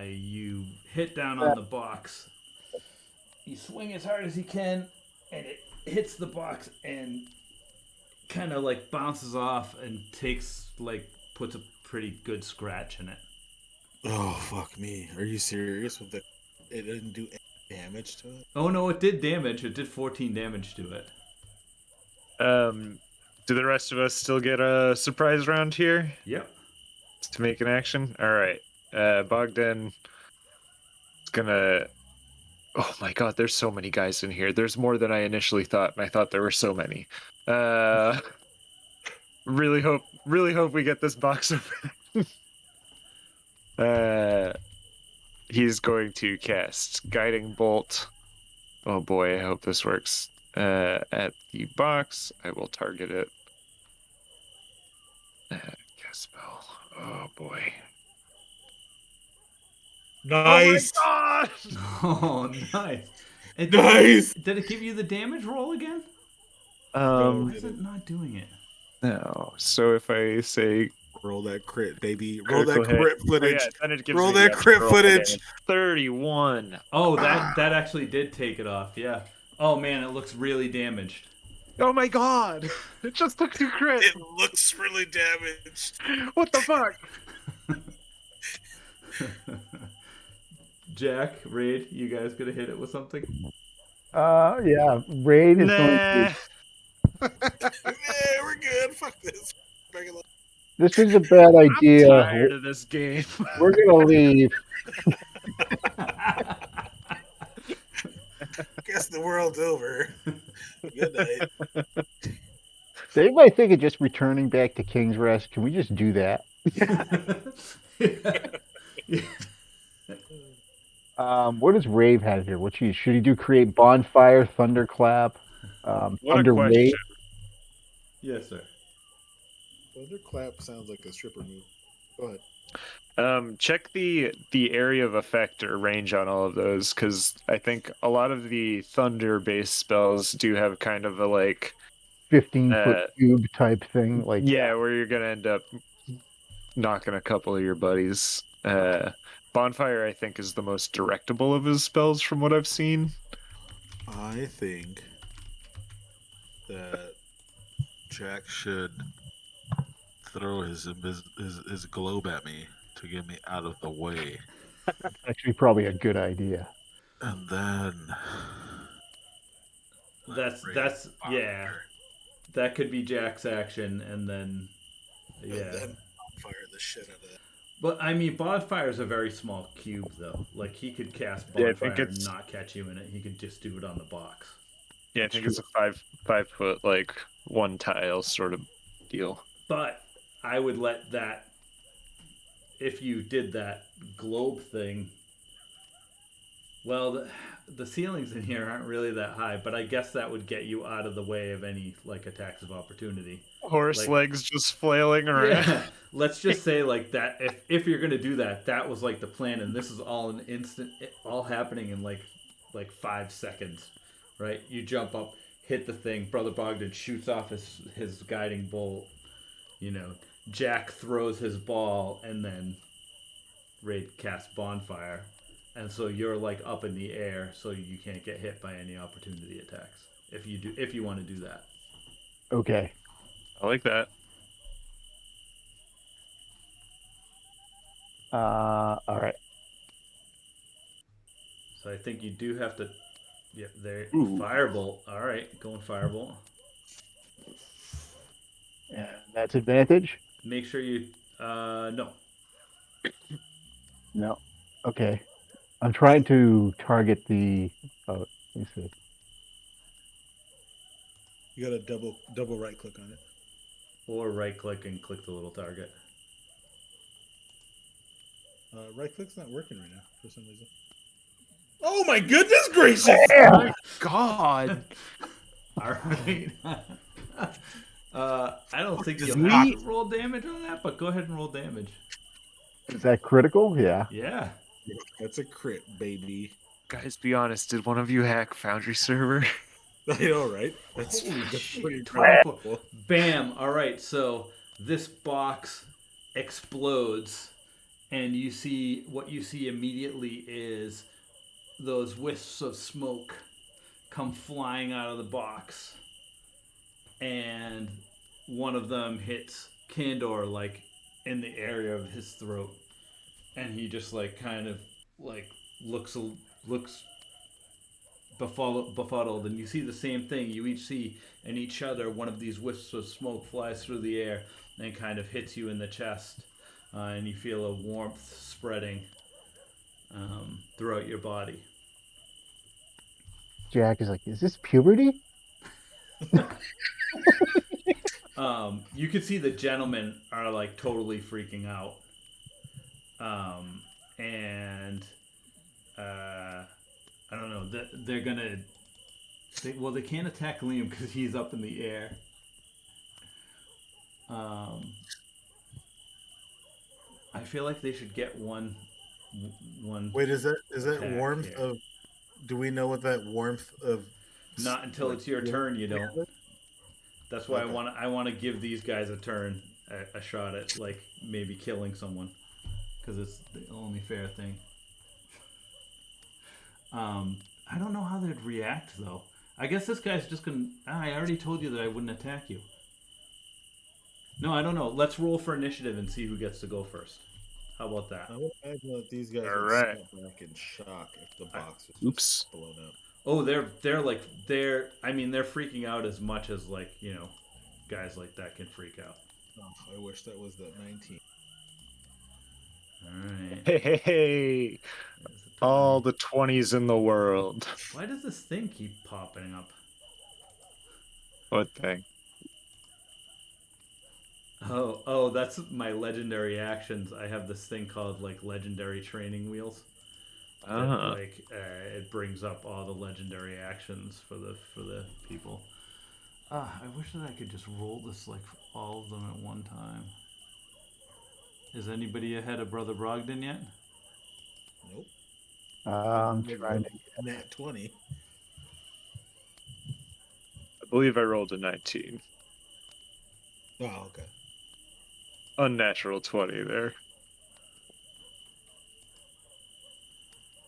You hit down on the box. You swing as hard as you can, and it hits the box and kind of like bounces off and puts a pretty good scratch in it. Oh, fuck me. Are you serious with it didn't do any damage to it? Oh no, it did damage. It did 14 damage to it. Do the rest of us still get a surprise round here Yep. to make an action? All right. Bogdan is gonna. Oh my god, there's so many guys in here. There's more than I initially thought, and I thought there were so many. Really hope we get this box open. he's going to cast Guiding Bolt. Oh boy, I hope this works. At the box, I will target it. Cast spell. Oh boy. Nice. Oh my god! Oh, nice. And Nice. did it give you the damage roll again? No. Why is it not doing it? No. So if I say Roll that crit, baby. Roll that critical hit, crit oh footage. yeah, then it gives Roll me the that extra crit roll footage. damage. 31. Oh, that actually did take it off. Yeah. Oh man, it looks really damaged. Oh my god! It just took 2 crits. It looks really damaged. What the fuck? Jack, Raid, you guys gonna hit it with something? Yeah. Raid is going Nah. to. Yeah, we're good. Fuck this. Bring it up. This is a bad idea. Tired of this game. We're gonna leave. Guess the world's over. Good night. Does anybody think of just returning back to King's Rest? Can we just do that? What does Rave have here? Should he do create bonfire, thunderclap, What a thunder question. wave? Yes, sir. Thunderclap sounds like a stripper move. Go ahead. Check the area of effect or range on all of those, because I think a lot of the thunder-based spells do have kind of a 15-foot cube type thing. yeah, where you're gonna end up knocking a couple of your buddies. Bonfire, I think, is the most directable of his spells from what I've seen. I think that Jack should throw his globe at me to get me out of the way. Actually, probably a good idea. And then That's yeah. That could be Jack's action, and then And then fire the shit out of it. But I mean, bonfire is a very small cube, though. Like he could cast Yeah, I bonfire think and it's- not catch you in it. He could just do it on the box. Yeah, I think it's a 5 foot, one tile sort of deal. But I would let that, if you did that globe thing. Well, the ceilings in here aren't really that high, but I guess that would get you out of the way of any attacks of opportunity. Horse legs just flailing around. Yeah, let's just say that if you're gonna do that, that was the plan, and this is all an instant, all happening in like 5 seconds, right? You jump up, hit the thing. Brother Bogdan shoots off his guiding bolt. Jack throws his ball, and then Raid casts bonfire, and so you're up in the air, so you can't get hit by any opportunity attacks. If you want to do that. Okay. I like that. All right. So I think you do have to. Yep, there. Ooh. Firebolt. All right, going firebolt. And that's advantage? Make sure you. No. No. Okay. I'm trying to target the. Oh, let me see. You got to double right click on it. Or right click and click the little target. Right click's not working right now for some reason. Oh my goodness gracious! My God. All right. I don't think Does you'll have to roll damage on that, but go ahead and roll damage. Is that critical? Yeah. Yeah. That's a crit, baby. Guys, be honest. Did one of you hack Foundry server? I know, right? That's Holy pretty shit, incredible. Bam! All right, so this box explodes, and what you see immediately is those wisps of smoke come flying out of the box, and one of them hits Candor in the area of his throat, and he just looks befuddled, and you see the same thing. You each see in each other one of these wisps of smoke flies through the air and kind of hits you in the chest, and you feel a warmth spreading throughout your body. Jack is like, is this puberty? You can see the gentlemen are totally freaking out, and I don't know. They're gonna. They can't attack Liam because he's up in the air. I feel like they should get one. Wait, is that warmth here. of? Do we know what that warmth of? Not until it's your turn. You don't. That's why I want to give these guys a turn, a shot at like maybe killing someone, because it's the only fair thing. I don't know how they'd react though. I guess this guy's just gonna. I already told you that I wouldn't attack you. No, I don't know. Let's roll for initiative and see who gets to go first. How about that? I would imagine that these guys All would right. step back in shock if the box was Oops. blown up. Oh, they're like they're. I mean, they're freaking out as much as like guys like that can freak out. Oh, I wish that was that 19. All right. Hey. All the 20s in the world. Why does this thing keep popping up? What thing? Oh, that's my legendary actions. I have this thing called like legendary training wheels. That, it brings up all the legendary actions for the people. I wish that I could just roll this like all of them at one time. Is anybody ahead of Brother Brogdon yet? Nope. I'm trying to. Nat 20. I believe I rolled a 19. Oh, okay. Unnatural 20 there.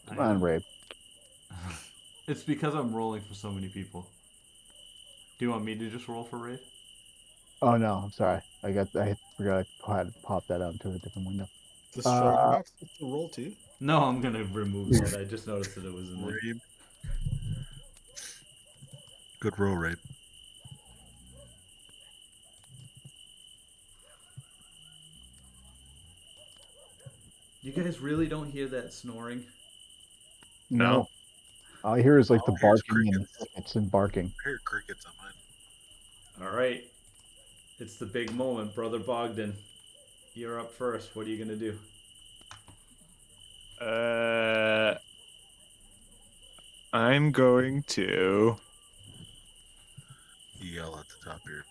Come on, Ray. It's because I'm rolling for so many people. Do you want me to just roll for Raid? Oh no, I'm sorry. I forgot I had to pop that out into a different window. The strike box is to roll too. No, I'm gonna remove that. I just noticed that it was in there. Raid. Good roll, Raid. You guys really don't hear that snoring? No. All I hear is like the All I hear is barking and crickets. crickets and barking. I hear crickets on mine. All right. It's the big moment, Brother Bogdan. You're up first. What are you gonna do? I'm going to Yell at the top of your.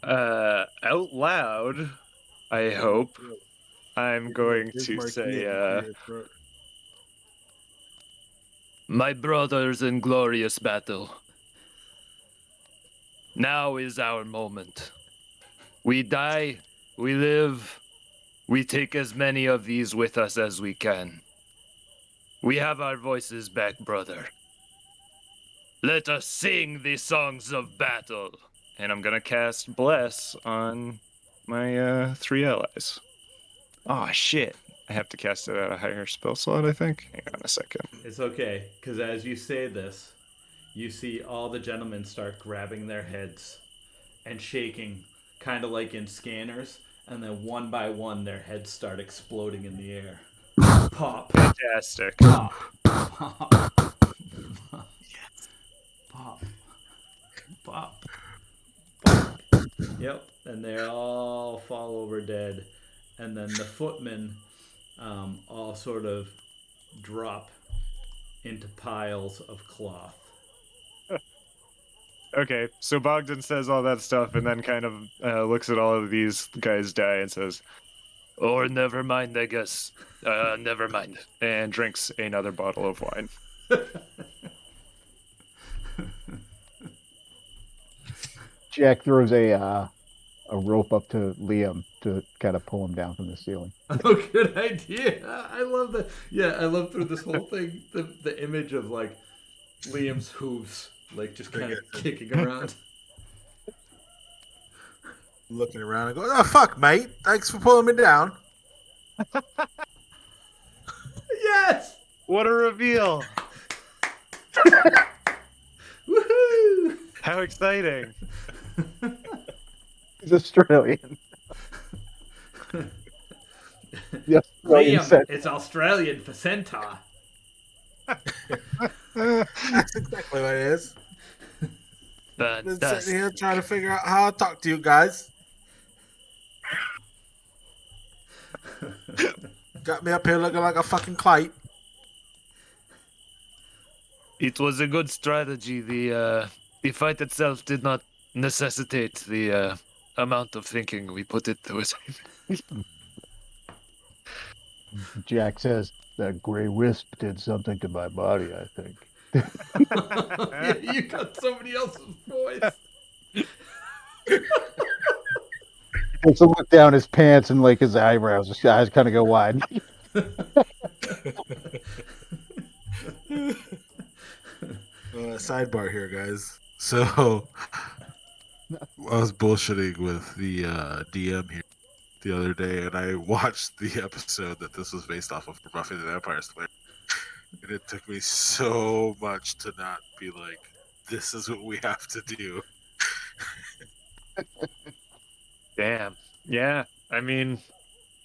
out loud, I hope, I'm going to say, my brothers in glorious battle, now is our moment. We die, we live, we take as many of these with us as we can. We have our voices back, brother. Let us sing the songs of battle. And I'm going to cast Bless on my 3 allies. Oh, shit. I have to cast it at a higher spell slot, I think. Hang on a second. It's okay, because as you say this, you see all the gentlemen start grabbing their heads and shaking, kind of like in scanners, and then one by one their heads start exploding in the air. Pop. Fantastic. Pop. Pop. Pop. Pop. Pop. Yep, and they all fall over dead. And then the footmen all sort of drop into piles of cloth. Okay, so Bogdan says all that stuff and then kind of looks at all of these guys die and says, or never mind, I guess. Never mind. And drinks another bottle of wine. Jack throws a rope up to Liam to kind of pull him down from the ceiling. Oh, good idea. I love that. Yeah, I love through this whole thing the image of like Liam's hooves, like just kind of kicking around. Looking around and go, oh, fuck, mate. Thanks for pulling me down. Yes! What a reveal! Woohoo! How exciting! He's Australian. Yes, Liam, it's Australian for centaur. That's exactly what it is. Been Fantastic. sitting here trying to figure out how to talk to you guys. Got me up here looking like a fucking kite. It was a good strategy. The fight itself did not necessitate the amount of thinking we put into it. Jack says that gray wisp did something to my body, I think. Yeah, you got somebody else's voice. Takes a look down his pants and like his eyebrows, his eyes kind of go wide. Sidebar here, guys. So I was bullshitting with the DM here the other day, and I watched the episode that this was based off of for Buffy the Vampire Slayer, and it took me so much to not be like, "This is what we have to do." Damn. Yeah. I mean,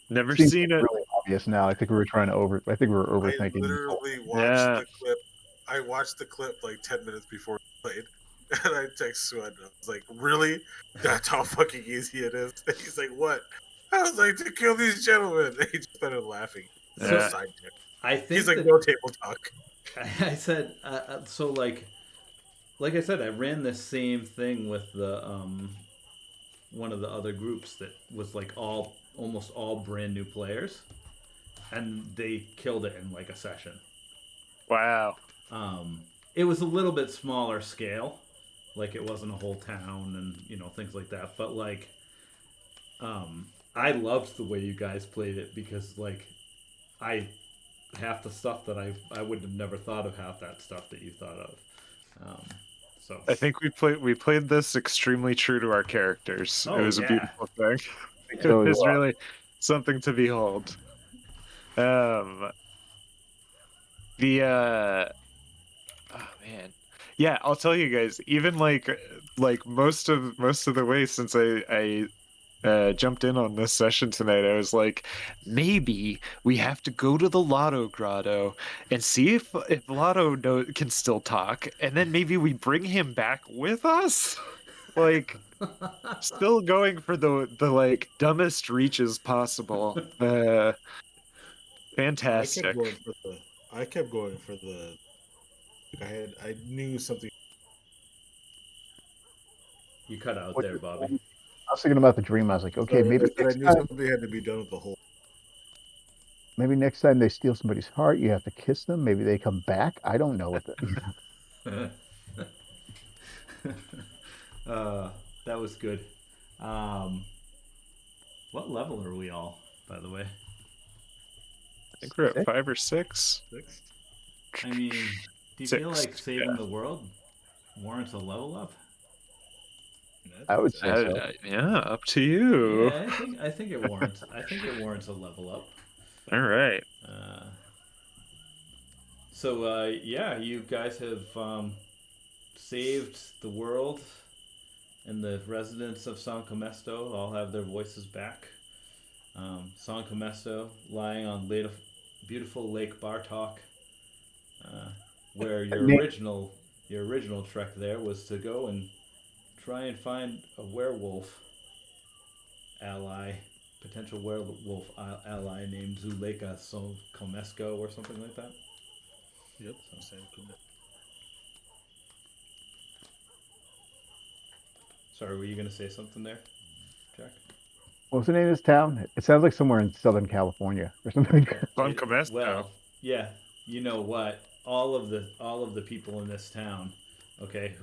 never Seems seen it. really obvious now. I think we were overthinking. I literally watched Yeah. the clip. I watched the clip like 10 minutes before it played, and I text Sweat. I was like, "Really? That's how fucking easy it is." And he's like, "What?" I was like, "To kill these gentlemen." And he just started laughing. So Yeah. side tip. I think He's like, that- "No table talk." I said so. Like I said, I ran this same thing with the one of the other groups that was like almost all brand new players, and they killed it in like a session. Wow. It was a little bit smaller scale, like it wasn't a whole town and things like that. But like, I loved the way you guys played it because like, half the stuff that I would have never thought of half that stuff that you thought of. So I think we played this extremely true to our characters. Oh, It was a yeah. beautiful thing. It so was as well. really something to behold. The oh man. Yeah, I'll tell you guys, even like most of the way since I jumped in on this session tonight, I was like, maybe we have to go to the Lotto Grotto and see if Lotto can still talk, and then maybe we bring him back with us. Like, still going for the like dumbest reaches possible. Fantastic. I kept going for the. I knew something. you cut out What there, you're Bobby. saying- I was thinking about the dream. I was like, okay, I maybe said I next knew time, something had to be done with the whole. they steal somebody's heart, you have to kiss them. Maybe they come back. I don't know what the. That was good. What level are we all, by the way? I think we're at 5 or 6. I mean, do you 6, feel like saving yeah. the world warrants a level up? I would say so. Yeah, up to you. Yeah, I think it warrants. I think it warrants a level up. All right. Yeah, you guys have saved the world, and the residents of San Comesto all have their voices back. San Comesto, lying on beautiful Lake Bartok, where your original trek there was to go and try and find a werewolf ally, potential werewolf ally named Zuleka Comesco or something like that. Yep. Same. Sorry, were you going to say something there, Jack? What's the name of this town? It sounds like somewhere in Southern California or something. San Comesto. Well, yeah. You know what? All of the people in this town. Okay,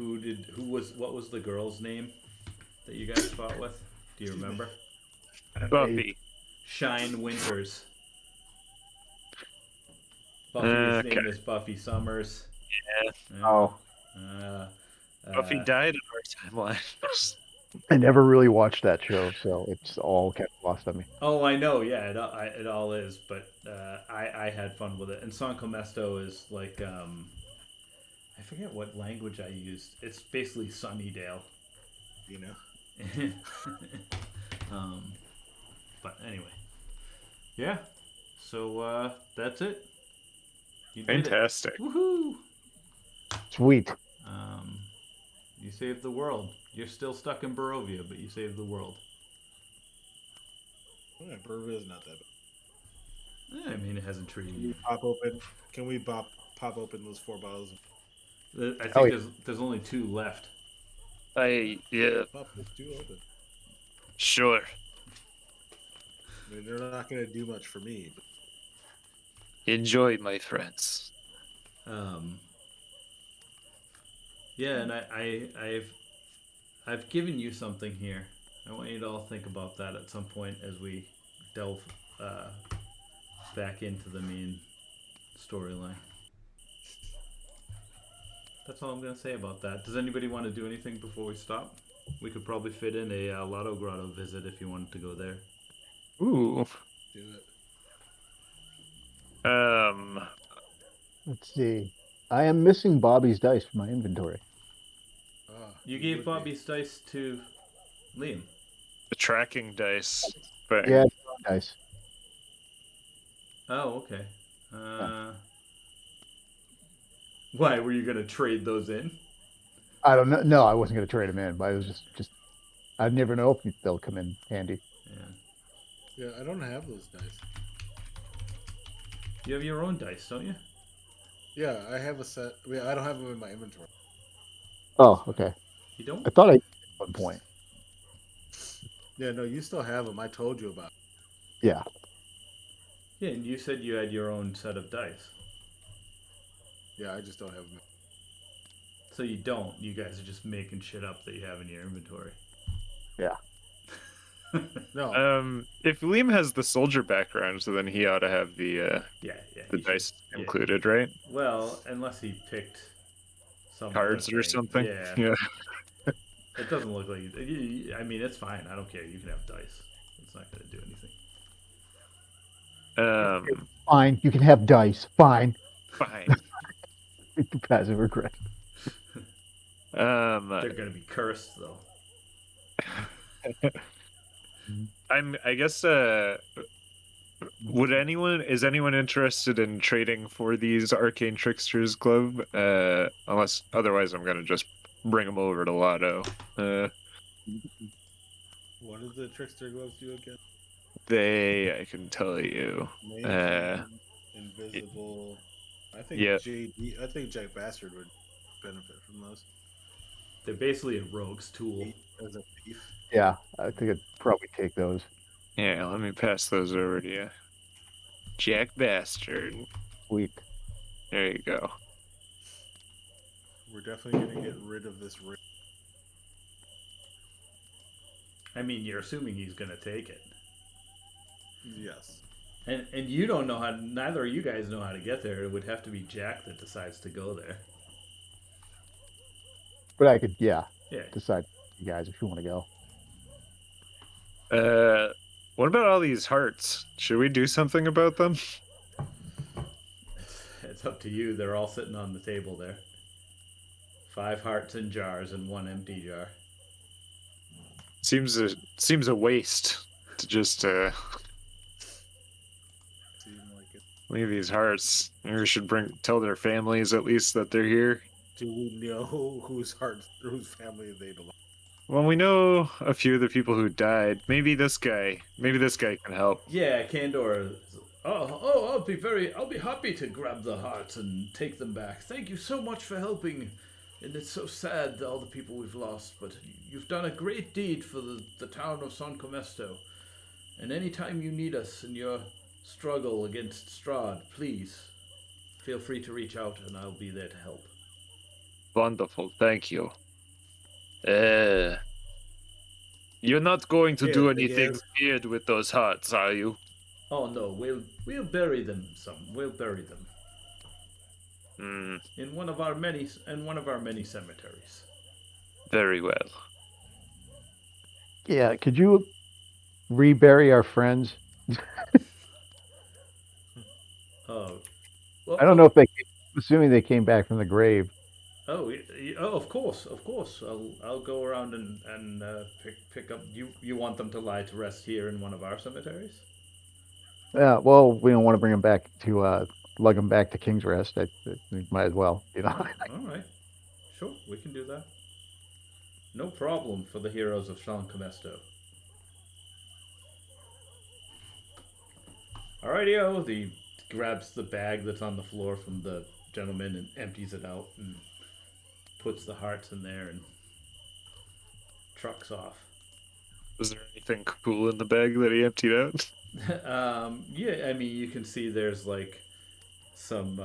what was the girl's name that you guys fought with? Do you remember? Buffy. Shine Winters. Buffy's name is Buffy Summers. Yeah. Oh, Buffy died in our timeline. I never really watched that show, so it's all kept lost on me. Oh, I know. Yeah, it all is. But I had fun with it. And San Comesto is like I forget what language I used. It's basically Sunnydale. You know. But anyway, yeah. So that's it. You did Fantastic. it. Woohoo! Sweet. You saved the world. You're still stuck in Barovia, but you saved the world. Yeah, Barovia is not that bad. I mean, it hasn't treated Can you. we pop open? Can we pop open those 4 bottles? I Oh, think yeah. there's only 2 left. Yeah, Pop those 2 open. sure. I mean, they're not going to do much for me. But Enjoy, my friends. Um, yeah, and I've given you something here. I want you to all think about that at some point as we delve back into the main storyline. That's all I'm gonna say about that. Does anybody want to do anything before we stop? We could probably fit in a Lotto Grotto visit if you wanted to go there. Ooh. do it. Let's see. I am missing Bobby's dice from my inventory. You gave Bobby's dice to Liam. The tracking dice thing. Yeah, dice. Oh, okay. Why were you gonna trade those in? I don't know. No, I wasn't going to trade them in, but I was just I never know if they'll come in handy. Yeah. Yeah, I don't have those dice. You have your own dice, don't you? Yeah, I have a set. I mean, I don't have them in my inventory. Oh, okay. You don't? I thought I did at one point. Yeah, no, you still have them. I told you about. Yeah. Yeah, and you said you had your own set of dice. Yeah, I just don't have them. So you don't. You guys are just making shit up that you have in your inventory. Yeah. No. If Liam has the soldier background, so then he ought to have the the dice included, right? Well, unless he picked some Cards other or thing. something. Yeah. It doesn't look like. I mean, it's fine. I don't care. You can have dice. It's not going to do anything. Fine. You can have dice. Fine. Fine. Passive regret. They're going to be cursed, though. I guess is anyone interested in trading for these Arcane Trickster's glove? Unless otherwise I'm gonna just bring them over to Lotto. What does the trickster gloves do again? I can tell you. Invisible. I think Yeah. I think Jack Bastard would benefit from those. They're basically a rogue's tool. As a thief. Yeah, I think I'd probably take those. Yeah, let me pass those over to you. Jack Bastard. Sweet. There you go. We're definitely going to get rid of this ring. I mean, you're assuming he's going to take it. Yes. And you don't know how. Neither of you guys know how to get there. It would have to be Jack that decides to go there. But I could, Yeah. decide, you guys, if you want to go. What about all these hearts? Should we do something about them? It's up to you. They're all sitting on the table there. 5 hearts in jars and 1 empty jar. Seems a waste to just leave these hearts. Maybe we should tell their families at least that they're here. Do we know whose family they belong? Well, we know a few of the people who died. Maybe this guy can help. Yeah, Candor. I'll be happy to grab the hearts and take them back. Thank you so much for helping. And it's so sad, all the people we've lost, but you've done a great deed for the town of San Comesto. And anytime you need us in your struggle against Strahd, please feel free to reach out and I'll be there to help. Wonderful, thank you. You're not going to do anything weird with those hearts, are you? Oh no, we'll bury them We'll bury them. In one of our many cemeteries. Very well. Yeah, could you rebury our friends? Oh. Well, I don't know if assuming they came back from the grave. Oh, of course. I'll go around and pick up. You want them to lie to rest here in one of our cemeteries? Yeah, well, we don't want to bring them back to lug them back to King's Rest. I might as well, All right, sure, we can do that. No problem for the heroes of San Comesto. Alrighty-o. He grabs the bag that's on the floor from the gentleman and empties it out and puts the hearts in there and trucks off. Was there anything cool in the bag that he emptied out? Yeah, I mean, you can see there's like some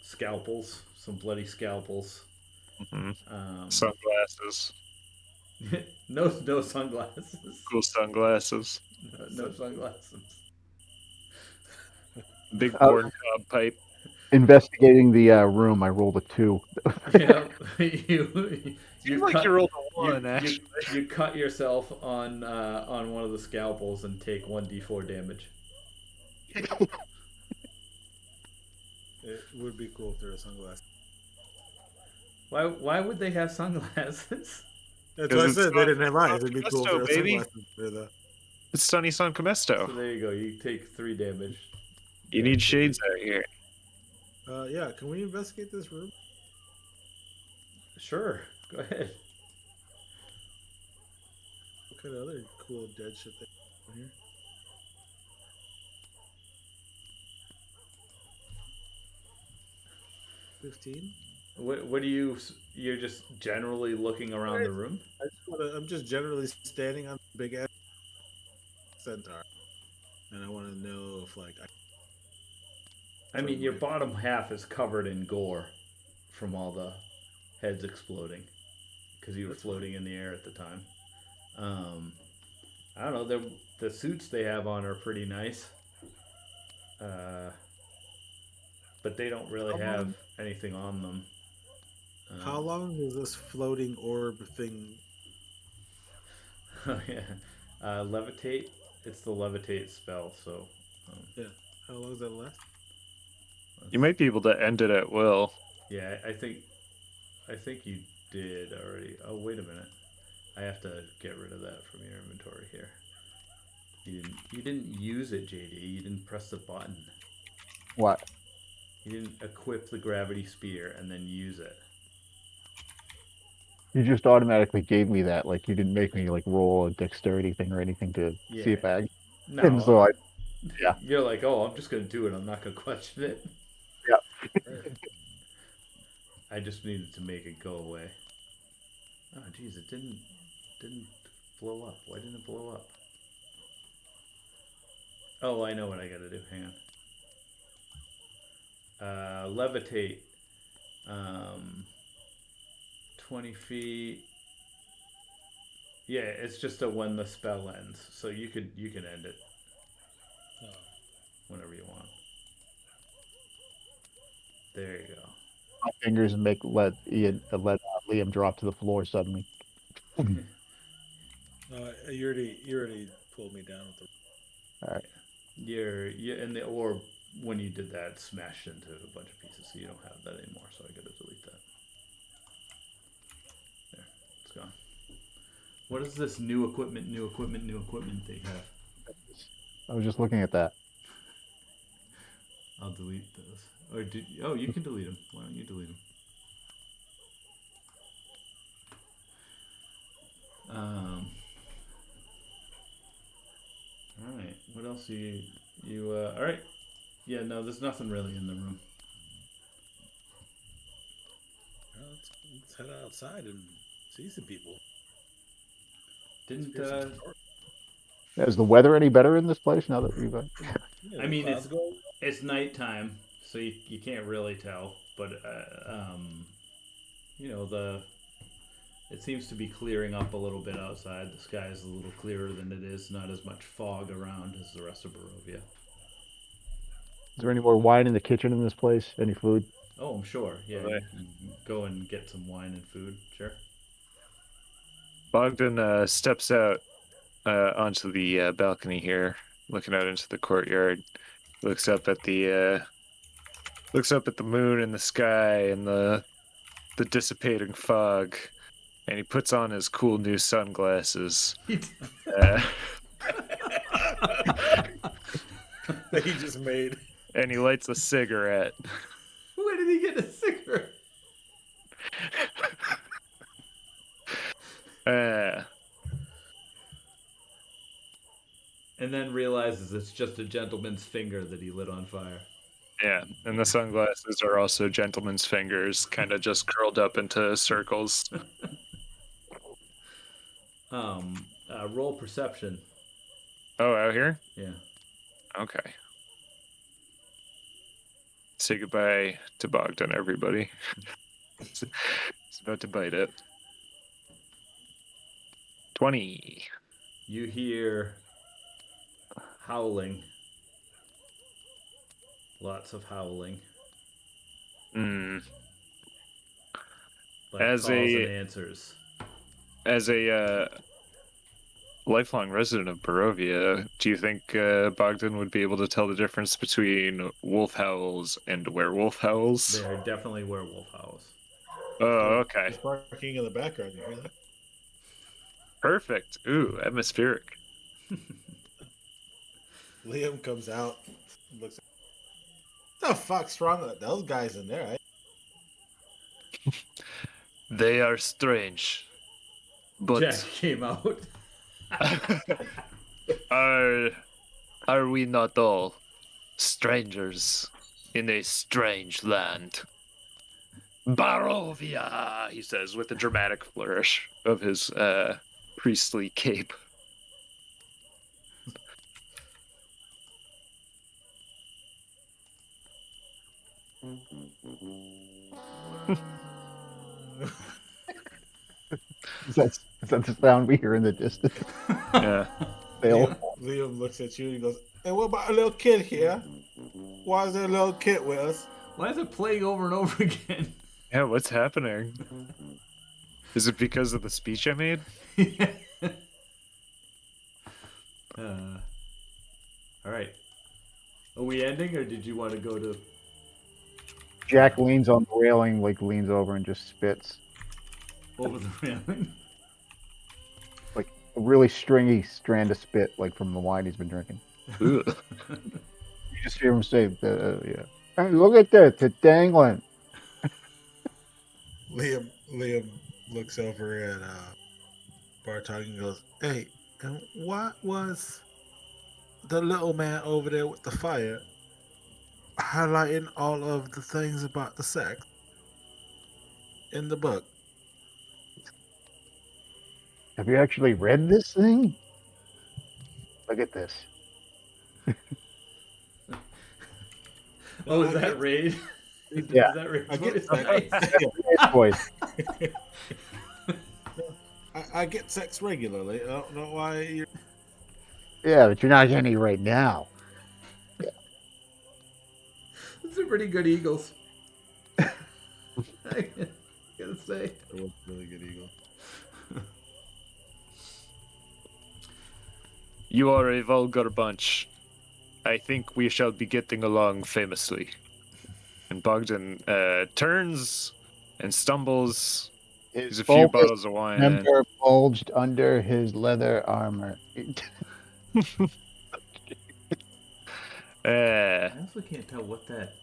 scalpels, some bloody scalpels. Mm-hmm. Um, Sunglasses. no sunglasses. Cool sunglasses. No sunglasses. Big corn cob pipe. Investigating the room, I rolled a 2. Yeah, you Seems like you rolled a 1, you, actually. you cut yourself on one of the scalpels and take 1d4 damage. It would be cool if there were sunglasses. Why would they have sunglasses? That's what I it's said. They not- didn't have eyes. not It'd be cool if there were Comesto, baby. sunglasses there, though. It's Sunny Sun Comesto. So there you go. You take 3 damage. You need shades out here. Yeah, can we investigate this room? Sure. Go ahead. What kind of other cool dead shit they have here? $15. What do you're just generally looking around the room? I'm just generally standing on the big ass centaur, and I want to know if like I mean, your bottom half is covered in gore from all the heads exploding because you were floating in the air at the time. I don't know. The suits they have on are pretty nice, but they don't really have anything on them. How long is this floating orb thing? Oh yeah, levitate. It's the levitate spell. So Yeah, how long does that last? You might be able to end it at will. Yeah, I think you did already. Oh wait a minute, I have to get rid of that from your inventory here. You didn't use it, JD. You didn't press the button. What? You didn't equip the gravity spear and then use it. You just automatically gave me that. Like, you didn't make me like roll a dexterity thing or anything to see if I. No. And so yeah. You're like, oh, I'm just gonna do it. I'm not gonna question it. Yeah. I just needed to make it go away. Oh, geez, it didn't blow up. Why didn't it blow up? Oh, I know what I gotta do. Hang on. Levitate. 20 feet. Yeah, it's just a when the spell ends. So you can end it whenever you want. There you go. My fingers and let Liam drop to the floor suddenly. You already pulled me down with the. All right. You're and the orb when you did that smashed into a bunch of pieces, so you don't have that anymore. So I gotta delete that. There, it's gone. What is this new equipment they have? I was just looking at that. I'll delete those. Or you can delete them. Why don't you delete them? All right. What else you all right? Yeah, no, there's nothing really in the room. Well, let's head outside and see some people. Didn't Is the weather any better in this place now that we've? I mean, it's nighttime, so you can't really tell. But you know, it seems to be clearing up a little bit outside. The sky is a little clearer than it is. Not as much fog around as the rest of Barovia. Is there any more wine in the kitchen in this place? Any food? Oh, I'm sure. Yeah, Right. you can go and get some wine and food. Sure. Bogdan steps out onto the balcony here, looking out into the courtyard. Looks up at the moon and the sky and the dissipating fog, and he puts on his cool new sunglasses. that he just made. And he lights a cigarette. Where did he get a cigarette? And then realizes it's just a gentleman's finger that he lit on fire. Yeah, and the sunglasses are also gentlemen's fingers, kind of just curled up into circles. Roll perception. Oh, out here? Yeah. Okay. Say goodbye to Bogdan, everybody. It's about to bite it. 20. You hear howling. Lots of howling. Like As calls a- and answers. As a lifelong resident of Barovia, do you think Bogdan would be able to tell the difference between wolf howls and werewolf howls? They are definitely werewolf howls. Oh, okay. There's barking in the background. You hear that? Perfect. Ooh, atmospheric. Liam comes out, looks. What the fuck's wrong with those guys in there? They are strange. But Jack came out. are we not all strangers in a strange land? Barovia, he says with a dramatic flourish of his priestly cape. Is that the sound we hear in the distance? Yeah. Liam looks at you and he goes, "Hey, what about a little kid here? Why is there a little kid with us?" Why is it playing over and over again? Yeah, what's happening? Is it because of the speech I made? All right. Are we ending, or did you want to go to... Jack leans on the railing, like leans over and just spits. over the railing? Like a really stringy strand of spit, like from the wine he's been drinking. You just hear him say, yeah. Hey, look at this, it's dangling. Liam looks over at Bartok and goes, "Hey, and what was the little man over there with the fire highlighting all of the things about the sex in the book?" Have you actually read this thing? Look at this. Oh, is that Raid? Yeah. Is that Raid? I get Nice. Voice. I get sex regularly. I don't know why you're. Yeah, but you're not getting any right now. Those are pretty good eagles. I gotta say. It was a really good eagle. You are a vulgar bunch. I think we shall be getting along famously. And Bogdan turns and stumbles. There's a few bottles of wine. Member bulged under his leather armor. I also can't tell what that...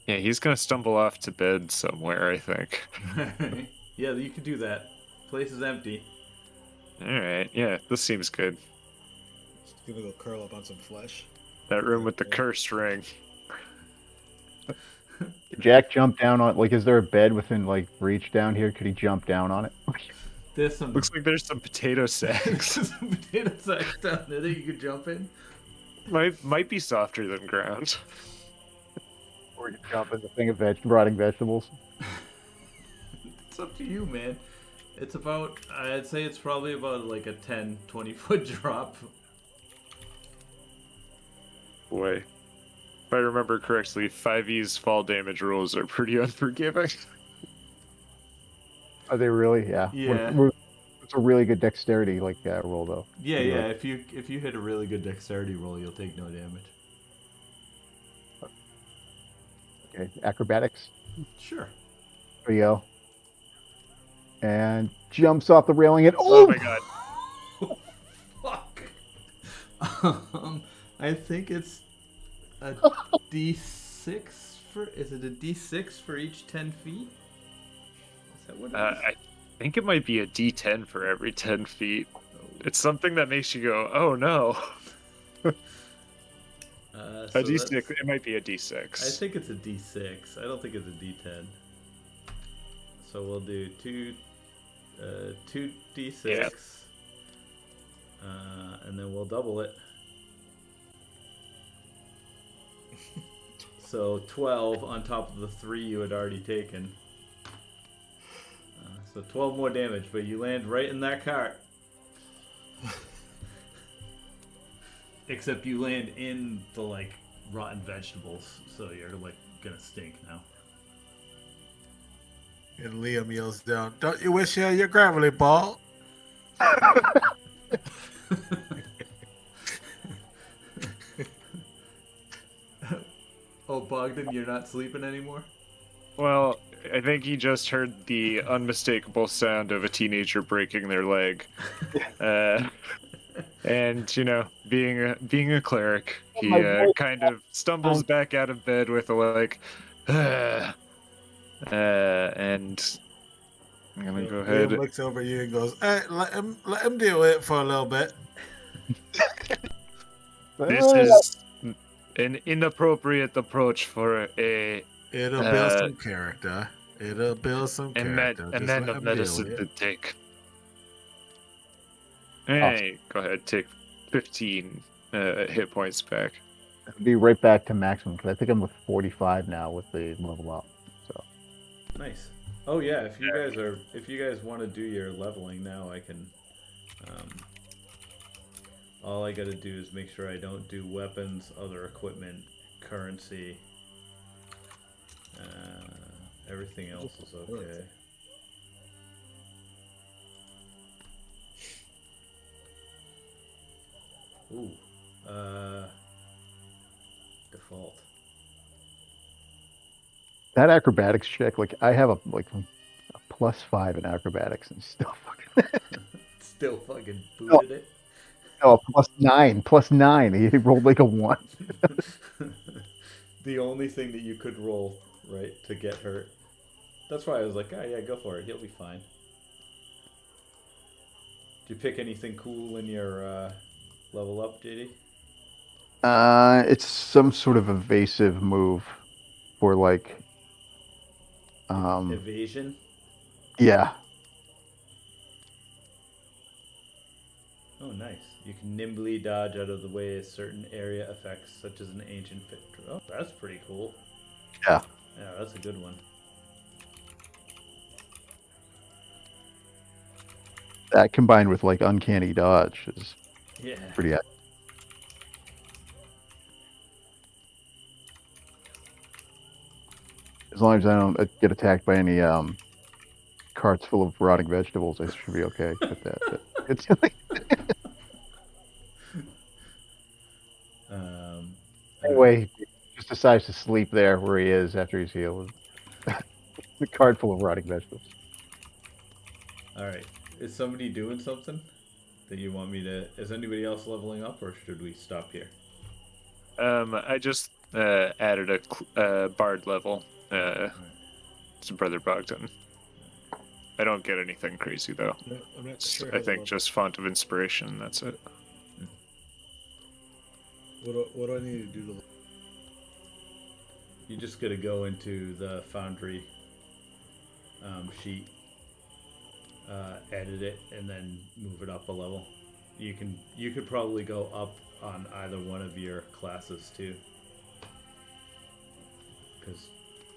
Yeah, he's gonna stumble off to bed somewhere, I think. Yeah, you can do that. Place is empty. Alright, yeah, this seems good. Just gonna go curl up on some flesh. That room with the cursed ring. Jack jumped down on, like, is there a bed within, like, reach down here? Could he jump down on it? There's some... Looks like there's some potato sacks. some potato sacks down there that you could jump in. Might be softer than ground. Or you jump in the thing of rotting vegetables? It's up to you, man. It's about, I'd say it's probably about like a 10, 20 foot drop. Boy. If I remember correctly, 5e's fall damage rules are pretty unforgiving. Are they really? Yeah. Yeah. It's a really good dexterity like roll though. Yeah, yeah. If you hit a really good dexterity roll, you'll take no damage. Okay. Acrobatics. Sure. There you go. And jumps off the railing and Oh my god. Fuck. I think it's a D6 for... Is it a D6 for each 10 feet? Is that what it is? I think it might be a D10 for every 10 feet. It's something that makes you go, oh no. A So D6. that's, It might be a I D6. think it's a D6. I don't think it's a D10. So we'll do two D6, Yeah. and then we'll double it. So 12 on top of the 3 you had already taken. So 12 more damage, but you land right in that cart. Except you land in the like rotten vegetables, so you're like gonna stink now. And Liam yells down, "Don't you wish you had your gravity ball?" Oh, Bogdan, you're not sleeping anymore? Well, I think he just heard the unmistakable sound of a teenager breaking their leg. And being a cleric, he my voice. kind of stumbles back out of bed with a like, and I'm gonna go ahead. Liam looks over you and goes, "Hey, let him deal with it for a little bit. This is an inappropriate approach for It'll build some character. It'll build some a character. Just man let of him deal medicine with to it." take. Hey, go ahead, take 15 hit points back. I'll be right back to maximum because I think I'm with 45 now with the level up. So Nice. Oh yeah, if you guys want to do your leveling now, I can. All I gotta do is make sure I don't do weapons, other equipment, currency. Everything else is okay. Ooh. Default. that acrobatics check, like I have a +5 in acrobatics and still fucking Still fucking booted it. oh +9. He rolled like a 1. The only thing that you could roll, right, to get hurt. That's why I was like, oh yeah, go for it. He'll be fine. Did you pick anything cool in your level up, JD? It's some sort of evasive move for like Evasion? yeah. Oh, nice. You can nimbly dodge out of the way of certain area effects, such as an ancient fit. Oh, that's pretty cool. Yeah. Yeah, that's a good one. That combined with like uncanny dodge is Yeah. pretty accurate. As long as I don't get attacked by any carts full of rotting vegetables, I should be okay with that. But it's anyway, he just decides to sleep there where he is after he's healed. The cart full of rotting vegetables. All right. Is somebody doing something that you want me to? Is anybody else leveling up, or should we stop here? I just added a bard level to Brother Bogdan. I don't get anything crazy though. No, I'm not sure. I think just font of inspiration. That's it. What do I need to do to? You just gotta go into the Foundry sheet, edit it, and then move it up a level. You could probably go up on either one of your classes too, because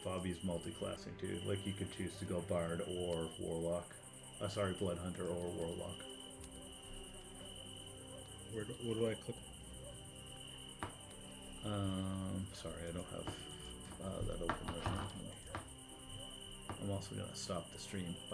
Bobby's multi-classing too. Like you could choose to go Bard or Warlock. Sorry, Blood Hunter or Warlock. What do I click? Sorry, I don't have that open right now. I'm also gonna stop the stream.